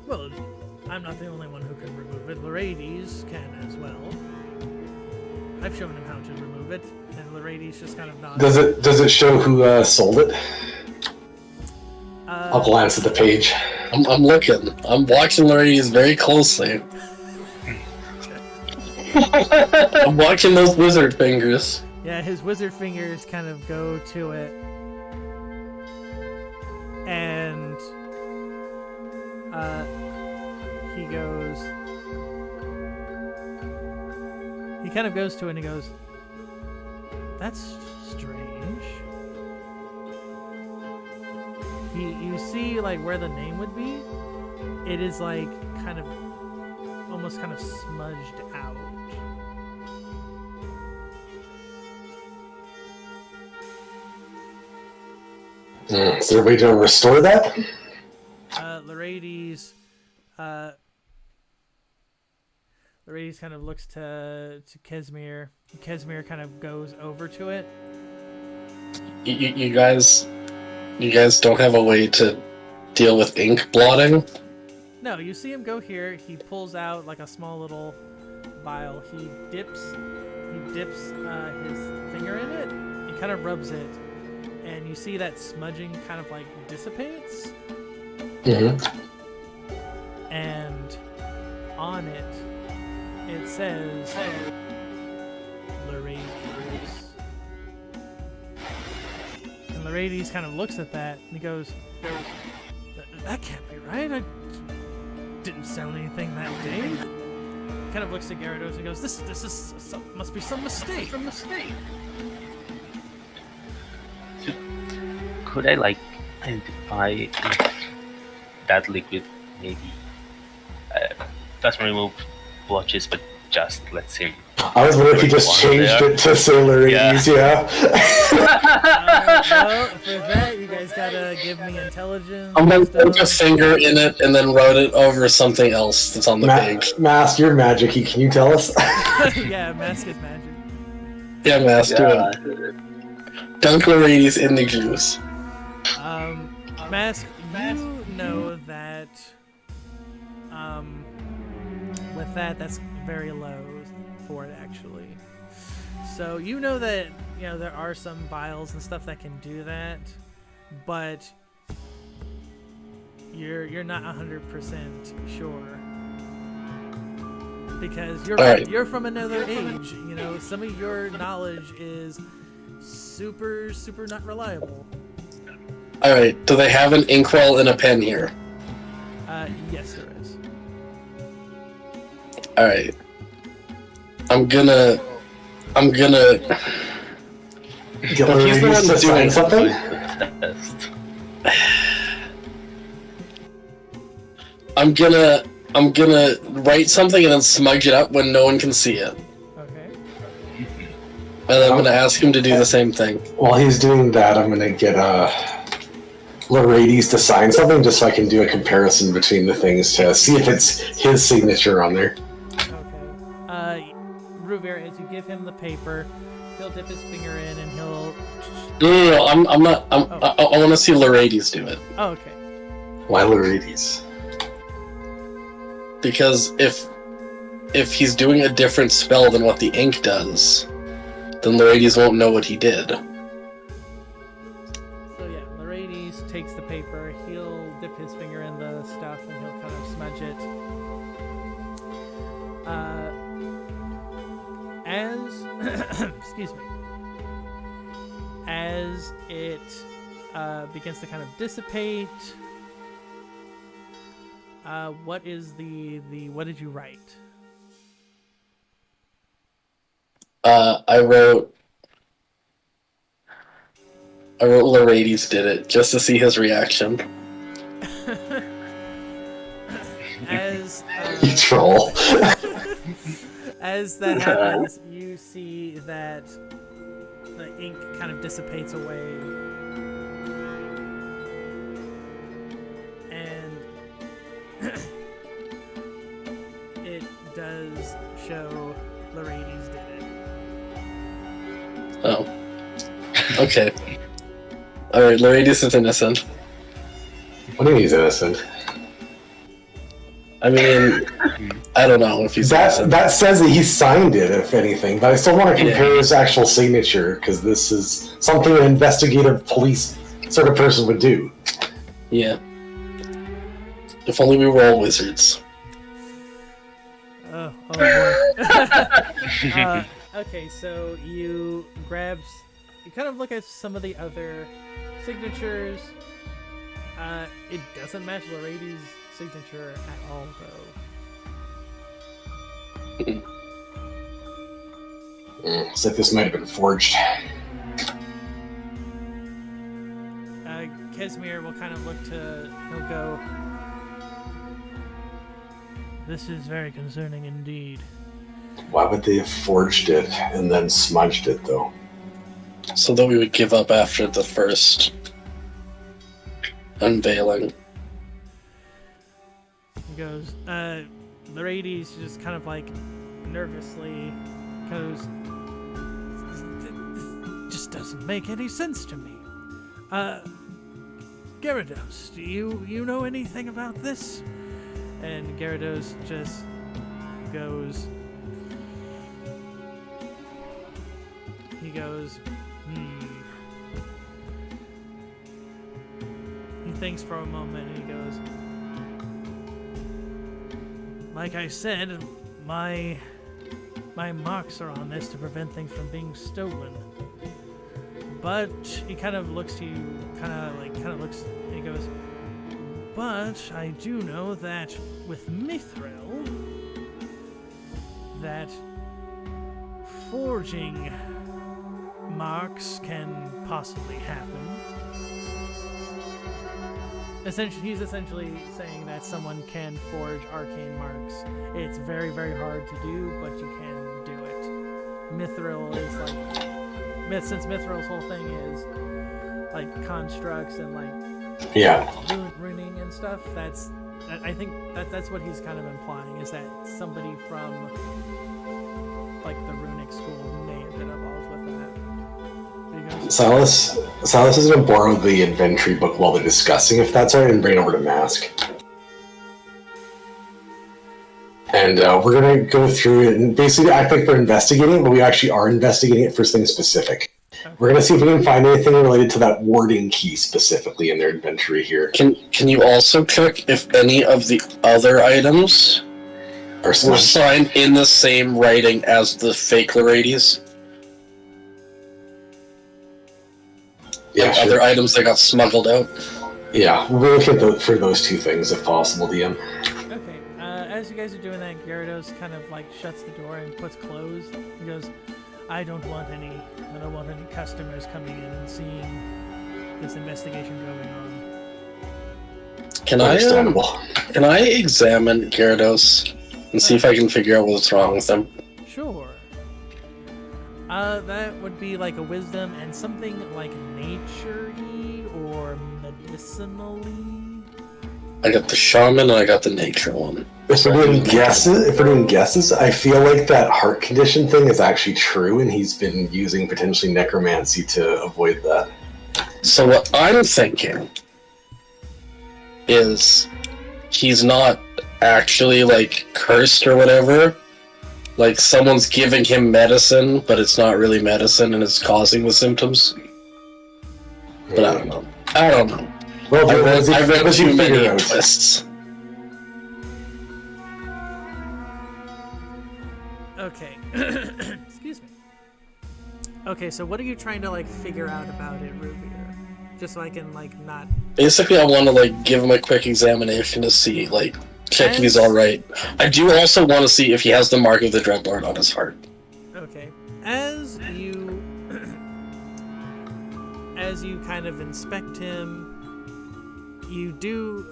well, I'm not the only one who can remove it. Lorades can as well. I've shown him how to remove it, and Lorades just kind of nods. Does it show who sold it? I'll glance at the page. I'm looking. I'm watching Lorades very closely. I'm watching those wizard fingers. Yeah, his wizard fingers kind of go to it. And he goes... He kind of goes to it and he goes, that's strange. You see, like, where the name would be? It is, like, kind of... almost kind of smudged out. Is there a way to restore that? Lorades kind of looks to Kesmir. Kesmir kind of goes over to it. You guys don't have a way to deal with ink blotting? No, you see him go here. He pulls out like a small little vial. He dips his finger in it. He kind of rubs it, and you see that smudging kind of like dissipates. Mm-hmm. And on it says Lorades. And Lorades kind of looks at that and he goes, that can't be right. I didn't sell anything that day. Kind of looks at Gyarados and goes, this is must be some mistake. Could I like identify if that liquid maybe doesn't remove blotches, but just lets him? I was wondering if you just changed it to Sailor Radies, yeah. Well, for that, you guys gotta give me intelligence. I'm gonna put a finger in it and then wrote it over something else that's on the page. Mask, you're magic-y. Can you tell us? Yeah, Mask is magic. Yeah, Mask, do it. Dunk Lorades in the juice. Mask, you know that, with that's very low for it, actually. So you know that, there are some vials and stuff that can do that, but you're not 100% sure. Because you're from another age, some of your knowledge is super not reliable. Alright, do they have an inkwell and a pen here? Yes, there is. Alright. I'm gonna Get Lorades to sign something? Test. I'm gonna write something and then smudge it up when no one can see it. Okay. And then I'm gonna ask him to do the same thing. While he's doing that, I'm gonna get Lorades to sign something just so I can do a comparison between the things to see if it's his signature on there. Okay. Ruvir, as you give him the paper, he'll dip his finger in and he'll... No, I'm not. I want to see Lorades do it. Oh, okay. Why Lorades? Because if he's doing a different spell than what the ink does, then Lorades won't know what he did. So yeah, Lorades takes the paper, he'll dip his finger in the stuff and he'll kind of smudge it. Excuse me. As it begins to kind of dissipate, what is what did you write? I wrote Lorades did it just to see his reaction. As You troll. as that happens, you see that the ink kind of dissipates away, and it does show Lorades did it. Oh. Okay. Alright, Lorades is innocent. What do you mean he's innocent? I mean, I don't know if he's innocent. That says that he signed it, if anything, but I still want to compare his actual signature, because this is something an investigative police sort of person would do. Yeah. If only we were all wizards. Oh boy. Okay, so you kind of look at some of the other signatures. It doesn't match Loraine's signature at all, though. Looks like this might have been forged. Kesmir will kind of look he'll go, "This is very concerning indeed." Why would they have forged it and then smudged it, though? So that we would give up after the first unveiling. He goes, Loraine's just kind of like nervously goes, "This just doesn't make any sense to me. Gyarados, do you know anything about this?" And Gyarados just goes, He thinks for a moment and he goes, "Like I said, my marks are on this to prevent things from being stolen." But he kind of looks to you, kind of looks, and he goes, "But I do know that with Mithril, that forging marks can possibly happen." He's essentially saying that someone can forge arcane marks. It's very, very hard to do, but you can do it. Mithril is like, since Mithril's whole thing is like constructs and like runing and stuff. I think that's what he's kind of implying, is that somebody from like the runic school may have been involved with that. Silas is going to borrow the inventory book while they're discussing, if that's alright, and bring it over to Mask. And we're going to go through it and basically act like we're investigating, but we actually are investigating it for something specific. Okay. We're going to see if we can find anything related to that warding key specifically in their inventory here. Can you also check if any of the other items were signed in the same writing as the fake Loraides? Yeah, like other items that got smuggled out? Yeah, we'll look at for those two things if possible, DM. Okay, as you guys are doing that, Gyarados kind of like shuts the door and puts closed. He goes, I don't want any customers coming in and seeing this investigation going on. Can I examine Gyarados and see if I can figure out what's wrong with him? Sure. That would be like a wisdom and something like nature-y or medicinally. I got the shaman and I got the nature one. If we're doing guesses, I feel like that heart condition thing is actually true, and he's been using potentially necromancy to avoid that. So what I'm thinking is he's not actually like cursed or whatever. Like someone's giving him medicine, but it's not really medicine and it's causing the symptoms. But I don't know. Well, I read too many twists. Okay. Excuse me. Okay, so what are you trying to like figure out about it, Rubier? Just so I can like not. Basically, I want to like give him a quick examination to see, like, check if he's all right. I do also want to see if he has the mark of the Dreadlord on his heart. Okay. As you kind of inspect him, you do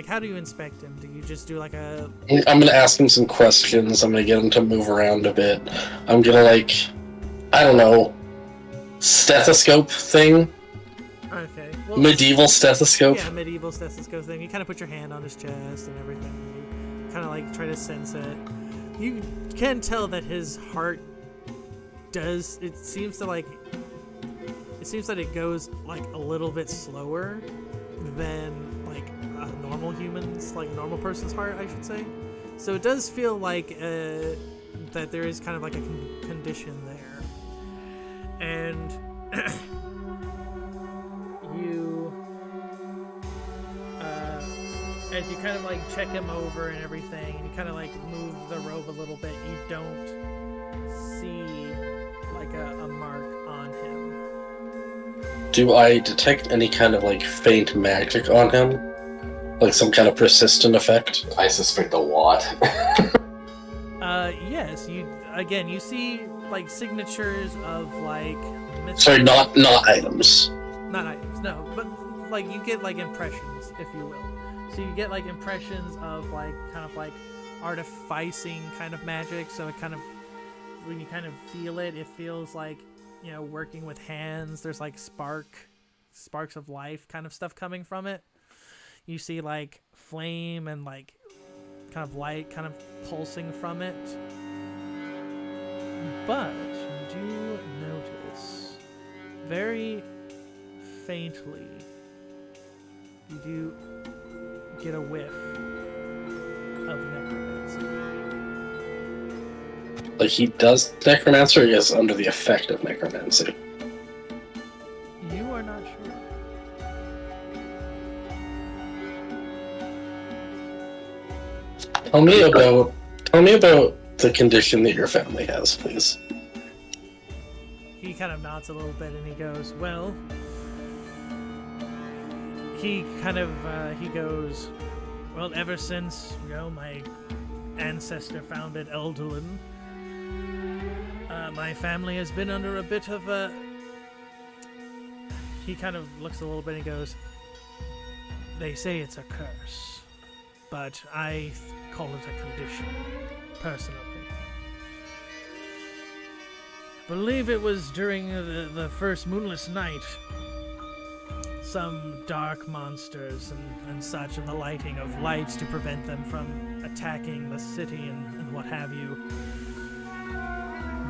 how do you inspect him? Do you just do like a? I'm gonna ask him some questions. I'm gonna get him to move around a bit. I'm gonna I don't know, stethoscope thing. Okay. Well, medieval stethoscope. Yeah, medieval stethoscope thing. You kind of put your hand on his chest and everything. You kind of like try to sense it. You can tell that his heart does. It seems that it goes like a little bit slower than like a normal human's, like normal person's heart, I should say. So it does feel like that there is kind of like a condition there. And you, as you kind of like check him over and everything, and you kind of like move the robe a little bit, you don't see like a mark on him. Do I detect any kind of like faint magic on him? Like some kind of persistent effect? I suspect a lot. Yes, you see like signatures of like Sorry, not items. not items, no, but like you get like impressions, if you will. So you get like impressions of like kind of like artificing kind of magic. So it kind of, when you kind of feel it, it feels like, you know, working with hands. There's like sparks of life kind of stuff coming from it. You see like flame and like kind of light kind of pulsing from it. But you do notice very faintly, you do get a whiff of necromancy. Like he does necromancy, or he is under the effect of necromancy? You are not sure. Tell me about the condition that your family has, please. He kind of nods a little bit and he goes, well, he goes, well, ever since, you know, my ancestor founded Eldolin, my family has been under a bit of a... He kind of looks a little bit and he goes, they say it's a curse, but I call it a condition, personally. I believe it was during the first moonless night, some dark monsters and such, and the lighting of lights to prevent them from attacking the city and what have you.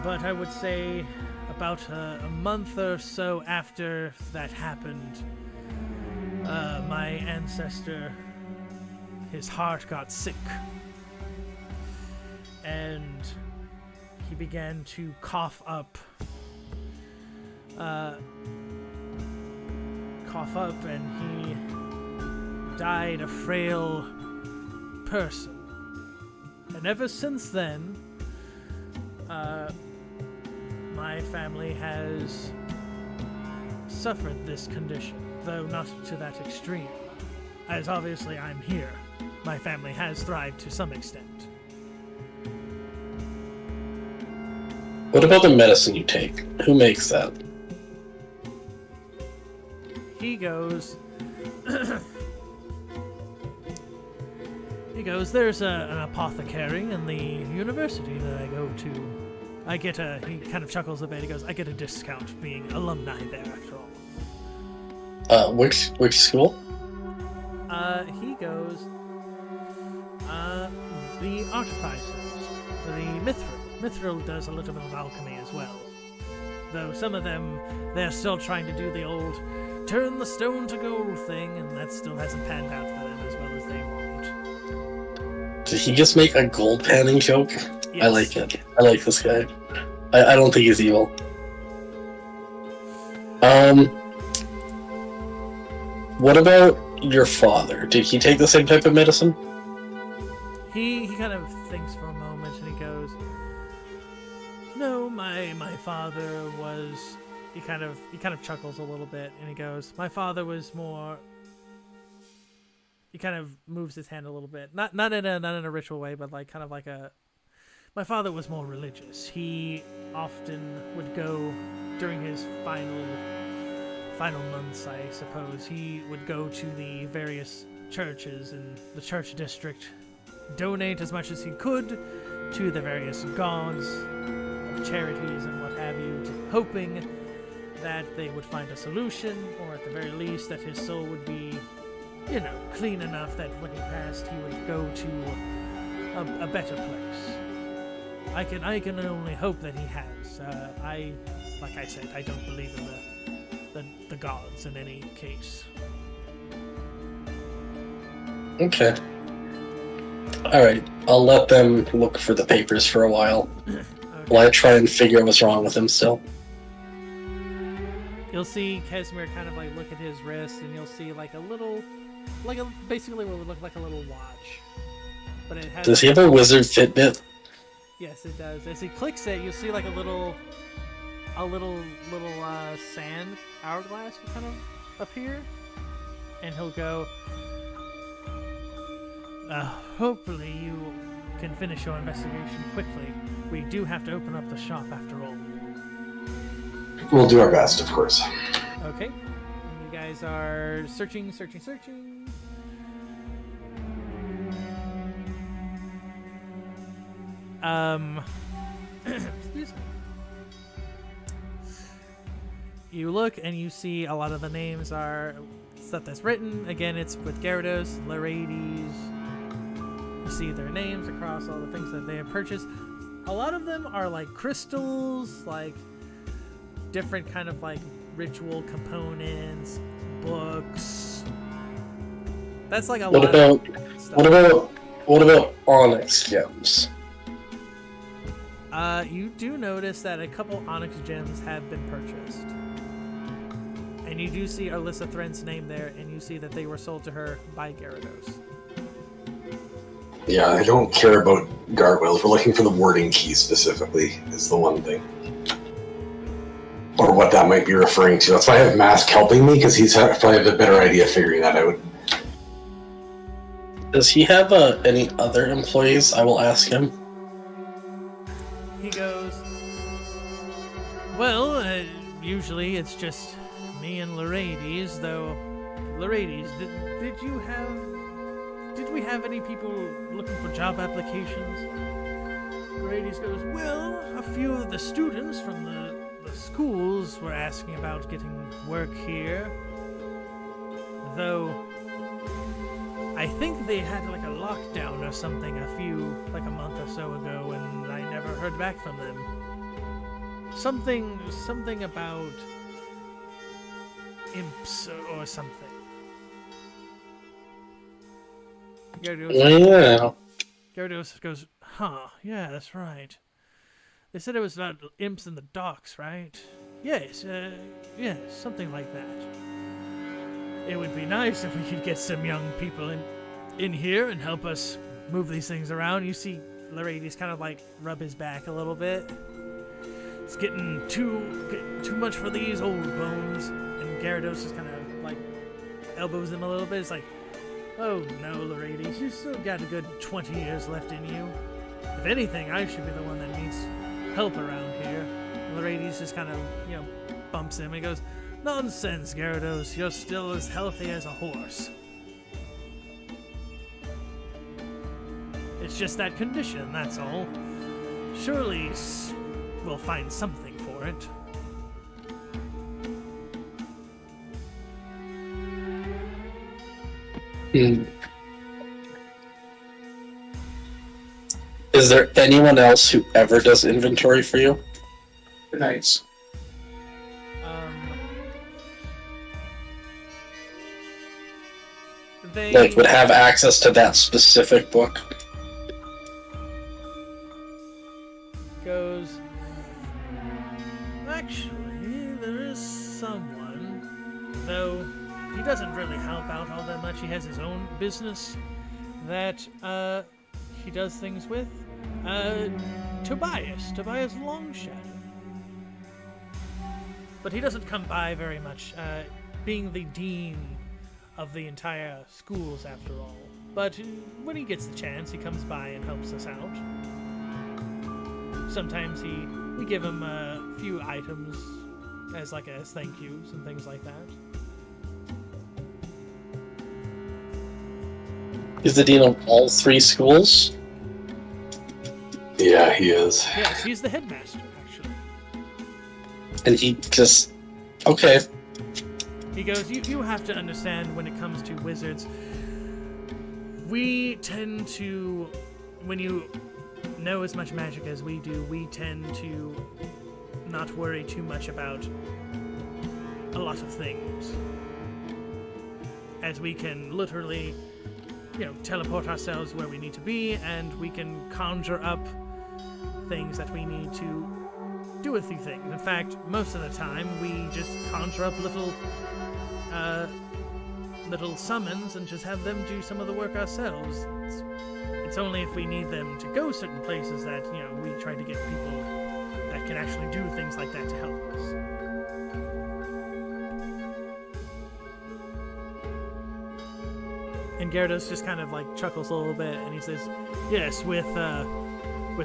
But I would say about a month or so after that happened, my ancestor, his heart got sick, and he began to cough up, and he died a frail person. And ever since then, my family has suffered this condition, though not to that extreme. As obviously I'm here, my family has thrived to some extent. What about the medicine you take? Who makes that? He goes, there's an apothecary in the university that I go to. He kind of chuckles a bit, he goes, I get a discount being alumni there after all. Which school? He goes, the artificers, the Mithril. Mithril does a little bit of alchemy as well. Though some of them, they're still trying to do the old turn the stone to gold thing, and that still hasn't panned out for them as well as they want. Did he just make a gold panning joke? Yes. I like it. I like this guy. I don't think he's evil. What about your father? Did he take the same type of medicine? He kind of thinks for a moment and he goes, no, my father was... He kind of chuckles a little bit and he goes, my father was more... He kind of moves his hand a little bit. Not in a ritual way, but like kind of like a... My father was more religious. He often would go during his final months, I suppose. He would go to the various churches in the church district, donate as much as he could to the various gods of charities and what have you, hoping that they would find a solution, or at the very least that his soul would be, you know, clean enough that when he passed he would go to a better place. I can only hope that he has. Like I said, I don't believe in the gods in any case. Okay. Alright, I'll let them look for the papers for a while. Okay. While I try and figure out what's wrong with him still. You'll see Casimir kind of like look at his wrist, and you'll see like a little, basically what would look like a little watch. But it has. Does he have a wizard Fitbit? Yes, it does. As he clicks it, you'll see like a little sand hourglass will kind of appear, and he'll go. Hopefully you can finish your investigation quickly. We do have to open up the shop after all. We'll do our best, of course. Okay. And you guys are searching. Excuse me. You look and you see a lot of the names are stuff that's written. Again, it's with Gyarados, Lyrades. You see their names across all the things that they have purchased. A lot of them are like crystals, like different kind of like ritual components, books. That's like a lot of stuff. What about onyx gems? You do notice that a couple onyx gems have been purchased. And you do see Arlissa Thrent's name there, and you see that they were sold to her by Gyarados. Yeah, I don't care about gargoyles. We're looking for the warding key specifically, is the one thing. Or what that might be referring to. That's why I have Mask helping me, because he's probably have a better idea of figuring that out. Does he have any other employees? I will ask him. He goes, well, usually it's just me and Lyrades, though. Lyrades, did we have any people looking for job applications? Lyrades goes, well, a few of the students from the schools were asking about getting work here. Though, I think they had like a lockdown or something like a month or so ago, and I never heard back from them. Something about imps or something. Gyarados goes, yeah, that's right. They said it was about imps in the docks, right? Yes, something like that. It would be nice if we could get some young people in here and help us move these things around. You see Lyrades kind of like rub his back a little bit. It's getting too much for these old bones. And Gyarados just kind of like elbows him a little bit. It's like, oh no, Lyrades, you still got a good 20 years left in you. If anything, I should be the one that needs help around here. And Lyrades just kind of, bumps him and goes, nonsense, Gyarados, you're still as healthy as a horse. It's just that condition, that's all. Surely we'll find something for it. Is there anyone else who ever does inventory for you? Nice. They would have access to that specific book. Goes, actually, there is someone, though he doesn't really help out all that much. He has his own business that he does things with. Tobias Longshadow. But he doesn't come by very much, being the dean of the entire schools after all. But when he gets the chance, he comes by and helps us out. Sometimes we give him a few items as thank yous and things like that. Is the dean of all 3 schools? Yeah, he is. Yes, he's the headmaster, actually. And he just... Okay. He goes, you have to understand when it comes to wizards, we tend to, when you know as much magic as we do, we tend to not worry too much about a lot of things. As we can literally teleport ourselves where we need to be, and we can conjure up things that we need to do a few things. In fact, most of the time, we just conjure up little summons and just have them do some of the work ourselves. It's only if we need them to go certain places that, we try to get people that can actually do things like that to help us. And Gyarados just kind of chuckles a little bit, and he says, "Yes, with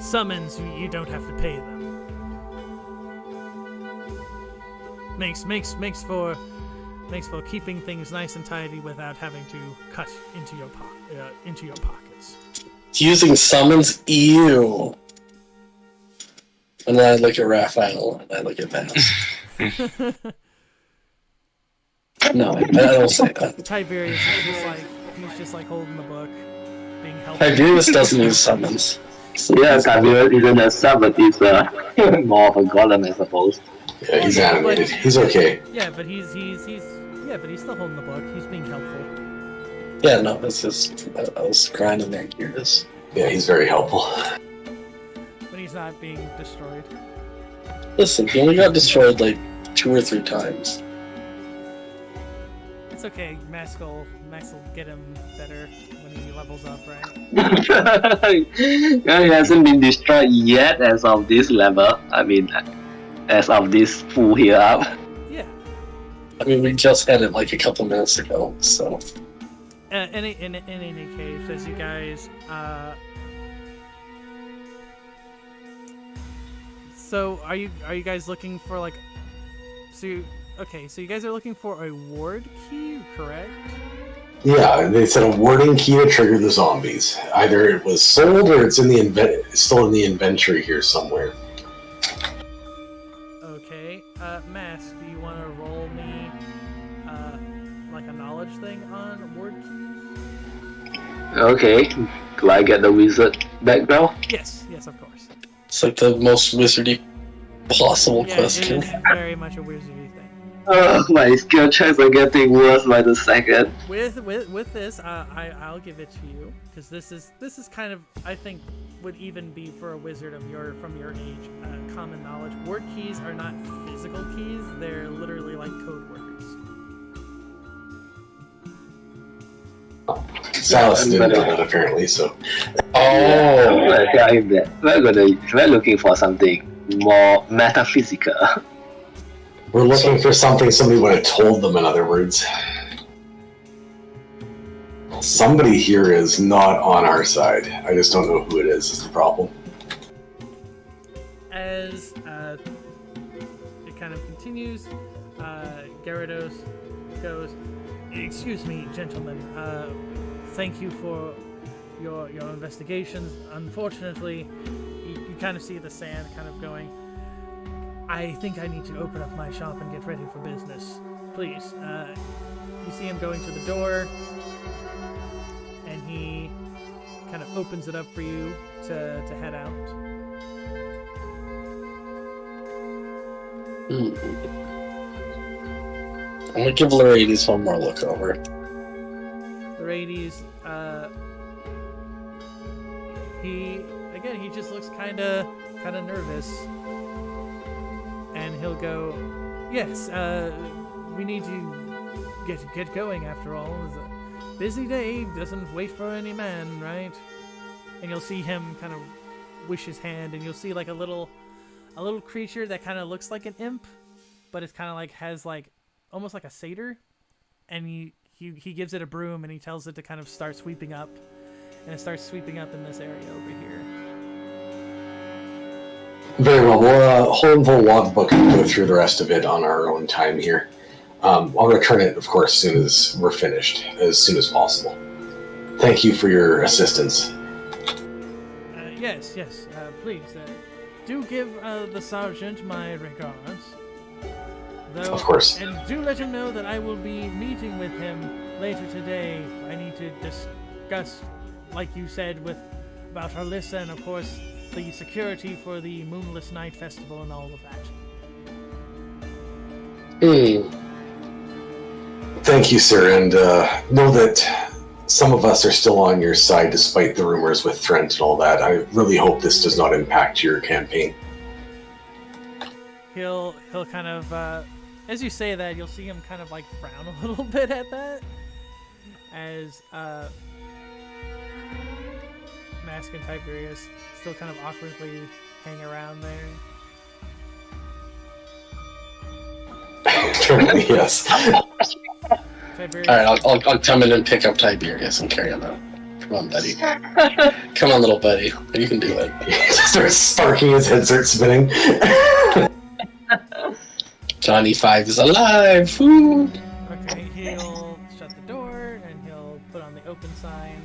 summons, you don't have to pay them. Makes for keeping things nice and tidy without having to cut into your pockets." Using summons, ew. And then I look at Raphael and I look at Vance. No, I don't say that. Tiberius he's just holding the book, being helpful. Tiberius doesn't use summons. So yeah, Tiberius isn't a sub, but he's more of a golem, I suppose. Yeah, he's animated. He's okay. Yeah, but he's still holding the book. He's being helpful. Yeah, no, it's just I was grinding their gears. Yeah, he's very helpful. But he's not being destroyed. Listen, he only got destroyed 2 or 3 times. It's okay. Max will get him better when he levels up, right? He hasn't been destroyed yet as of this level. I mean, as of this full heal up. Yeah. I mean, we just had it a couple minutes ago, so. In any case, as you guys, so are you guys looking for so you guys are looking for a ward key, correct? Yeah, they said a warding key to trigger the zombies. Either it was sold or it's still in the inventory here somewhere. Okay, Mass, do you want to roll me a knowledge thing on ward keys? Okay, do I get the wizard background? Yes, of course. It's the most wizardy possible question. It is very much a wizardy thing. My skill checks are getting worse by the second. With this, I'll give it to you, because this is kind of, I think, would even be for a wizard from your age, common knowledge. Word keys are not physical keys; they're literally code words. Silas didn't know that apparently, so. I'm gonna tell him that we're looking for something more metaphysical. We're looking for something somebody would have told them, in other words. Somebody here is not on our side. I just don't know who it is the problem. As it kind of continues, Gyarados goes, "Excuse me, gentlemen. Thank you for your investigations. Unfortunately, you kind of see the sand kind of going. I think I need to open up my shop and get ready for business. Please." You see him going to the door, and he kind of opens it up for you to head out. I'm gonna give Larides one more look over. Larides, he just looks kind of nervous. And he'll go, "Yes, we need to get going after all. It's a busy day doesn't wait for any man, right?" And you'll see him kind of wish his hand, and you'll see a little creature that kind of looks like an imp, but it's kind of has almost like a satyr, and he gives it a broom and he tells it to kind of start sweeping up, and it starts sweeping up in this area over here. Very well. We'll hold the logbook and go through the rest of it on our own time here. I'll return it, of course, as soon as we're finished, as soon as possible. Thank you for your assistance. Yes, please. Do give the sergeant my regards. Of course. And do let him know that I will be meeting with him later today. I need to discuss, like you said, about Arlissa and, of course, the security for the Moonless Night Festival and all of that. Thank you, sir, and know that some of us are still on your side despite the rumors with Thrent and all that. I really hope this does not impact your campaign. He'll kind of, as you say that, you'll see him kind of like frown a little bit at that, as Mask and Tiberius still kind of awkwardly hang around there. Yes. Tiberius, Alright, I'll come in and pick up Tiberius and carry him out. Come on, buddy. Come on, little buddy. You can do it. He just starts sparking, his head starts spinning. Johnny 5 is alive! Woo! Okay, he'll shut the door and he'll put on the open sign.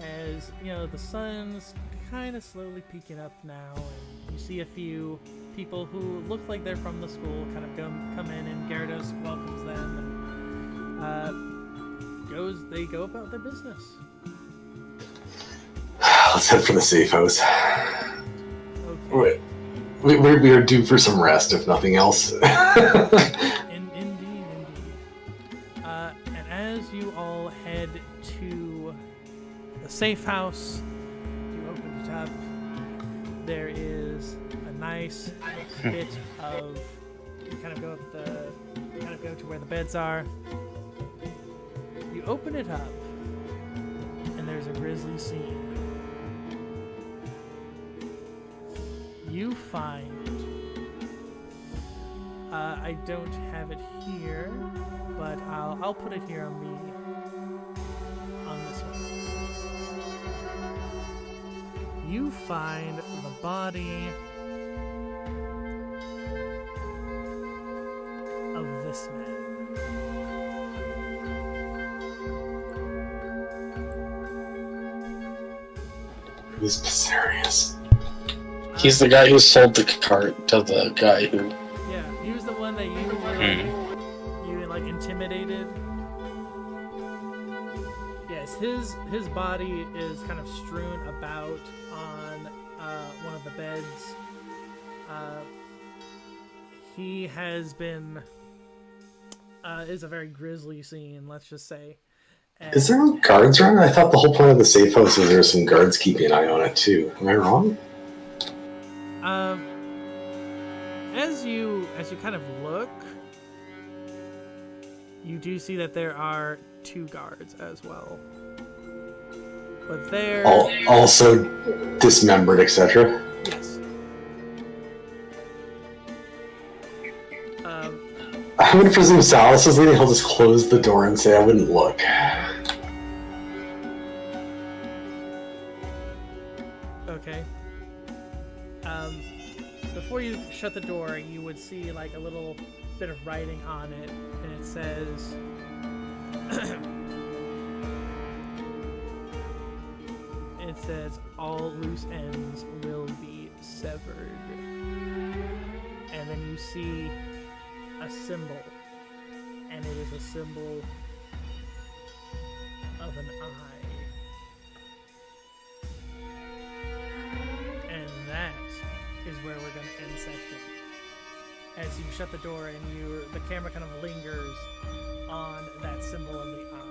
As, you know, the sun's kind of slowly peeking up now, and you see a few people who look like they're from the school kind of come in, and Gyarados welcomes them, and they go about their business. Let's head for the safe house. Okay. We are due for some rest, if nothing else. Indeed. And as you all head to the safe house, you open it up. There is a nice bit of. You kind of go to where the beds are. You open it up, and there's a grisly scene. You find, I don't have it here, but I'll put it here on this one. You find the body of this man. Who's Pisarius? He's the guy who sold the cart to the guy who... Yeah, he was the one that you intimidated. Yes, his body is kind of strewn about on one of the beds. He has been is a very grisly scene, let's just say. And Is there no guards around? I thought the whole point of the safe house is there's some guards keeping an eye on it too. Am I wrong? as you kind of look, you do see that there are 2 guards as well. But they're Also dismembered, etc. yes. I'm gonna presume Salas is leaving. He'll just close the door and say, "I wouldn't look." Okay. Before you shut the door, you would see like a little bit of writing on it, and it says, "All loose ends will be severed." And then you see a symbol, and it is a symbol of an eye. And that is where we're going to end section. As you shut the door and the camera kind of lingers on that symbol of the eye.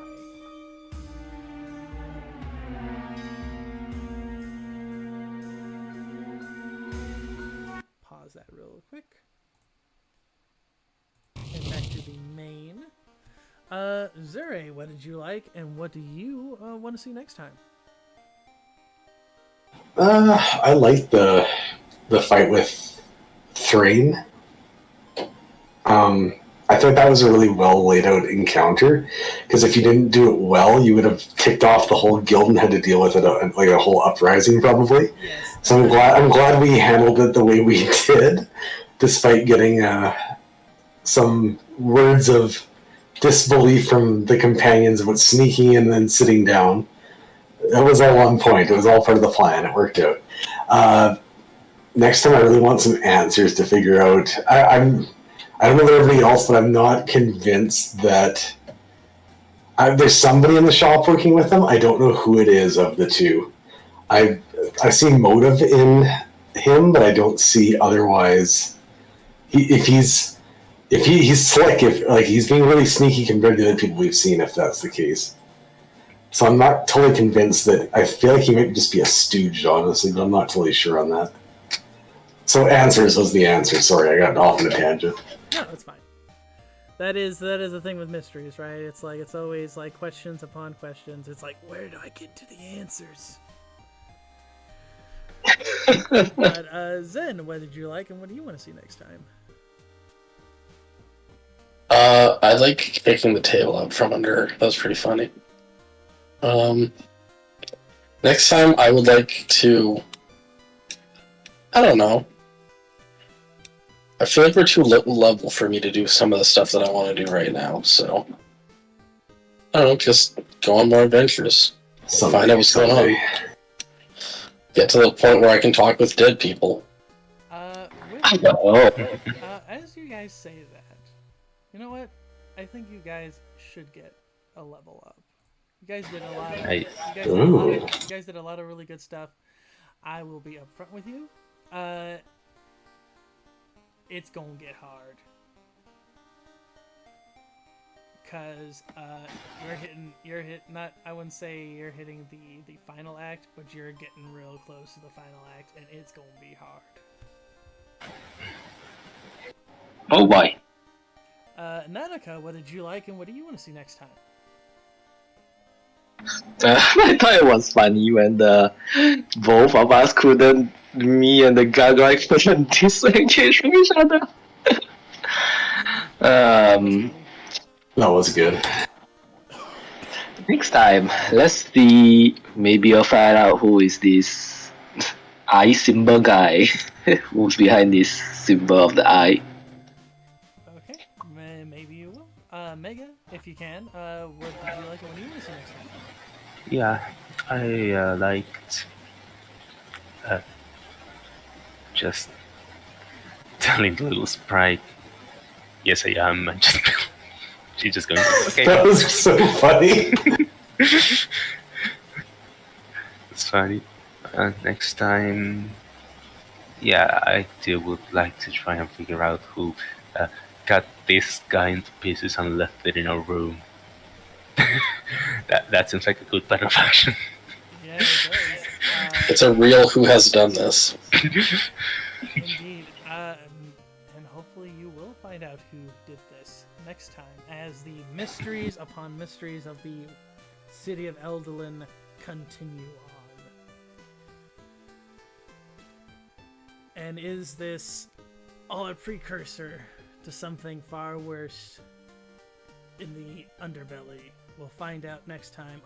Pause that real quick. And back to the main. Zure, what did you like, and what do you want to see next time? I liked the fight with Thrain. I thought that was a really well laid out encounter, because if you didn't do it well, you would have ticked off the whole guild and had to deal with it like a whole uprising probably. Yes. So I'm glad we handled it the way we did, despite getting some words of disbelief from the companions about sneaking in and then sitting down. That was all on point. It was all part of the plan. It worked out. Next time, I really want some answers to figure out. I don't know about everybody else, but I'm not convinced that there's somebody in the shop working with them. I don't know who it is of the 2. I see motive in him, but I don't see otherwise. He's slick, if like he's being really sneaky compared to the other people we've seen, if that's the case. So I'm not totally convinced that. I feel like he might just be a stooge, honestly, but I'm not totally sure on that. So answers was the answer. Sorry, I got off on a tangent. No, that's fine. That is the thing with mysteries, right? It's like it's always like questions upon questions. It's like, where do I get to the answers? But Zen, what did you like, and what do you want to see next time? I like kicking the table out from under. That was pretty funny. Next time I would like to. I don't know. I feel like we're too low level for me to do some of the stuff that I want to do right now, so I don't know, just go on more adventures. Find out what's going on. Get to the point where I can talk with dead people. As you guys say that, you know what? I think you guys should get a level up. You guys did a lot of, Nice. you guys did a lot of really good stuff. I will be upfront with you. It's gonna get hard. Cause you're hitting not, I wouldn't say you're hitting the final act, but you're getting real close to the final act, and it's gonna be hard. Oh boy. Nanaka, what did you like, and what do you want to see next time? I thought it was funny when both of us couldn't, me and the gargoyle couldn't disengage from each other. That was good. Next time, let's see. Maybe I'll find out who is this eye symbol guy. Who's behind this symbol of the eye. Okay, maybe you will. Mega, if you can, what did you like, and what do you want to see next time? Yeah, I liked just telling the little sprite, yes I am, and just she's just going, okay. That was so funny. It's funny. Next time, yeah, I still would like to try and figure out who cut this guy into pieces and left it in a room. that seems like a good plan of action. Yeah, it does. It's a real who has done this. Indeed. And hopefully you will find out who did this next time, as the mysteries upon mysteries of the city of Eldolin continue on. And is this all a precursor to something far worse in the underbelly? We'll find out next time on